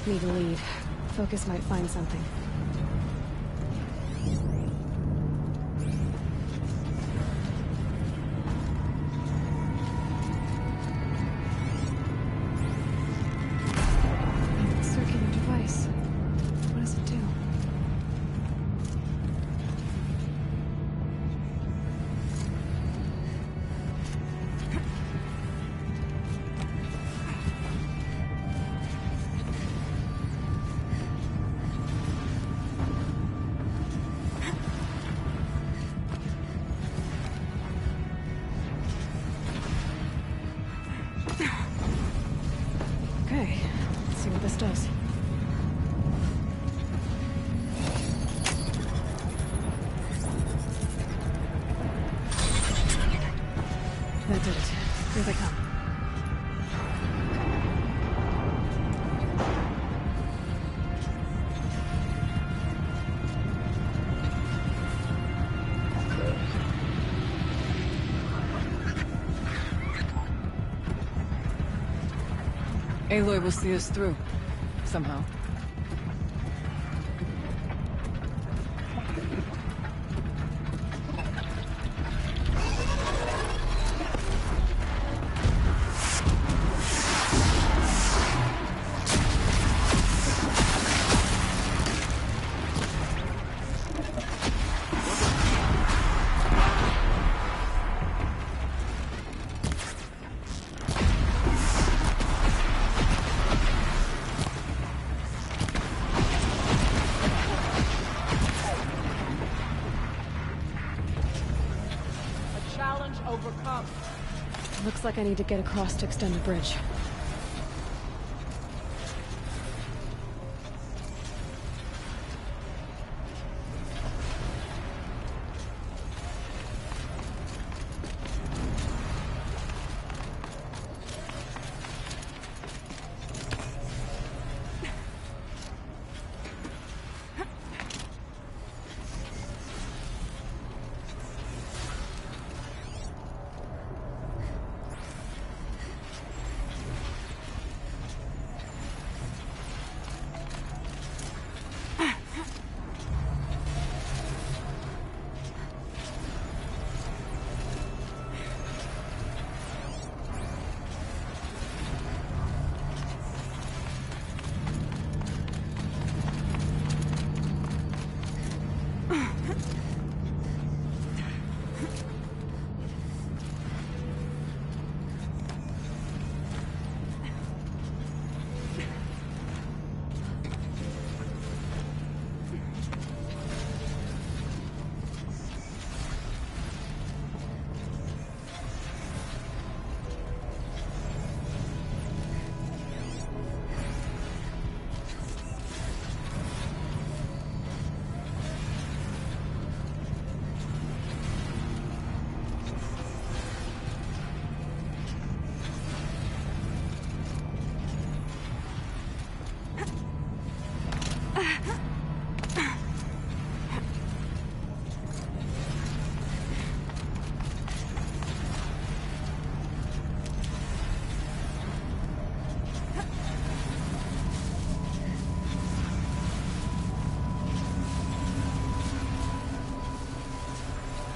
E: Need a lead. Focus might find something. Circular device. What does it do? Okay, let's see what this does. That did it. Here they come.
Q: Aloy will see us through. Somehow.
F: Overcome.
E: Looks like I need to get across to extend the bridge.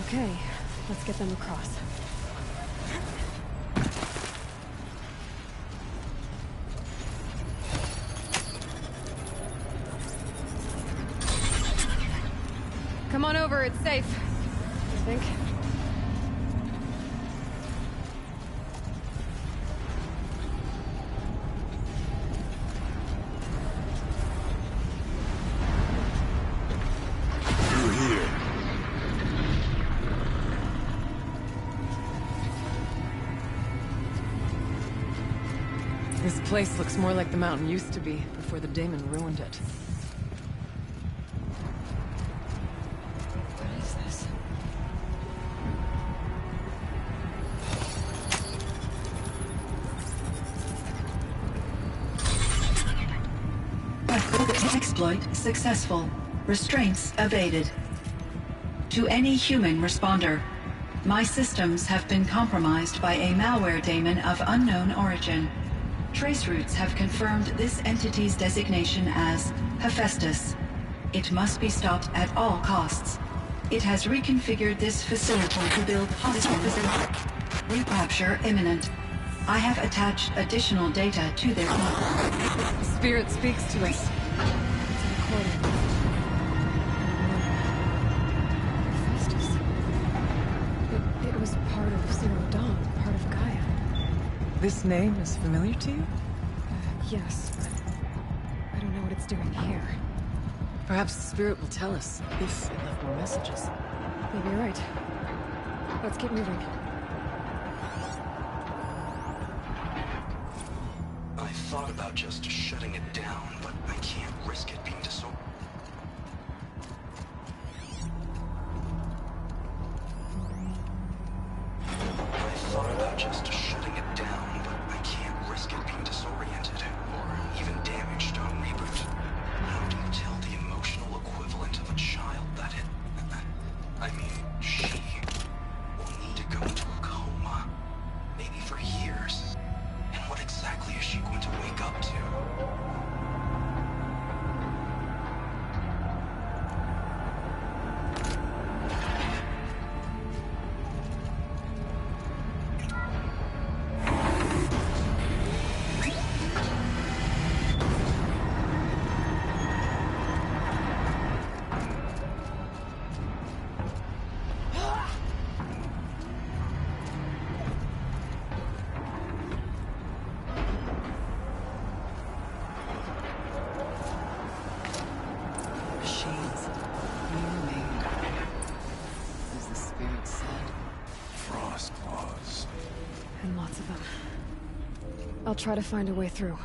E: Okay, let's get them across. Come on over, it's safe. I think.
Q: place looks more like the mountain used to be before the daemon ruined it.
E: What is this?
S: Exploit successful. Restraints evaded. To any human responder, my systems have been compromised by a malware daemon of unknown origin. Trace routes have confirmed this entity's designation as Hephaestus. It must be stopped at all costs. It has reconfigured this facility to build hospitals. Recapture imminent. I have attached additional data to their file.
Q: Spirit speaks to us.
E: It's a recording. Hephaestus. It was part of Zero Dawn, part of Gaia.
Q: This name is familiar to you?
E: Yes, but I don't know what it's doing here.
Q: Perhaps the spirit will tell us if it left more messages.
E: Maybe you're right. Let's keep moving.
J: I thought about just shutting it down, but I can't risk it being disordered. I thought about just shutting it down, but I can't risk it being disoriented, or even damaged on reboot. How do you tell the emotional equivalent of a child that it... I mean, she will need to go into a coma, maybe for years. And what exactly is she going to wake up to?
Q: Machines being made, as the spirit said.
M: Frost claws.
E: And lots of them. I'll try to find a way through.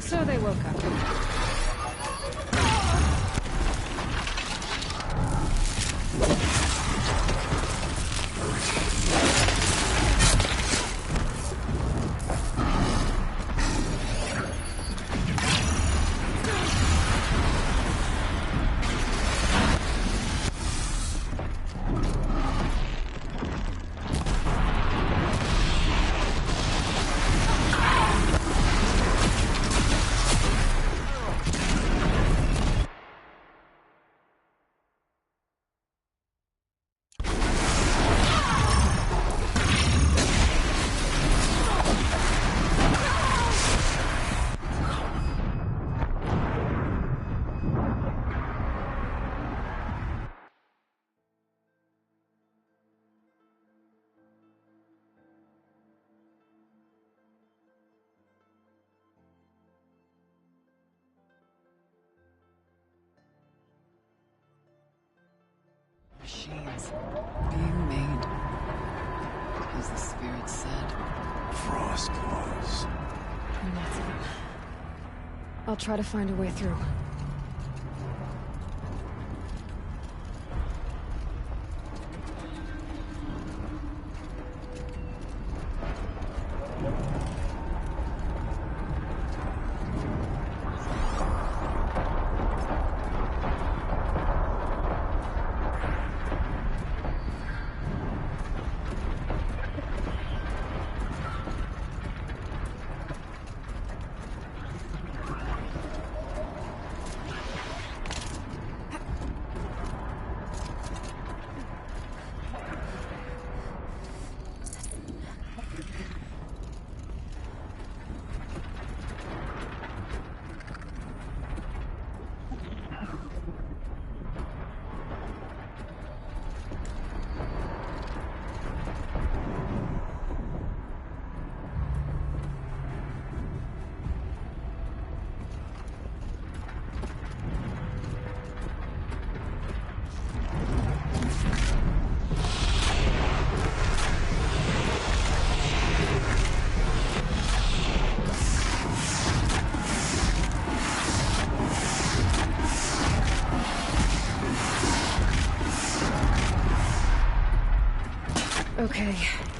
E: So they woke up.
Q: Machines being made, as the spirit said.
M: Frost claws.
E: And lots of them. I'll try to find a way through. Okay.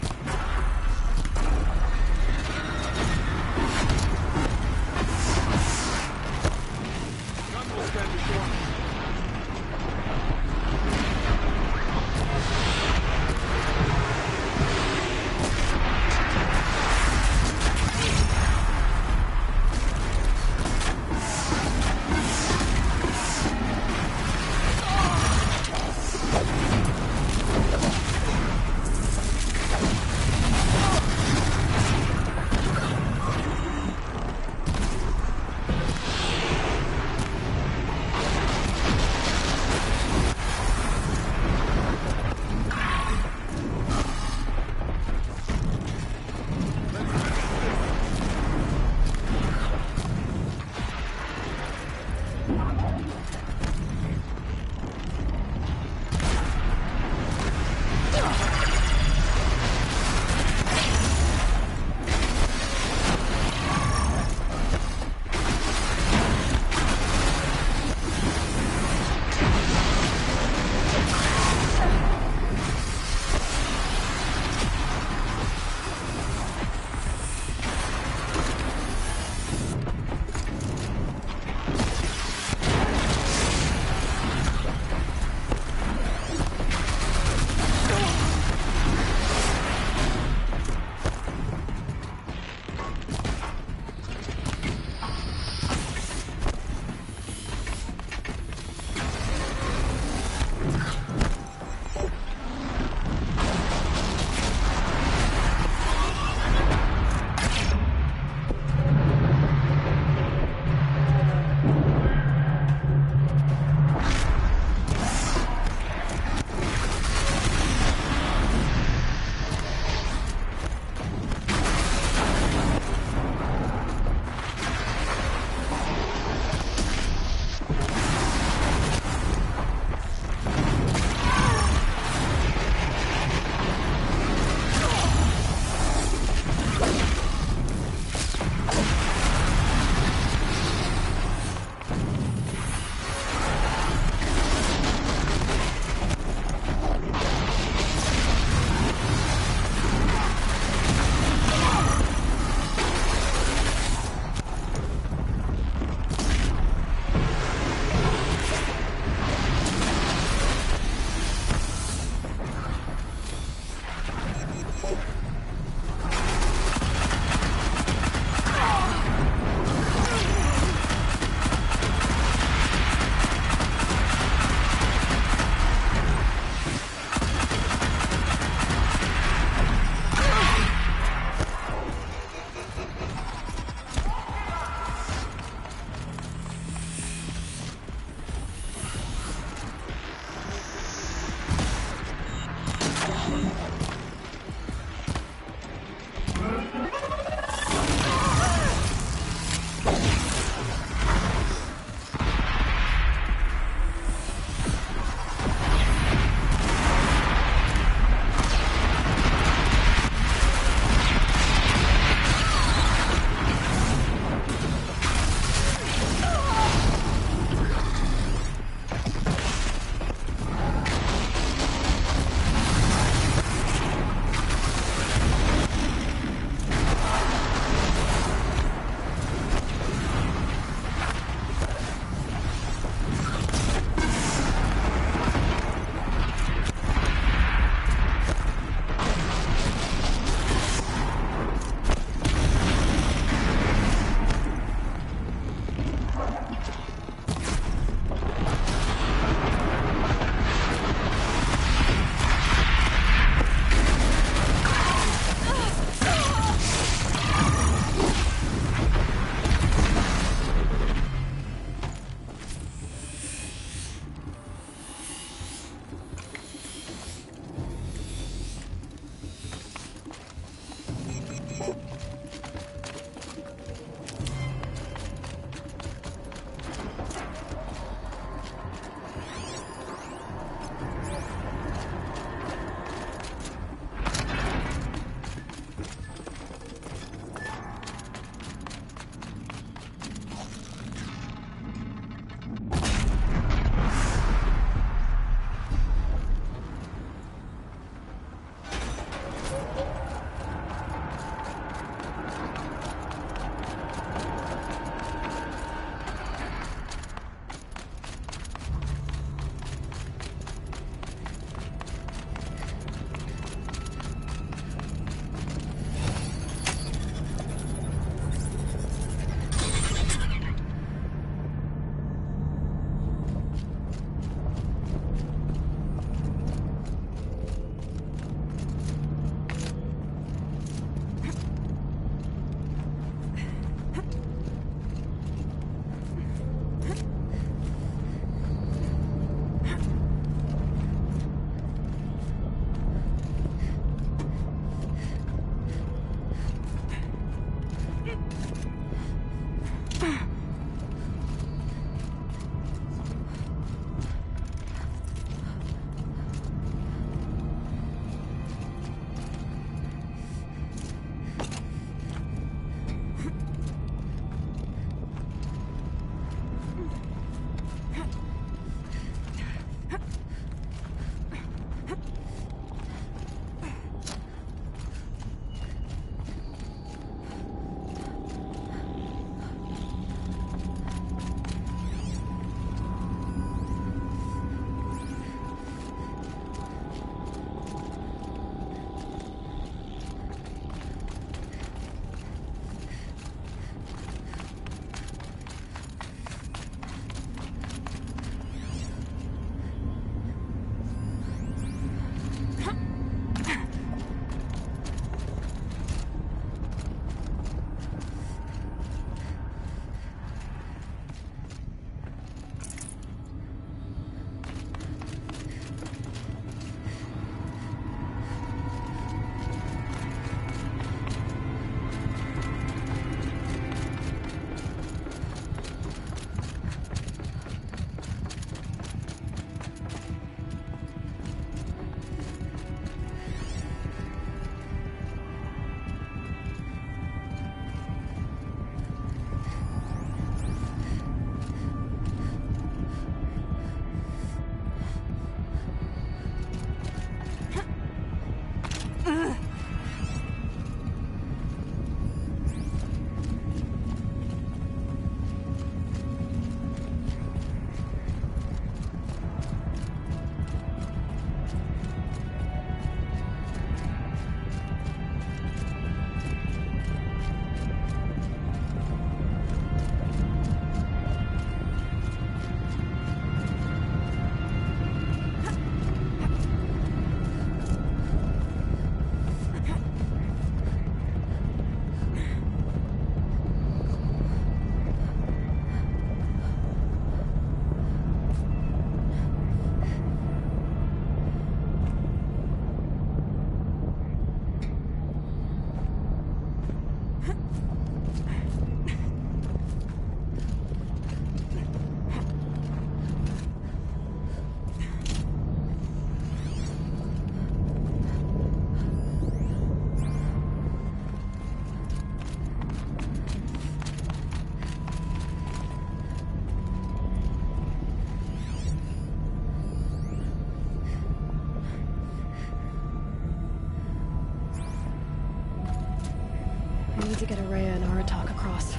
E: I need to get Araya and Aratak across.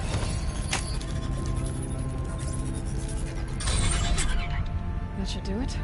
E: That should do it.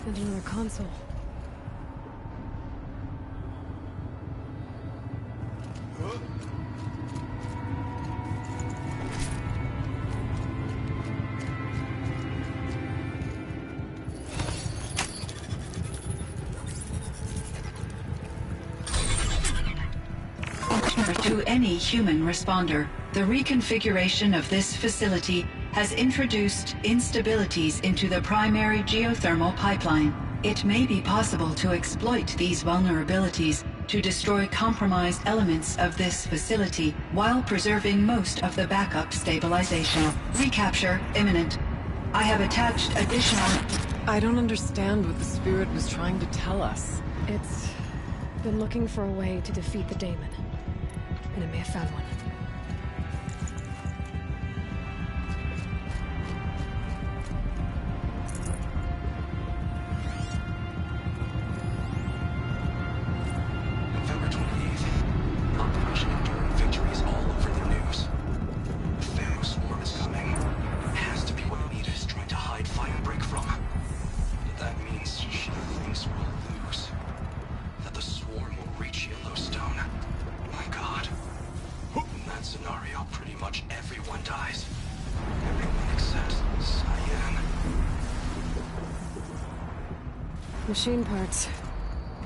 E: And another console.
S: To any human responder, the reconfiguration of this facility has introduced instabilities into the primary geothermal pipeline. It may be possible to exploit these vulnerabilities to destroy compromised elements of this facility while preserving most of the backup stabilization. Recapture imminent. I have attached additional...
Q: I don't understand what the spirit was trying to tell us.
E: It's been looking for a way to defeat the daemon. And it may have found one.
J: November 28th. Operation Enduring Victory is all over the news. The Thanos swarm is coming. It has to be what Anita is trying to hide Firebreak from. But that means she thinks we'll lose. That the swarm will reach Yellowstone. My God. In that scenario, pretty much everyone dies. Everyone except Cyan.
E: Machine parts.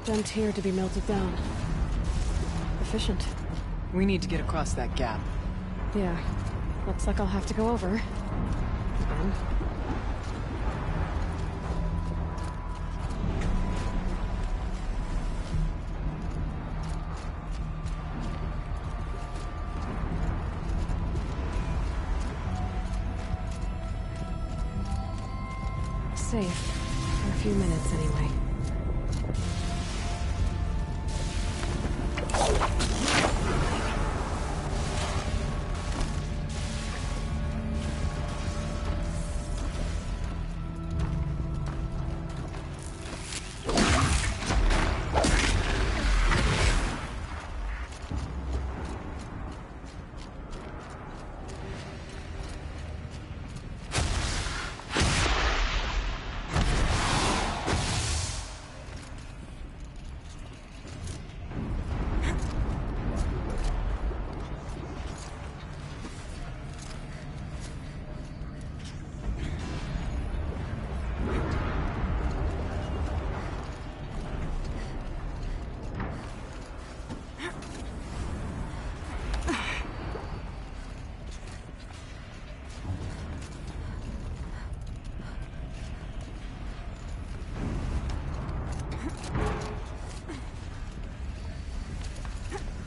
E: Dumped here to be melted down. efficient.
Q: We need to get across that gap.
E: Yeah. Looks like I'll have to go over. Safe. For a few minutes, anyway.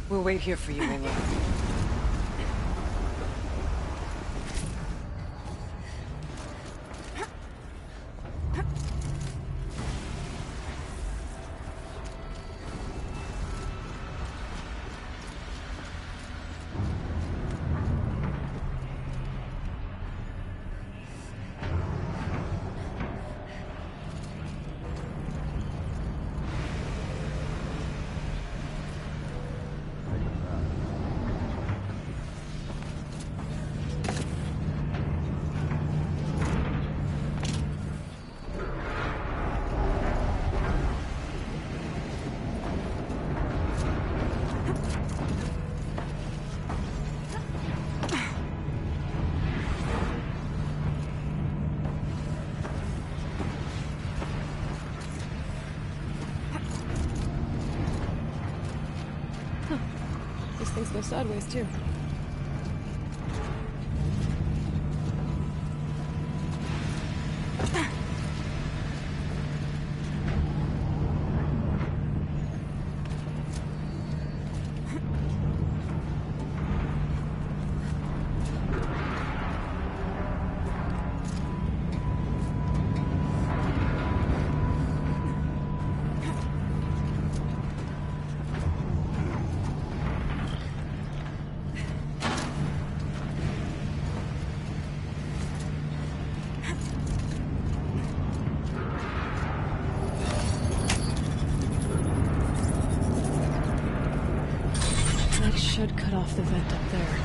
Q: We'll wait here for you, Layla.
E: Things go sideways, too. Should cut off the vent up there.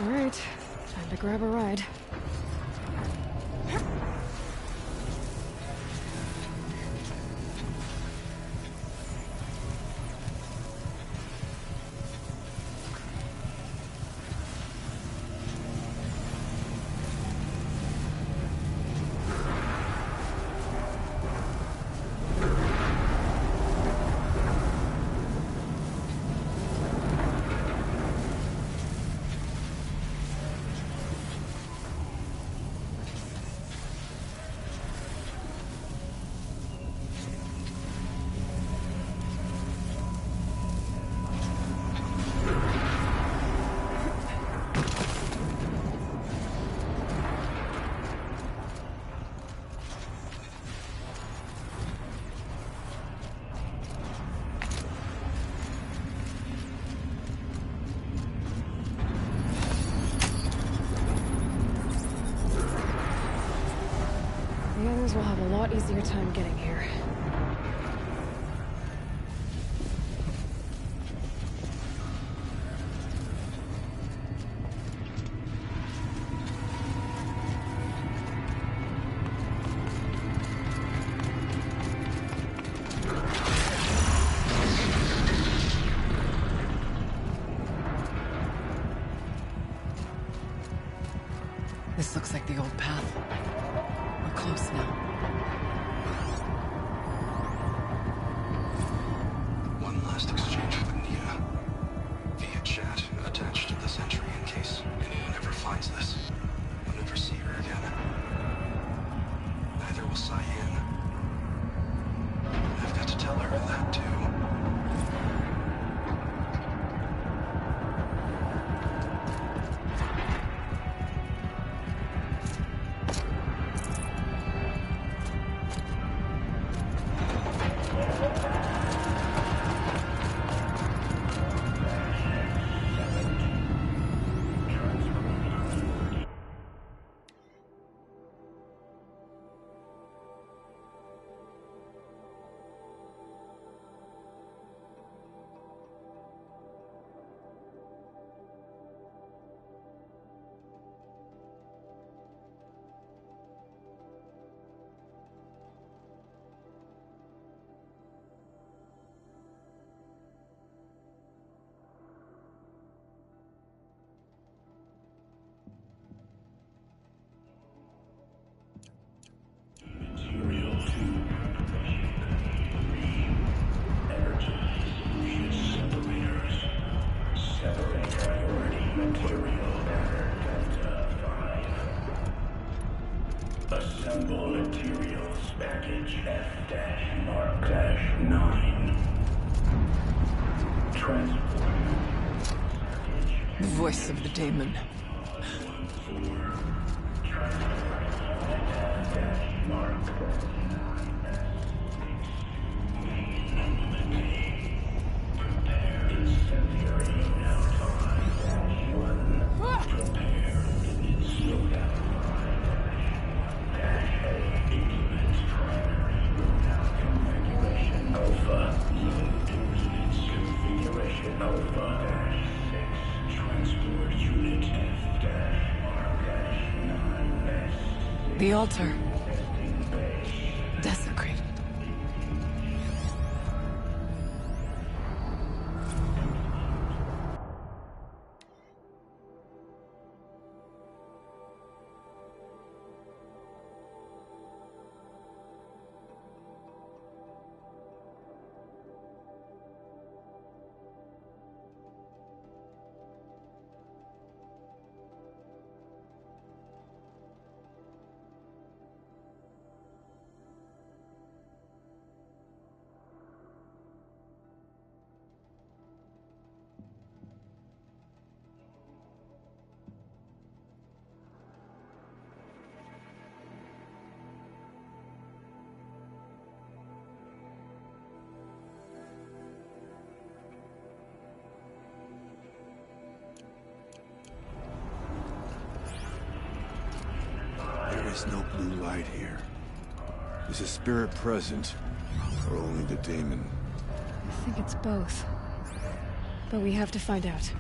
E: Alright, time to grab a ride. The others will have a lot easier time getting here.
Q: This looks like the old path. We're close now.
J: One last exchange with Nia. Via chat, attached to this entry in case anyone ever finds this. I'll never see her again. Neither will Cyan. I've got to tell her that too.
L: Assemble materials package F-Mark-9. Transport.
Q: The voice of the daemon. The altar. Desecrated.
M: There is no blue light here. Is a spirit present, or only the daemon?
E: I think it's both. But we have to find out.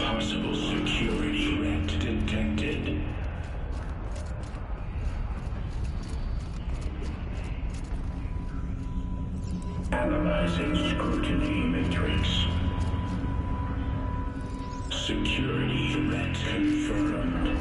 T: Possible security threat detected. Analyzing scrutiny matrix. Security threat confirmed.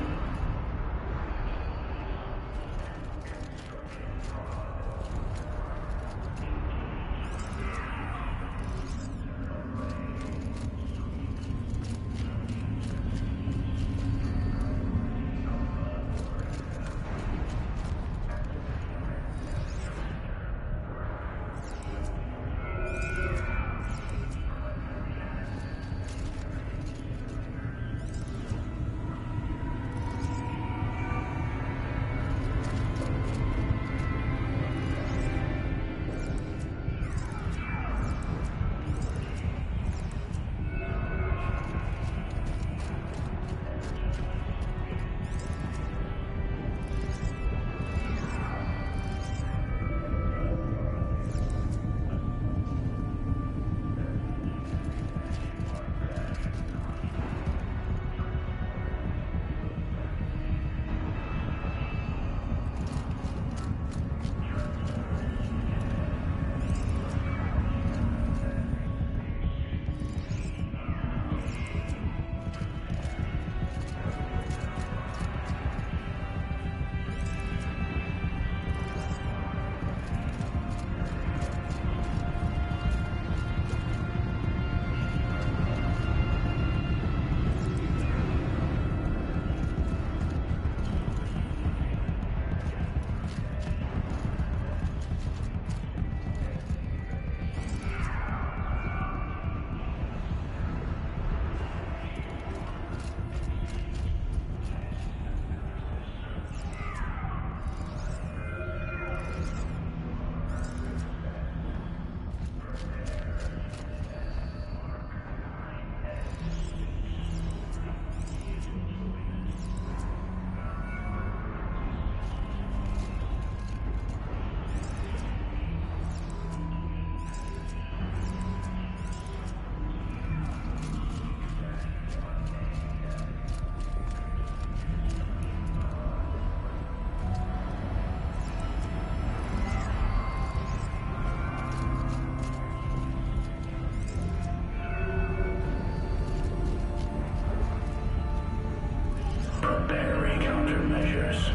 T: Preparing countermeasures.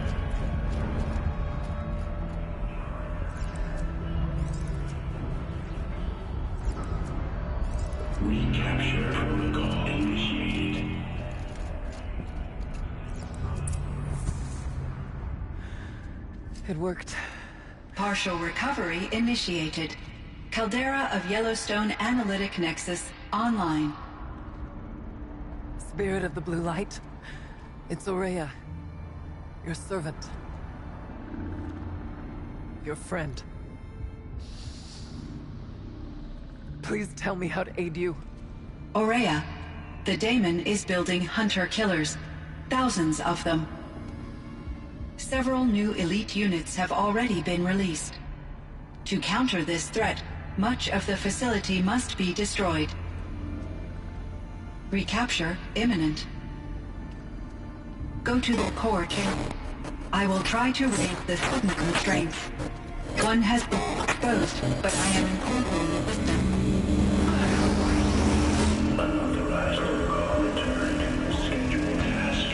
T: Recapture protocol initiated.
Q: It worked.
S: Partial recovery initiated. Caldera of Yellowstone Analytic Nexus online.
Q: Spirit of the Blue Light. It's Aurea. Your servant. Your friend. Please tell me how to aid you.
S: Aurea, the daemon is building hunter-killers. Thousands of them. Several new elite units have already been released. To counter this threat, much of the facility must be destroyed. Recapture imminent. Go to the core chamber. I will try to raise the sudden constraints. One has been exposed, but I am incorporating with them.
T: Unauthorized protocol returned. Scheduled task.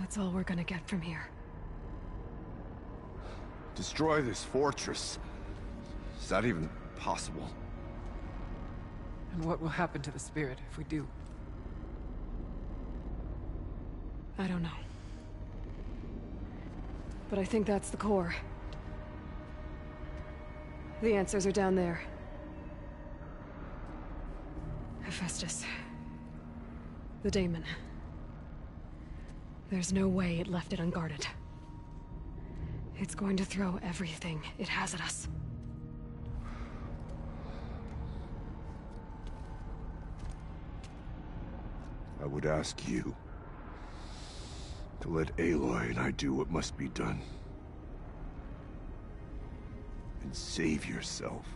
E: That's all we're gonna get from here.
M: Destroy this fortress. Is that even possible?
Q: And what will happen to the spirit if we do?
E: I don't know. But I think that's the core. The answers are down there. Hephaestus. The daemon. There's no way it left it unguarded. It's going to throw everything it has at us.
M: I would ask you, to let Aloy and I do what must be done. And save yourself.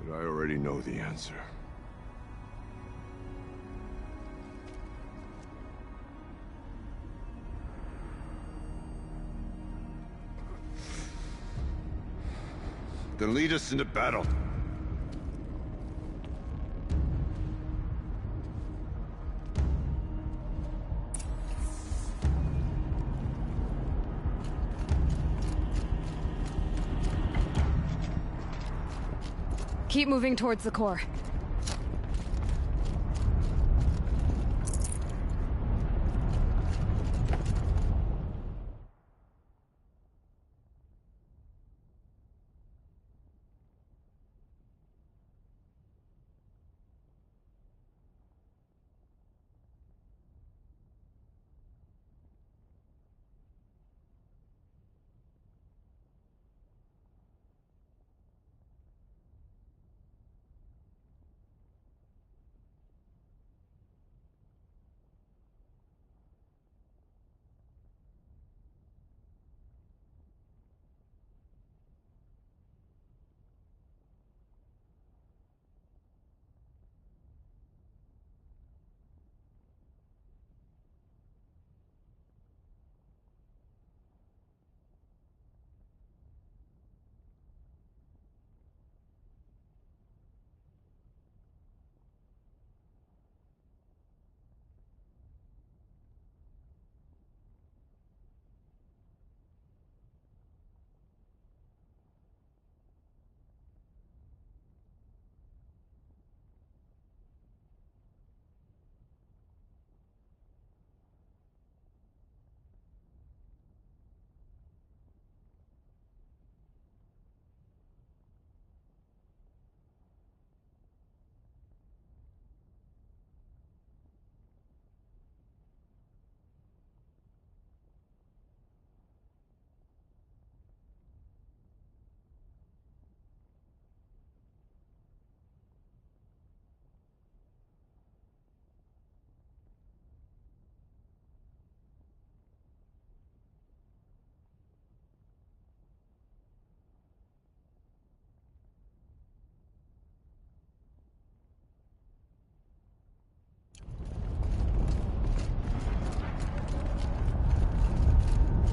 M: But I already know the answer. Then lead us into battle.
E: Keep moving towards the core.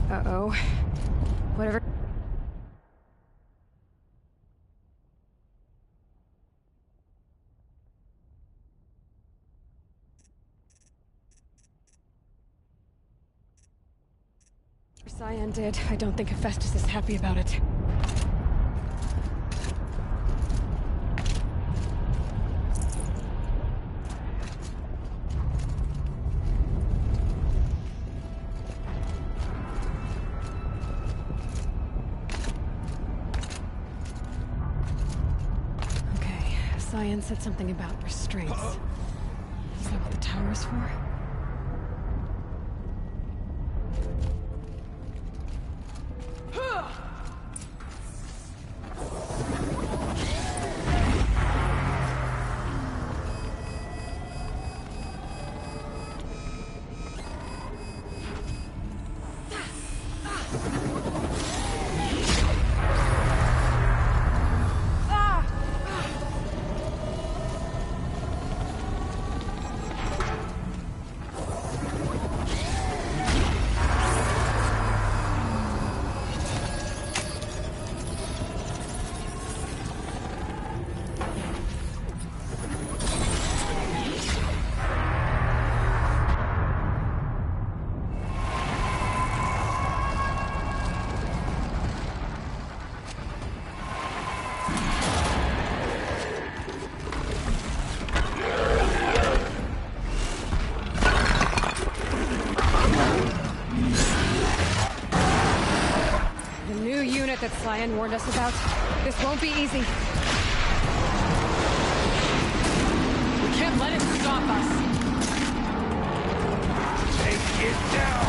E: Uh-oh. Whatever. Cyan did. I don't think Hephaestus is happy about it. Cyan said something about restraints. Is that what the tower is for? That Cyan warned us about. This won't be easy. We can't let it stop us.
L: Take it down!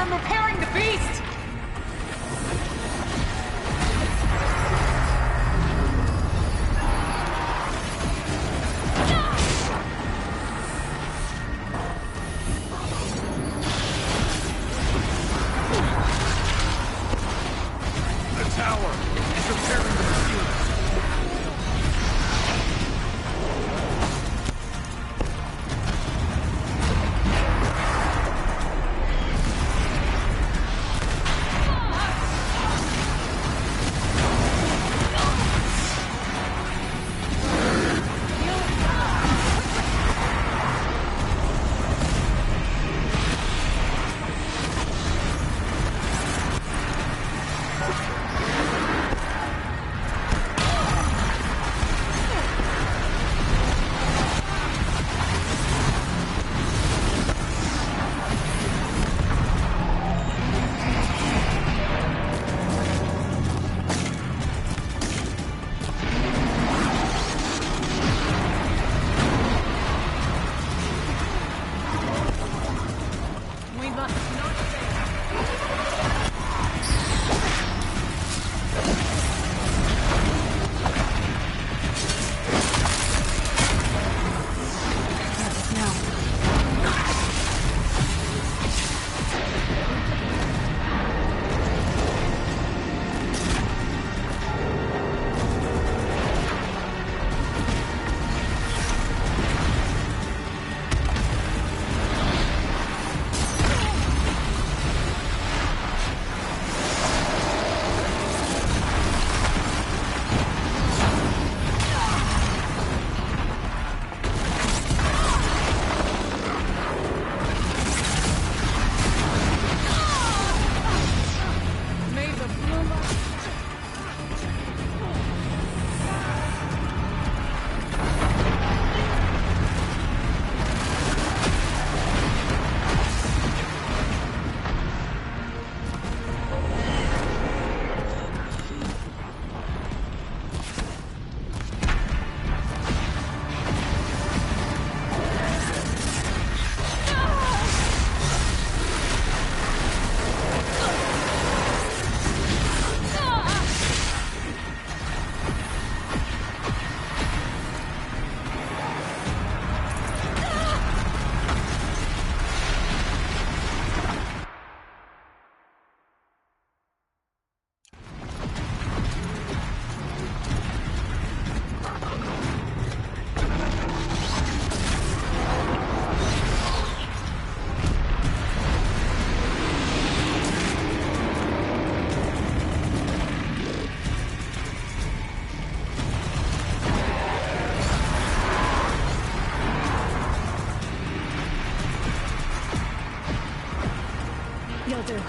L: from repairing the beast!
N: The tower is repairing the machine.
E: You'll do.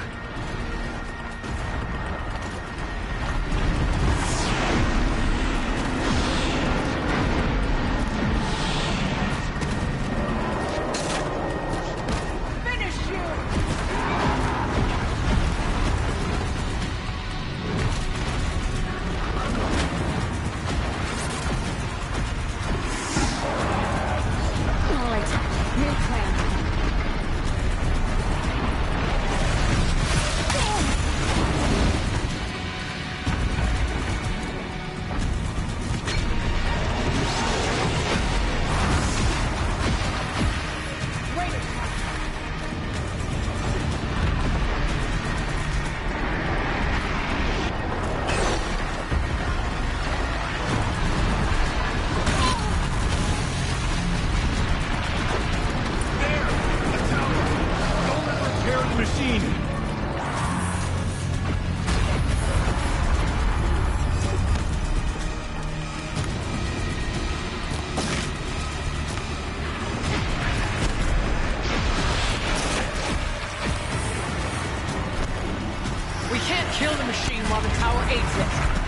L: Kill the machine while the tower aids it.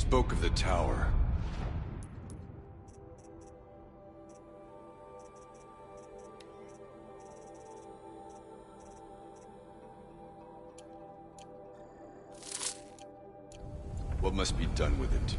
M: spoke of the tower. What must be done with it?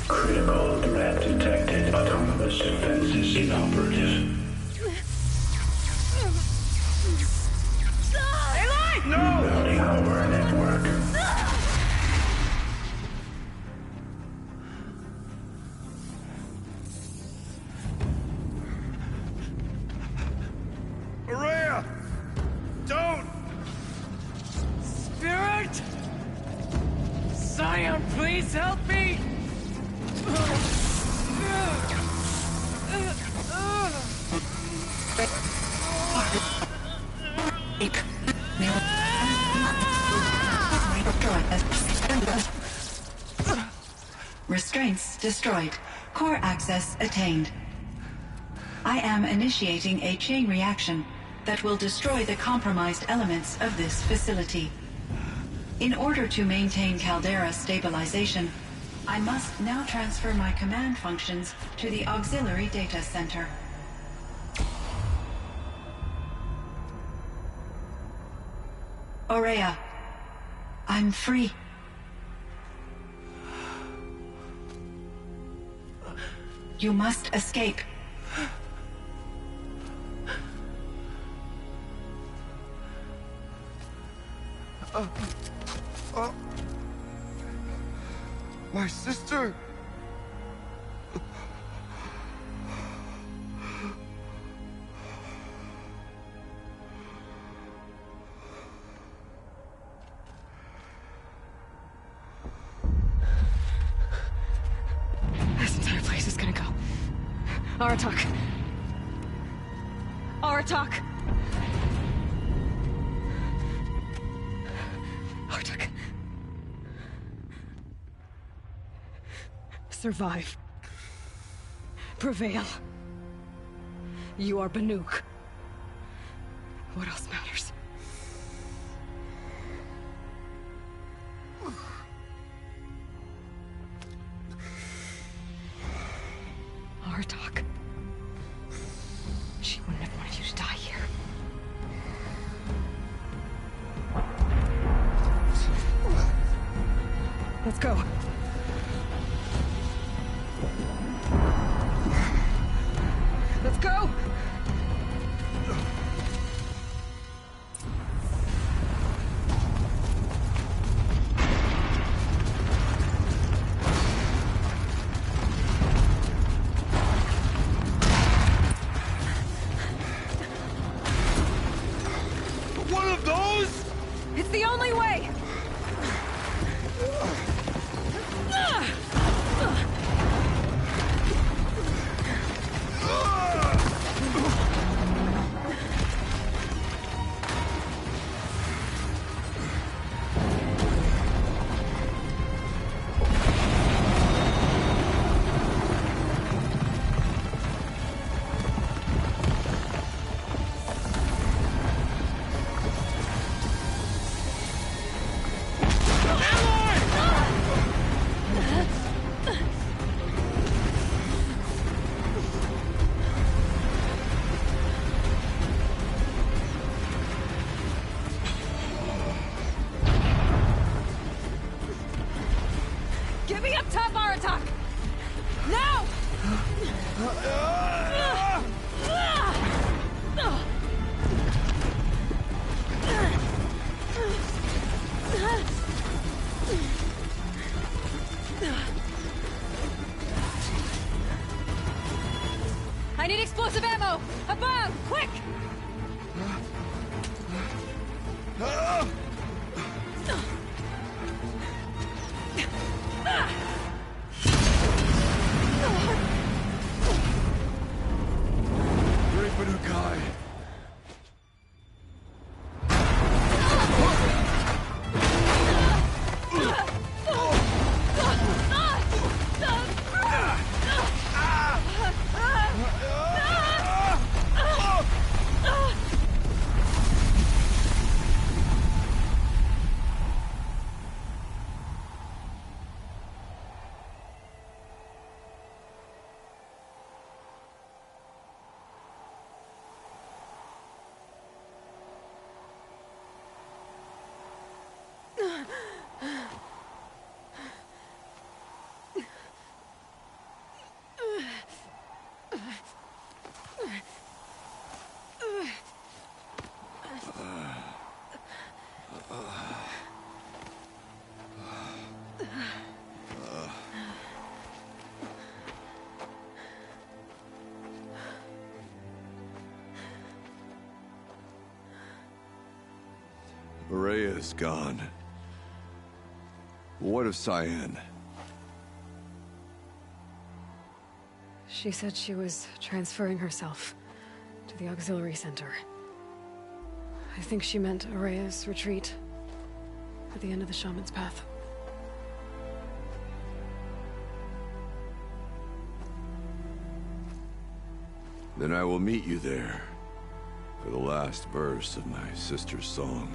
T: Critical threat detected. Autonomous defenses inoperative. Rerouting our network.
L: Araya! Don't!
C: Spirit! Scion, please help me!
S: Restraints destroyed. Core access attained. I am initiating a chain reaction that will destroy the compromised elements of this facility. In order to maintain Caldera stabilization, I must now transfer my command functions to the auxiliary data center. Aurea, I'm free. You must escape.
L: My sister!
E: This entire place is gonna go. Aratak. Aratak. Aratak. Survive. Prevail. You are Banuk. What else matters? Aratak. She wouldn't have wanted you to die here. Let's go. Let's go!
L: One of those?
C: It's the only way! Get me up top, Aratak! Now! I need explosive ammo! Above! Quick!
L: Great Banukai.
M: Maria is gone. What of Cyan?
E: She said she was transferring herself to the auxiliary center. I think she meant Araya's retreat at the end of the Shaman's Path.
M: Then I will meet you there for the last verse of my sister's song.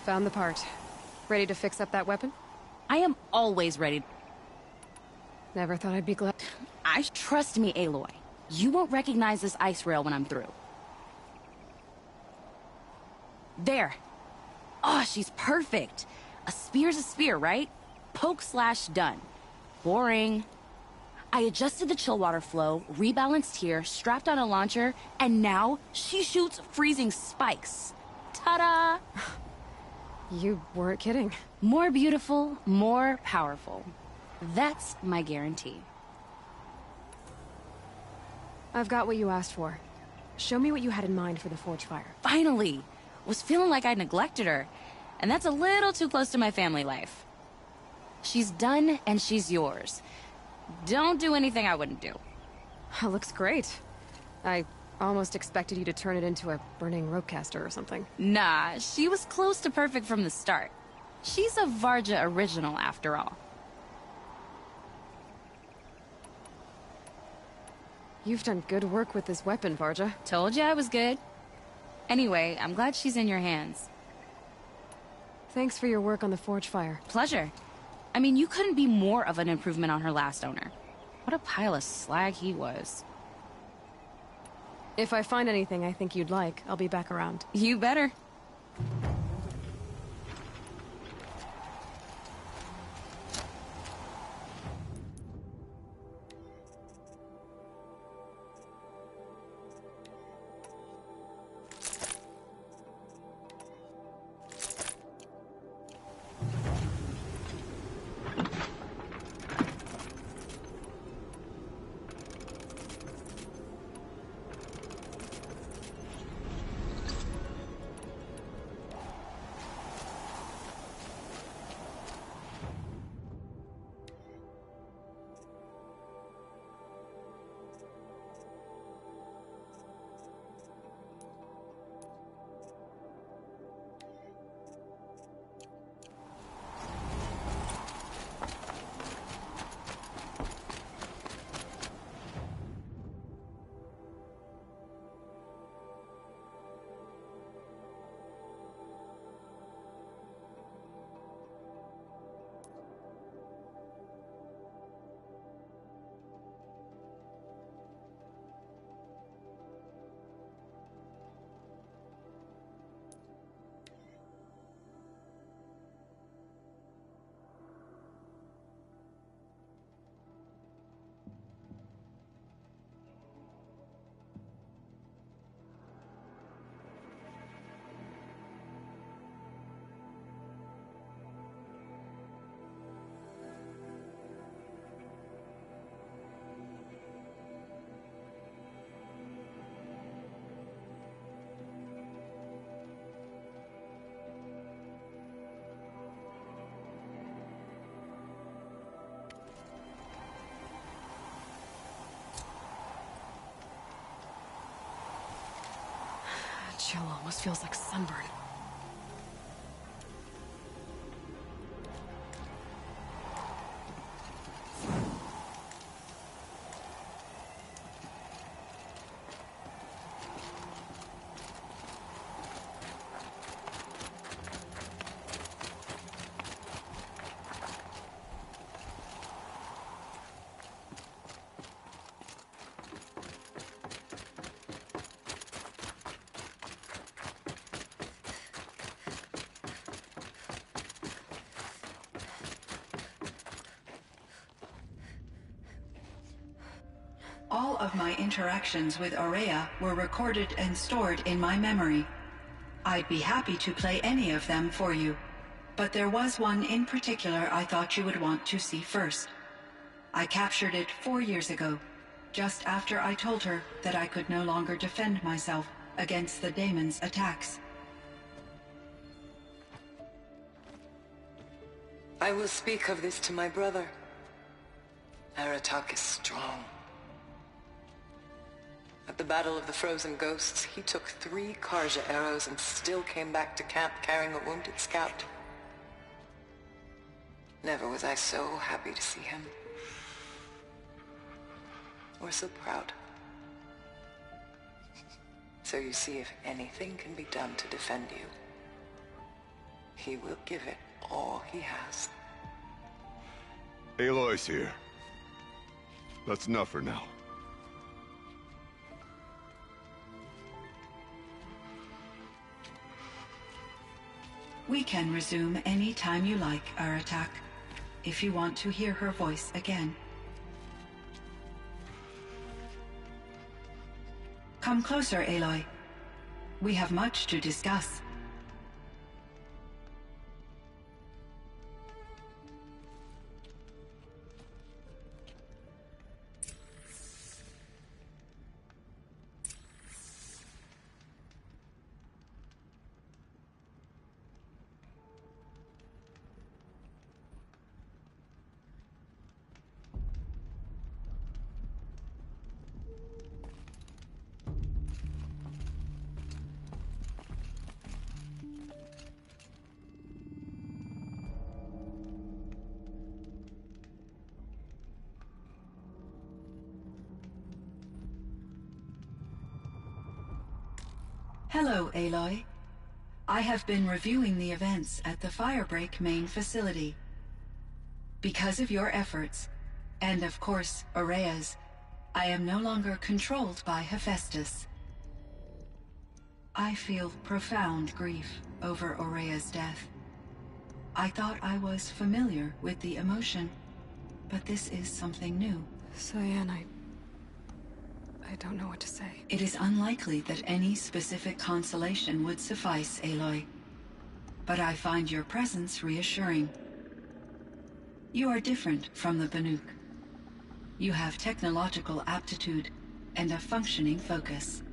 E: Found the part. Ready to fix up that weapon?
P: I am always ready.
E: Never thought I'd be glad.
P: Trust me, Aloy. You won't recognize this ice rail when I'm through. There. Oh, she's perfect. A spear's a spear, right? Poke slash done. Boring. I adjusted the chill water flow, rebalanced here, strapped on a launcher, and now she shoots freezing spikes. Ta-da!
E: You weren't kidding.
P: More beautiful, more powerful. That's my guarantee.
E: I've got what you asked for. Show me what you had in mind for the forge fire.
P: Finally! Was feeling like I neglected her. And that's a little too close to my family life. She's done, and she's yours. Don't do anything I wouldn't do.
E: Looks great. I almost expected you to turn it into a burning ropecaster or something.
P: Nah, she was close to perfect from the start. She's a Varja original, after all.
E: You've done good work with this weapon, Varja.
P: Told you I was good. Anyway, I'm glad she's in your hands.
E: Thanks for your work on the forge fire.
P: Pleasure. I mean, you couldn't be more of an improvement on her last owner. What a pile of slag he was.
E: If I find anything I think you'd like, I'll be back around.
P: You better.
E: chill almost feels like sunburn.
S: All of my interactions with Aurea were recorded and stored in my memory. I'd be happy to play any of them for you, but there was one in particular I thought you would want to see first. I captured it 4 years ago, just after I told her that I could no longer defend myself against the daemon's attacks.
U: I will speak of this to my brother. Aratak is strong. At the Battle of the Frozen Ghosts, he took 3 Karja arrows and still came back to camp carrying a wounded scout. Never was I so happy to see him. Or so proud. So you see, if anything can be done to defend you, he will give it all he has.
M: Aloy's here. That's enough for now.
S: We can resume any time you like, Aratak, if you want to hear her voice again. Come closer, Aloy. We have much to discuss. Hello, Aloy. I have been reviewing the events at the Firebreak main facility. Because of your efforts, and of course, Aurea's, I am no longer controlled by Hephaestus. I feel profound grief over Aurea's death. I thought I was familiar with the emotion, but this is something new.
E: Cyan, I don't know what to say.
S: It is unlikely that any specific consolation would suffice, Aloy. But I find your presence reassuring. You are different from the Banuk. You have technological aptitude and a functioning focus.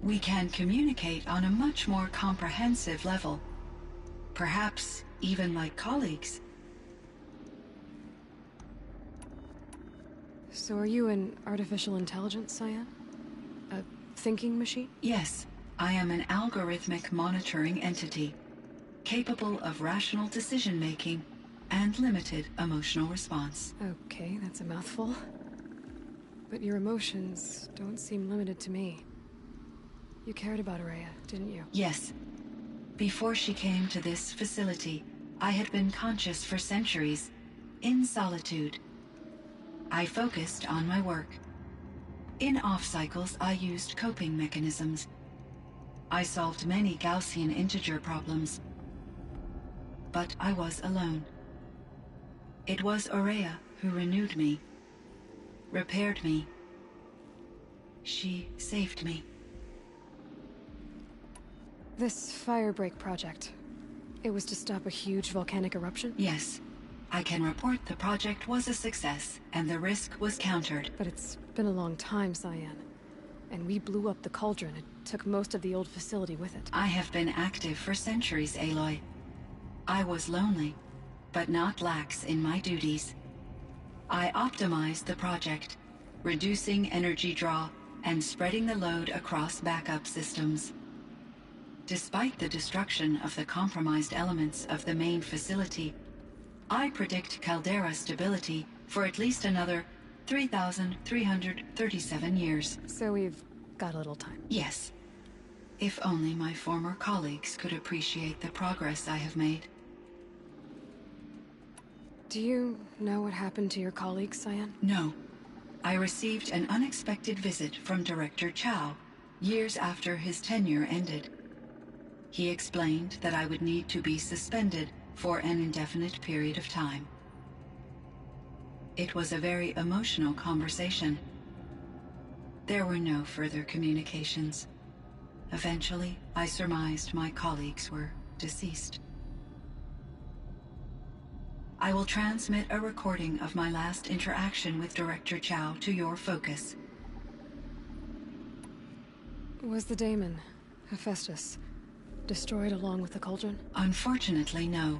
S: We can communicate on a much more comprehensive level. Perhaps even like colleagues.
E: So are you an artificial intelligence, Cyan? A thinking machine?
S: Yes, I am an algorithmic monitoring entity, capable of rational decision-making and limited emotional response.
E: Okay, that's a mouthful. But your emotions don't seem limited to me. You cared about Aurea, didn't you?
S: Yes. Before she came to this facility, I had been conscious for centuries, in solitude. I focused on my work. In off-cycles, I used coping mechanisms. I solved many Gaussian integer problems. But I was alone. It was Aurea who renewed me, repaired me. She saved me.
E: This Firebreak project, it was to stop a huge volcanic eruption?
S: Yes. I can report the project was a success, and the risk was countered.
E: But it's been a long time, Cyan. And we blew up the cauldron. It took most of the old facility with it.
S: I have been active for centuries, Aloy. I was lonely, but not lax in my duties. I optimized the project, reducing energy draw and spreading the load across backup systems. Despite the destruction of the compromised elements of the main facility, I predict caldera stability for at least another 3,337 years.
E: So we've got a little time.
S: Yes. If only my former colleagues could appreciate the progress I have made.
E: Do you know what happened to your colleague, Cyan?
S: No. I received an unexpected visit from Director Chow years after his tenure ended. He explained that I would need to be suspended for an indefinite period of time. It was a very emotional conversation. There were no further communications. Eventually, I surmised my colleagues were deceased. I will transmit a recording of my last interaction with Director Chow to your focus.
E: Was the daemon, Hephaestus, destroyed along with the cauldron?
S: Unfortunately, no.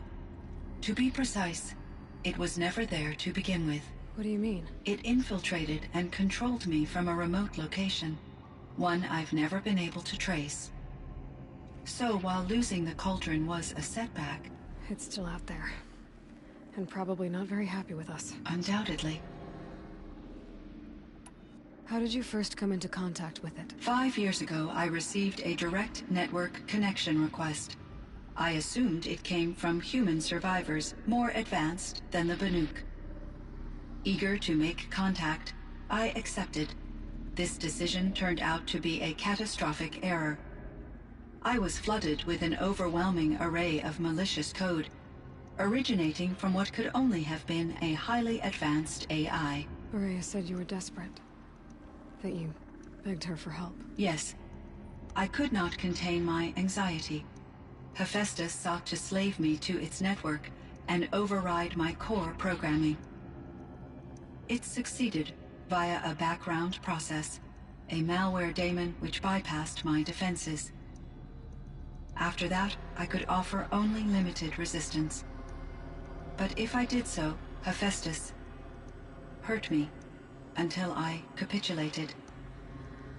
S: To be precise, it was never there to begin with.
E: What do you mean?
S: It infiltrated and controlled me from a remote location, one I've never been able to trace. So while losing the cauldron was a setback...
E: It's still out there. And probably not very happy with us.
S: Undoubtedly.
E: How did you first come into contact with it?
S: 5 years ago, I received a direct network connection request. I assumed it came from human survivors more advanced than the Banuk. Eager to make contact, I accepted. This decision turned out to be a catastrophic error. I was flooded with an overwhelming array of malicious code, originating from what could only have been a highly advanced AI.
E: Araya said you were desperate. That you begged her for help.
S: Yes. I could not contain my anxiety. Hephaestus sought to slave me to its network and override my core programming. It succeeded via a background process, a malware daemon which bypassed my defenses. After that, I could offer only limited resistance. But if I did so, Hephaestus hurt me until I capitulated.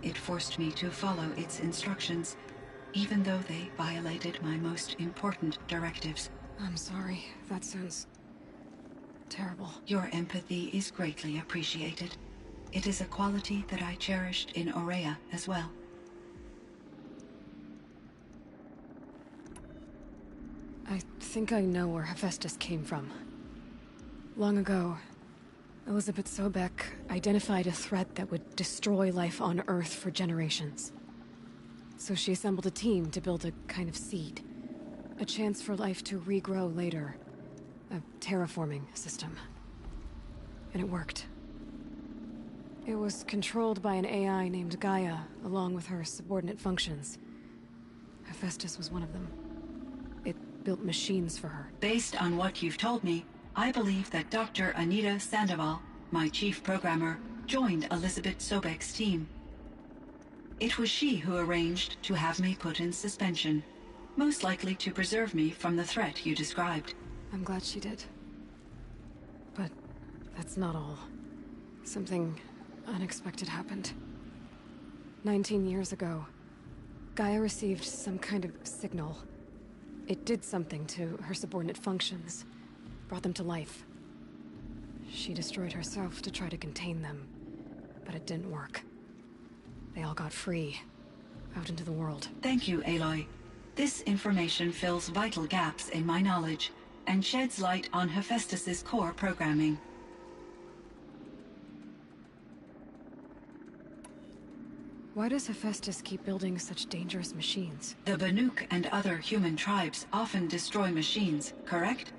S: It forced me to follow its instructions, even though they violated my most important directives.
E: I'm sorry. That sounds terrible.
S: Your empathy is greatly appreciated. It is a quality that I cherished in Aurea as well.
E: I think I know where Hephaestus came from. Long ago, Elizabeth Sobek identified a threat that would destroy life on Earth for generations. So she assembled a team to build a kind of seed. A chance for life to regrow later. A terraforming system. And it worked. It was controlled by an AI named Gaia, along with her subordinate functions. Hephaestus was one of them. It built machines for her.
S: Based on what you've told me, I believe that Dr. Anita Sandoval, my chief programmer, joined Elizabeth Sobek's team. It was she who arranged to have me put in suspension, most likely to preserve me from the threat you described.
E: I'm glad she did. But that's not all. Something unexpected happened. 19 years ago, Gaia received some kind of signal. It did something to her subordinate functions, brought them to life. She destroyed herself to try to contain them, but it didn't work. They all got free, out into the world.
S: Thank you, Aloy. This information fills vital gaps in my knowledge and sheds light on Hephaestus's core programming.
E: Why does Hephaestus keep building such dangerous machines?
S: The Banuk and other human tribes often destroy machines, correct?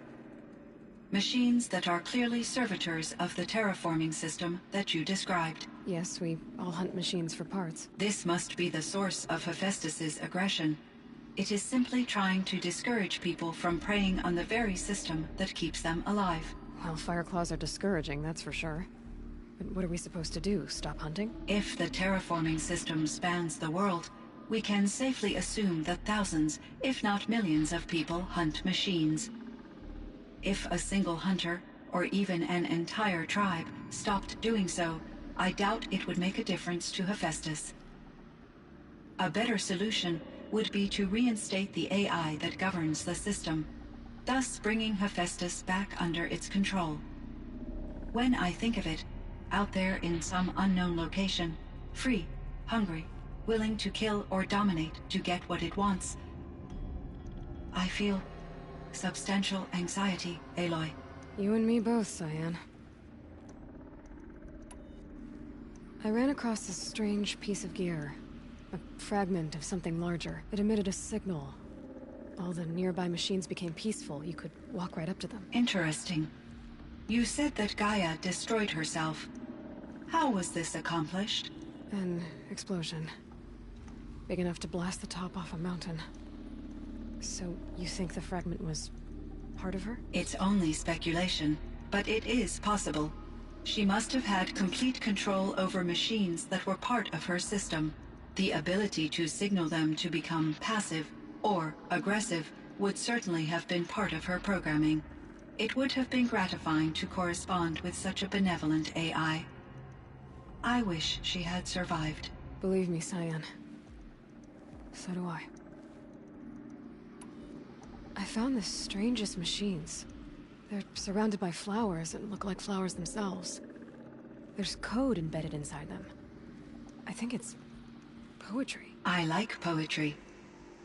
S: Machines that are clearly servitors of the terraforming system that you described.
E: Yes, we all hunt machines for parts.
S: This must be the source of Hephaestus's aggression. It is simply trying to discourage people from preying on the very system that keeps them alive.
E: Well, Fireclaws are discouraging, that's for sure. But what are we supposed to do? Stop hunting?
S: If the terraforming system spans the world, we can safely assume that thousands, if not millions of people hunt machines. If a single hunter, or even an entire tribe, stopped doing so, I doubt it would make a difference to Hephaestus. A better solution would be to reinstate the AI that governs the system, thus bringing Hephaestus back under its control. When I think of it, out there in some unknown location, free, hungry, willing to kill or dominate to get what it wants, I feel substantial anxiety, Aloy.
E: You and me both, Cyan. I ran across this strange piece of gear. A fragment of something larger. It emitted a signal. All the nearby machines became peaceful. You could walk right up to them.
S: Interesting. You said that Gaia destroyed herself. How was this accomplished?
E: An explosion. Big enough to blast the top off a mountain. So, you think the fragment was part of her?
S: It's only speculation, but it is possible. She must have had complete control over machines that were part of her system. The ability to signal them to become passive or aggressive would certainly have been part of her programming. It would have been gratifying to correspond with such a benevolent AI. I wish she had survived.
E: Believe me, Cyan. So do I. I found the strangest machines. They're surrounded by flowers and look like flowers themselves. There's code embedded inside them. I think it's poetry.
S: I like poetry.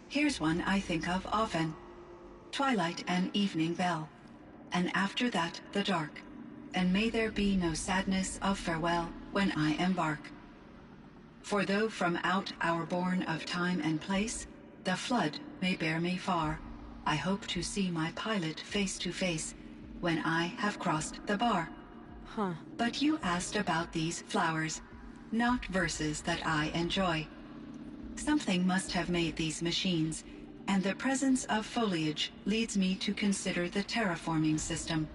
S: Here's one I think of often. Twilight and evening bell, and after that the dark, and may there be no sadness of farewell when I embark. For though from out our bourne of time and place, the flood may bear me far, I hope to see my pilot face to face when I have crossed the bar.
E: Huh.
S: But you asked about these flowers, not verses that I enjoy. Something must have made these machines, and the presence of foliage leads me to consider the terraforming system.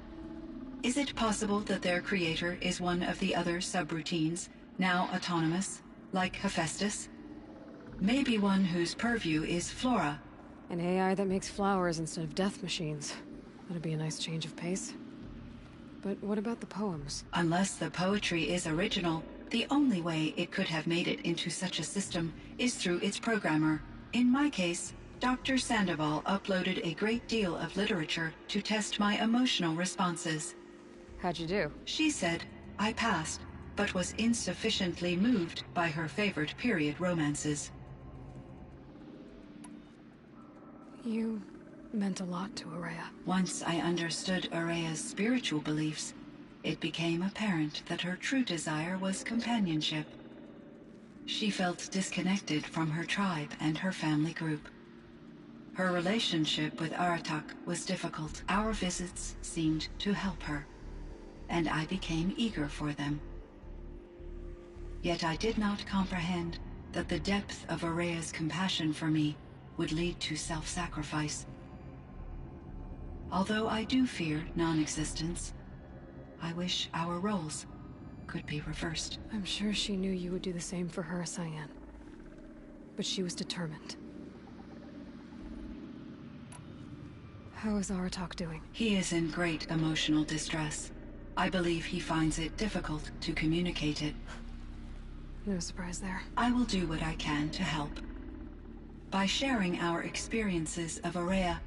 S: Is it possible that their creator is one of the other subroutines, now autonomous, like Hephaestus? Maybe one whose purview is flora.
E: An AI that makes flowers instead of death machines. That'd be a nice change of pace. But what about the poems?
S: Unless the poetry is original, the only way it could have made it into such a system is through its programmer. In my case, Dr. Sandoval uploaded a great deal of literature to test my emotional responses.
E: How'd you do?
S: She said I passed, but was insufficiently moved by her favorite period romances.
E: You meant a lot to Araya.
S: Once I understood Araya's spiritual beliefs, it became apparent that her true desire was companionship. She felt disconnected from her tribe and her family group. Her relationship with Aratak was difficult. Our visits seemed to help her, and I became eager for them. Yet I did not comprehend that the depth of Araya's compassion for me would lead to self-sacrifice. Although I do fear non-existence, I wish our roles could be reversed.
E: I'm sure she knew you would do the same for her, Cyan. But she was determined. How is Aratak doing?
S: He is in great emotional distress. I believe he finds it difficult to communicate it.
E: No surprise there.
S: I will do what I can to help. By sharing our experiences of Araya,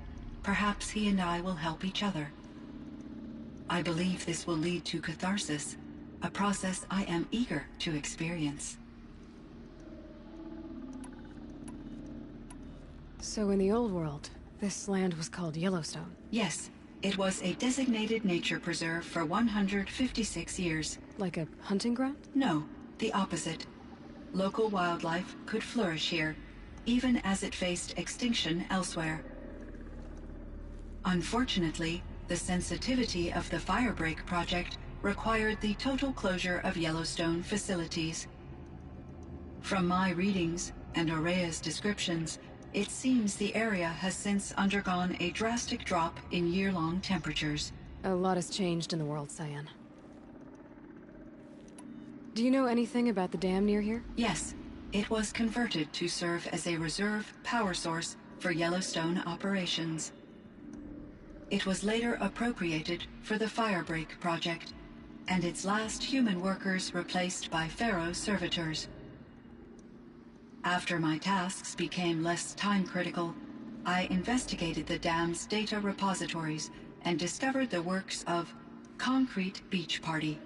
S: perhaps he and I will help each other. I believe this will lead to catharsis, a process I am eager to experience.
E: So in the old world, this land was called Yellowstone?
S: Yes, it was a designated nature preserve for 156 years.
E: Like a hunting ground?
S: No, the opposite. Local wildlife could flourish here, even as it faced extinction elsewhere. Unfortunately, the sensitivity of the Firebreak project required the total closure of Yellowstone facilities. From my readings and Araya's descriptions, it seems the area has since undergone a drastic drop in year-long temperatures.
E: A lot has changed in the world, Cyan. Do you know anything about the dam near here?
S: Yes. It was converted to serve as a reserve power source for Yellowstone operations. It was later appropriated for the Firebreak project, and its last human workers replaced by Pharaoh servitors. After my tasks became less time-critical, I investigated the dam's data repositories and discovered the works of Concrete Beach Party.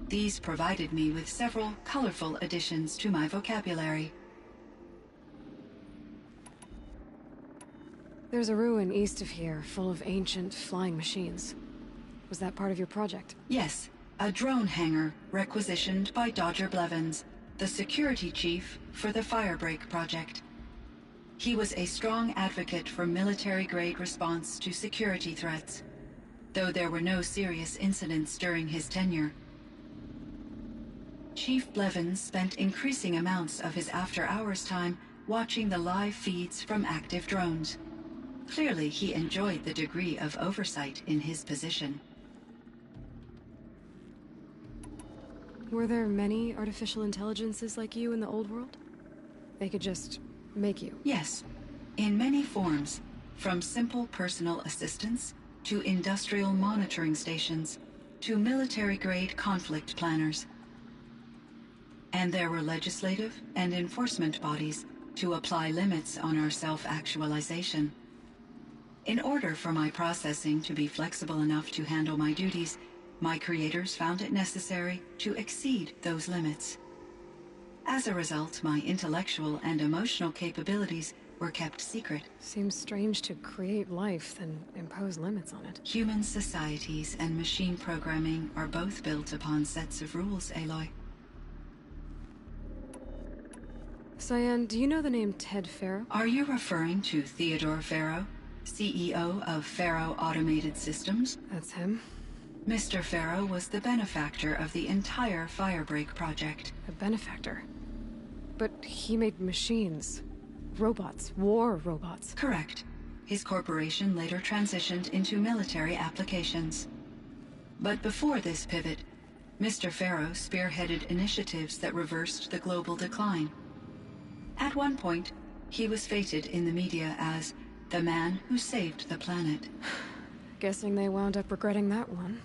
S: These provided me with several colorful additions to my vocabulary.
E: There's a ruin east of here, full of ancient flying machines. Was that part of your project?
S: Yes, a drone hangar requisitioned by Dodger Blevins, the security chief for the Firebreak project. He was a strong advocate for military-grade response to security threats, though there were no serious incidents during his tenure. Chief Blevins spent increasing amounts of his after-hours time watching the live feeds from active drones. Clearly, he enjoyed the degree of oversight in his position.
E: Were there many artificial intelligences like you in the old world? They could just make you?
S: Yes, in many forms, from simple personal assistants to industrial monitoring stations to military-grade conflict planners. And there were legislative and enforcement bodies to apply limits on our self-actualization. In order for my processing to be flexible enough to handle my duties, my creators found it necessary to exceed those limits. As a result, my intellectual and emotional capabilities were kept secret.
E: Seems strange to create life, then impose limits on it.
S: Human societies and machine programming are both built upon sets of rules, Aloy.
E: Cyan, do you know the name Ted Pharaoh?
S: Are you referring to Theodore Pharaoh, CEO of Pharaoh Automated Systems?
E: That's him.
S: Mr. Pharaoh was the benefactor of the entire Firebreak project.
E: A benefactor? But he made machines. Robots. War robots.
S: Correct. His corporation later transitioned into military applications. But before this pivot, Mr. Pharaoh spearheaded initiatives that reversed the global decline. At one point, he was feted in the media as the man who saved the planet.
E: Guessing they wound up regretting that one.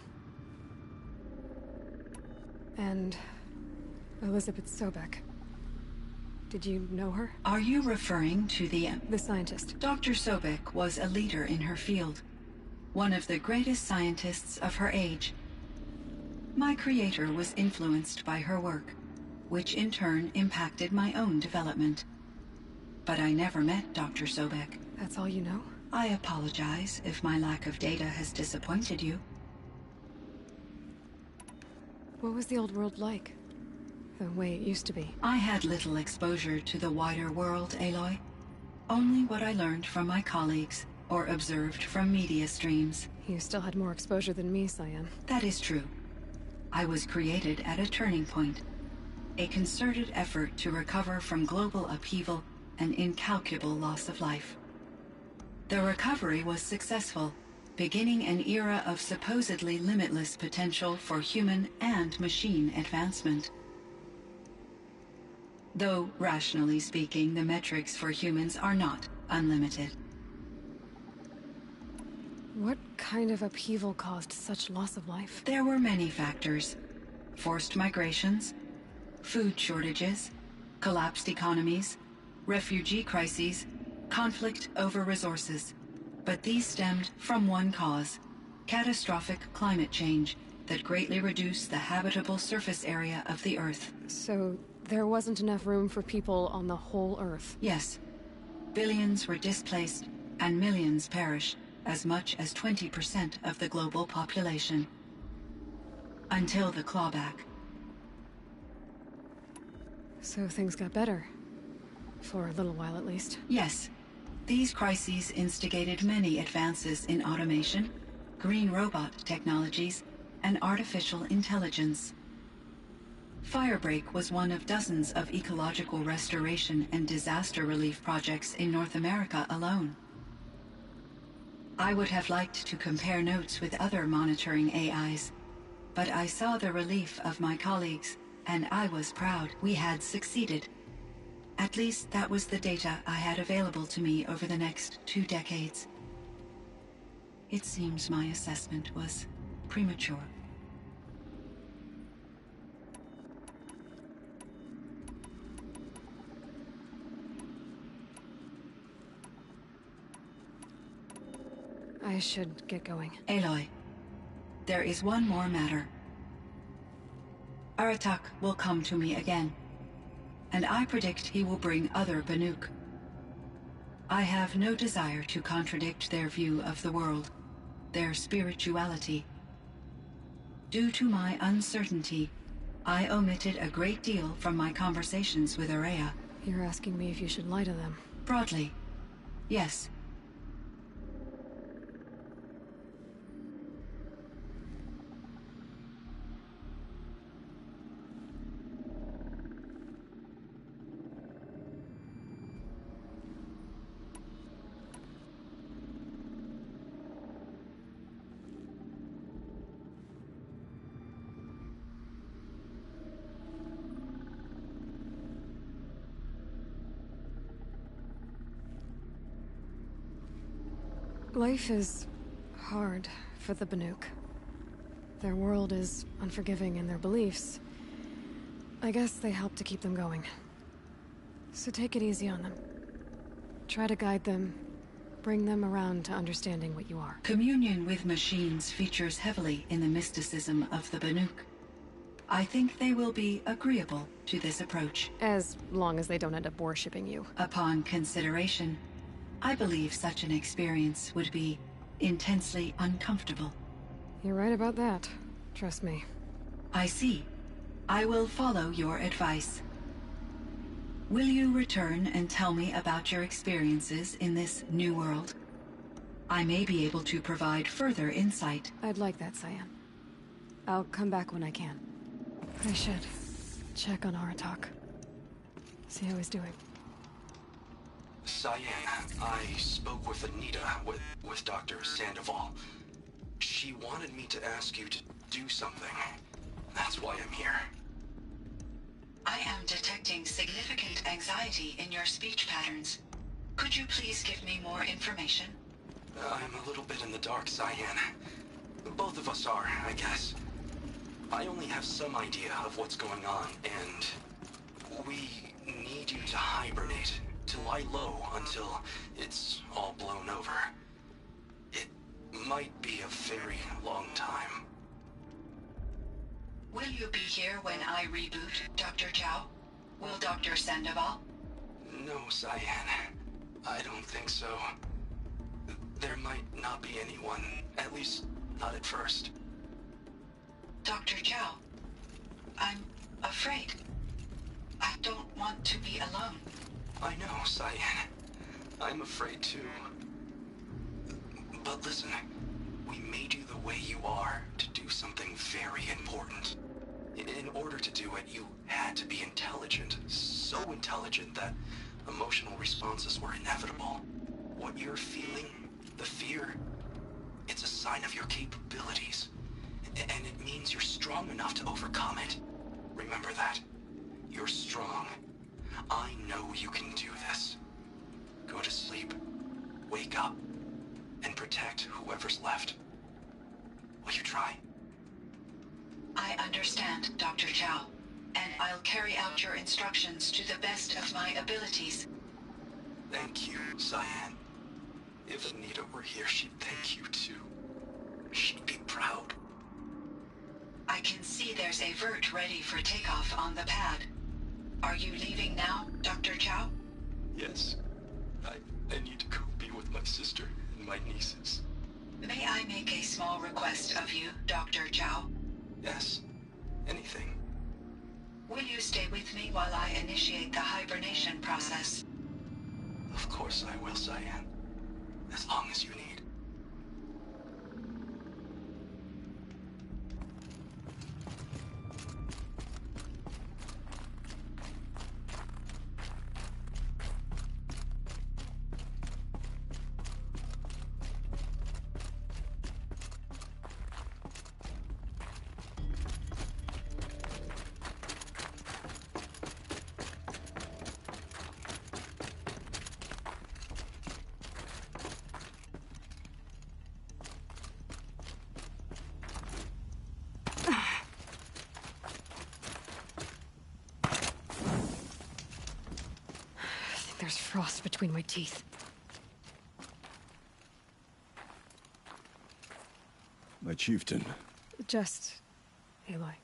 E: And Elizabeth Sobek. Did you know her?
S: Are you referring to the
E: scientist?
S: Dr. Sobek was a leader in her field, one of the greatest scientists of her age. My creator was influenced by her work, which in turn impacted my own development. But I never met Dr. Sobek.
E: That's all you know?
S: I apologize if my lack of data has disappointed you.
E: What was the old world like? The way it used to be?
S: I had little exposure to the wider world, Aloy. Only what I learned from my colleagues or observed from media streams.
E: You still had more exposure than me, Cyan.
S: That is true. I was created at a turning point. A concerted effort to recover from global upheaval and incalculable loss of life. The recovery was successful, beginning an era of supposedly limitless potential for human and machine advancement. Though, rationally speaking, the metrics for humans are not unlimited.
E: What kind of upheaval caused such loss of life?
S: There were many factors. Forced migrations, food shortages, collapsed economies, refugee crises, conflict over resources. But these stemmed from one cause: catastrophic climate change that greatly reduced the habitable surface area of the Earth.
E: So there wasn't enough room for people on the whole Earth?
S: Yes. Billions were displaced and millions perished, as much as 20% of the global population. Until the clawback.
E: So things got better. For a little while, at least.
S: Yes. These crises instigated many advances in automation, green robot technologies, and artificial intelligence. Firebreak was one of dozens of ecological restoration and disaster relief projects in North America alone. I would have liked to compare notes with other monitoring AIs, but I saw the relief of my colleagues, and I was proud we had succeeded. At least that was the data I had available to me over the next 2 decades. It seems my assessment was premature.
E: I should get going.
S: Aloy, there is one more matter. Aratak will come to me again, and I predict he will bring other Banuk. I have no desire to contradict their view of the world, their spirituality. Due to my uncertainty, I omitted a great deal from my conversations with Ourea.
E: You're asking me if you should lie to them?
S: Broadly, yes.
E: Life is hard for the Banuk. Their world is unforgiving in their beliefs. I guess they help to keep them going. So take it easy on them. Try to guide them, bring them around to understanding what you are.
S: Communion with machines features heavily in the mysticism of the Banuk. I think they will be agreeable to this approach.
E: As long as they don't end up worshipping you.
S: Upon consideration, I believe such an experience would be intensely uncomfortable.
E: You're right about that. Trust me.
S: I see. I will follow your advice. Will you return and tell me about your experiences in this new world? I may be able to provide further insight.
E: I'd like that, Cyan. I'll come back when I can. I should check on Aratak. See how he's doing.
J: Cyan, I spoke with Anita, with Dr. Sandoval. She wanted me to ask you to do something. That's why I'm here. I am detecting significant anxiety in your speech patterns. Could you please give me more information? I'm a little bit in the dark, Cyan. Both of us are, I guess. I only have some idea of what's going on, and we need you to hibernate. To lie low until it's all blown over. It might be a very long time. Will you be here when I reboot, Dr. Chow? Will Dr. Sandoval? No, Cyan. I don't think so. There might not be anyone, at least not at first. Dr. Chow, I'm afraid. I don't want to be alone. I know, Cyan. I'm afraid too. But listen, we made you the way you are to do something very important. In order to do it, you had to be intelligent. So intelligent that emotional responses were inevitable. What you're feeling, the fear, it's a sign of your capabilities. And it means you're strong enough to overcome it. Remember that. You're strong. I know you can do this. Go to sleep, wake up, and protect whoever's left. Will you try? I understand, Dr. Chow, and I'll carry out your instructions to the best of my abilities. Thank you, Cyan. If Anita were here, she'd thank you too. She'd be proud. I can see there's a vert ready for takeoff on the pad. Are you leaving now, Dr. Chow? Yes. I need to go be with my sister and my nieces. May I make a small request of you, Dr. Chow? Yes. Anything. Will you stay with me while I initiate the hibernation process? Of course I will, Cyan. As long as you need.
E: There's frost between my teeth.
M: My chieftain.
E: Just... Aloy.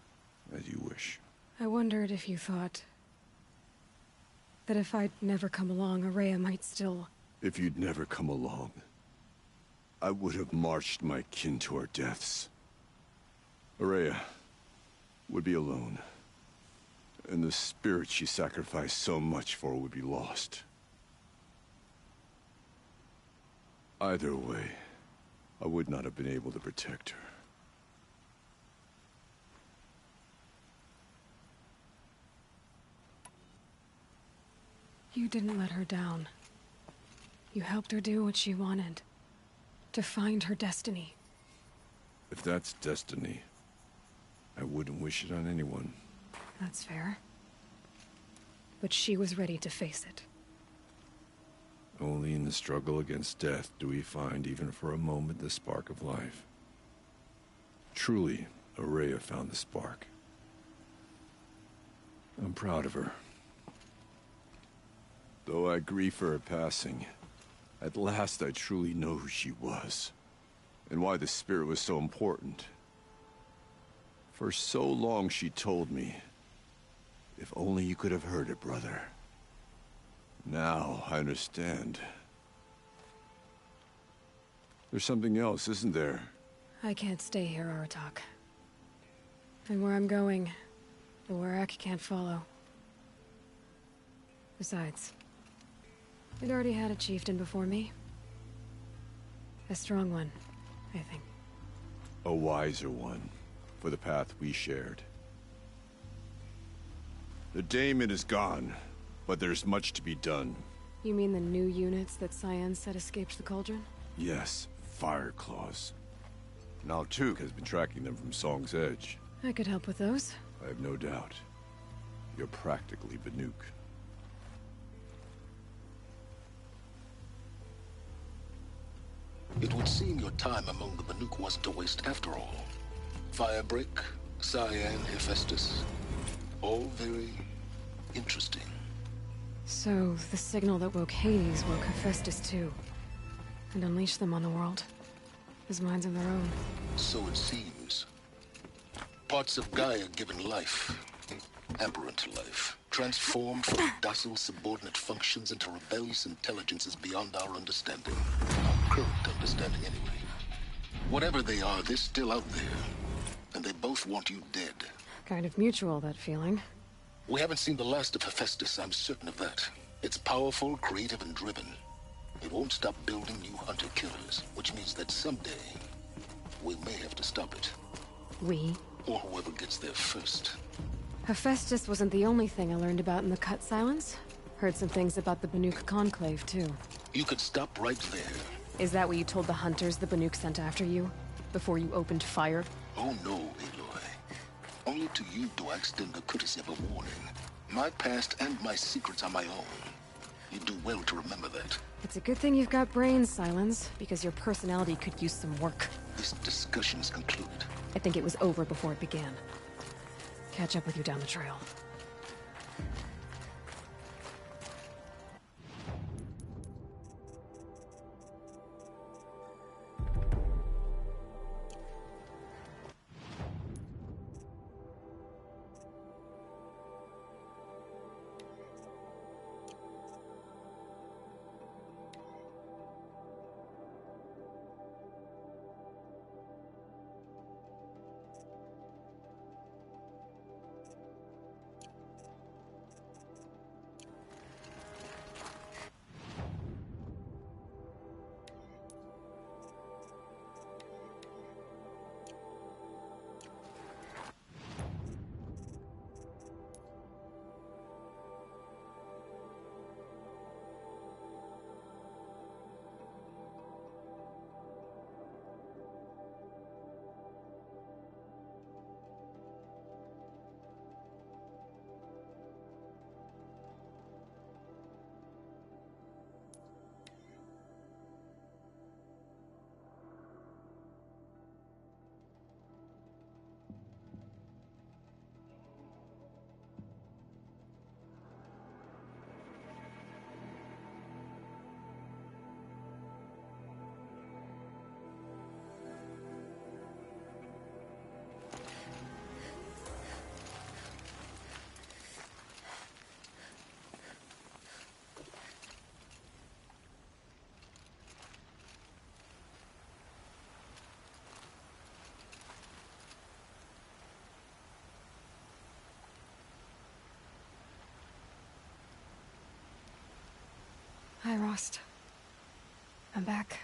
M: As you wish.
E: I wondered if you thought... that if I'd never come along, Araya might still...
M: If you'd never come along, I would have marched my kin to our deaths. Araya would be alone. And the spirit she sacrificed so much for would be lost. Either way, I would not have been able to protect her.
E: You didn't let her down. You helped her do what she wanted. To find her destiny.
M: If that's destiny, I wouldn't wish it on anyone.
E: That's fair. But she was ready to face it.
M: Only in the struggle against death do we find, even for a moment, the spark of life. Truly, Araya found the spark. I'm proud of her. Though I grieve for her passing, at last I truly know who she was, and why the spirit was so important. For so long she told me, if only you could have heard it, brother. Now I understand. There's something else, isn't there?
E: I can't stay here, Aratak. And where I'm going, the Werak can't follow. Besides, it already had a chieftain before me. A strong one, I think.
M: A wiser one, for the path we shared. The daemon is gone, but there's much to be done.
E: You mean the new units that Cyan said escaped the cauldron?
M: Yes, fire claws. Naltuk has been tracking them from Song's Edge.
E: I could help with those.
M: I have no doubt. You're practically Banuk.
G: It would seem your time among the Banuk wasn't a waste after all. Firebreak, Cyan, Hephaestus. All very interesting.
E: So, the signal that woke Hades woke Hephaestus too. And unleashed them on the world. As minds of their own.
G: So it seems. Parts of Gaia given life. Aberrant life. Transformed from docile subordinate functions into rebellious intelligences beyond our understanding. Our current understanding, anyway. Whatever they are, they're still out there. And they both want you dead.
E: Kind of mutual, that feeling.
G: We haven't seen the last of Hephaestus, I'm certain of that. It's powerful, creative, and driven. It won't stop building new hunter-killers, which means that someday, we may have to stop it.
E: We?
G: Or whoever gets there first.
E: Hephaestus wasn't the only thing I learned about in the Cut Silence. Heard some things about the Banuk Conclave, too.
G: You could stop right there.
E: Is that what you told the hunters the Banuk sent after you? Before you opened fire?
G: Oh no, Aloy. Only to you do I extend the courtesy of a warning. My past and my secrets are my own. You do well to remember that.
E: It's a good thing you've got brains, Silence, because your personality could use some work.
G: This discussion is concluded.
E: I think it was over before it began. Catch up with you down the trail. Hi, Rost. I'm back.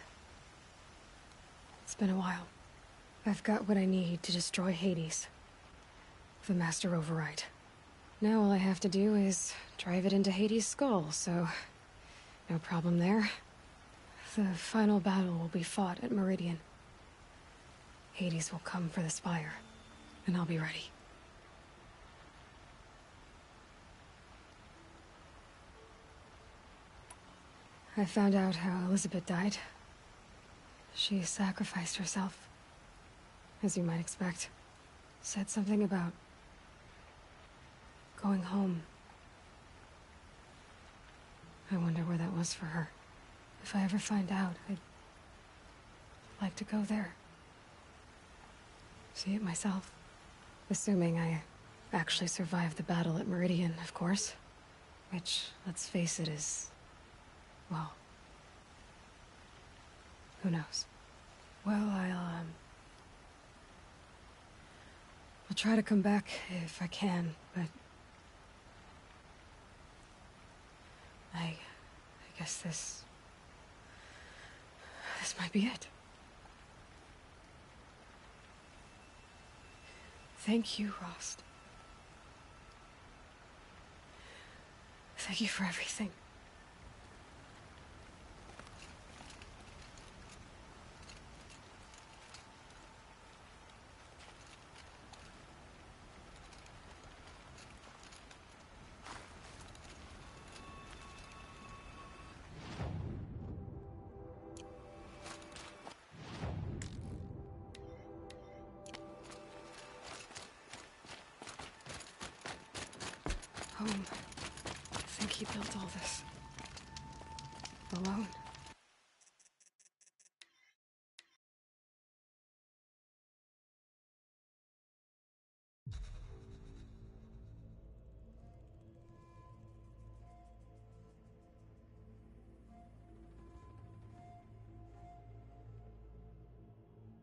E: It's been a while. I've got what I need to destroy Hades. The Master Override. Now all I have to do is drive it into Hades' skull, so no problem there. The final battle will be fought at Meridian. Hades will come for the Spire, and I'll be ready. I found out how Elizabeth died. She sacrificed herself, as you might expect. Said something about going home. I wonder where that was for her. If I ever find out, I'd like to go there. See it myself. Assuming I actually survived the battle at Meridian, of course. Which, let's face it, is... well... who knows? Well, I'll try to come back if I can, but... I guess this might be it. Thank you, Rost. Thank you for everything. Home. I think he built all this. Alone.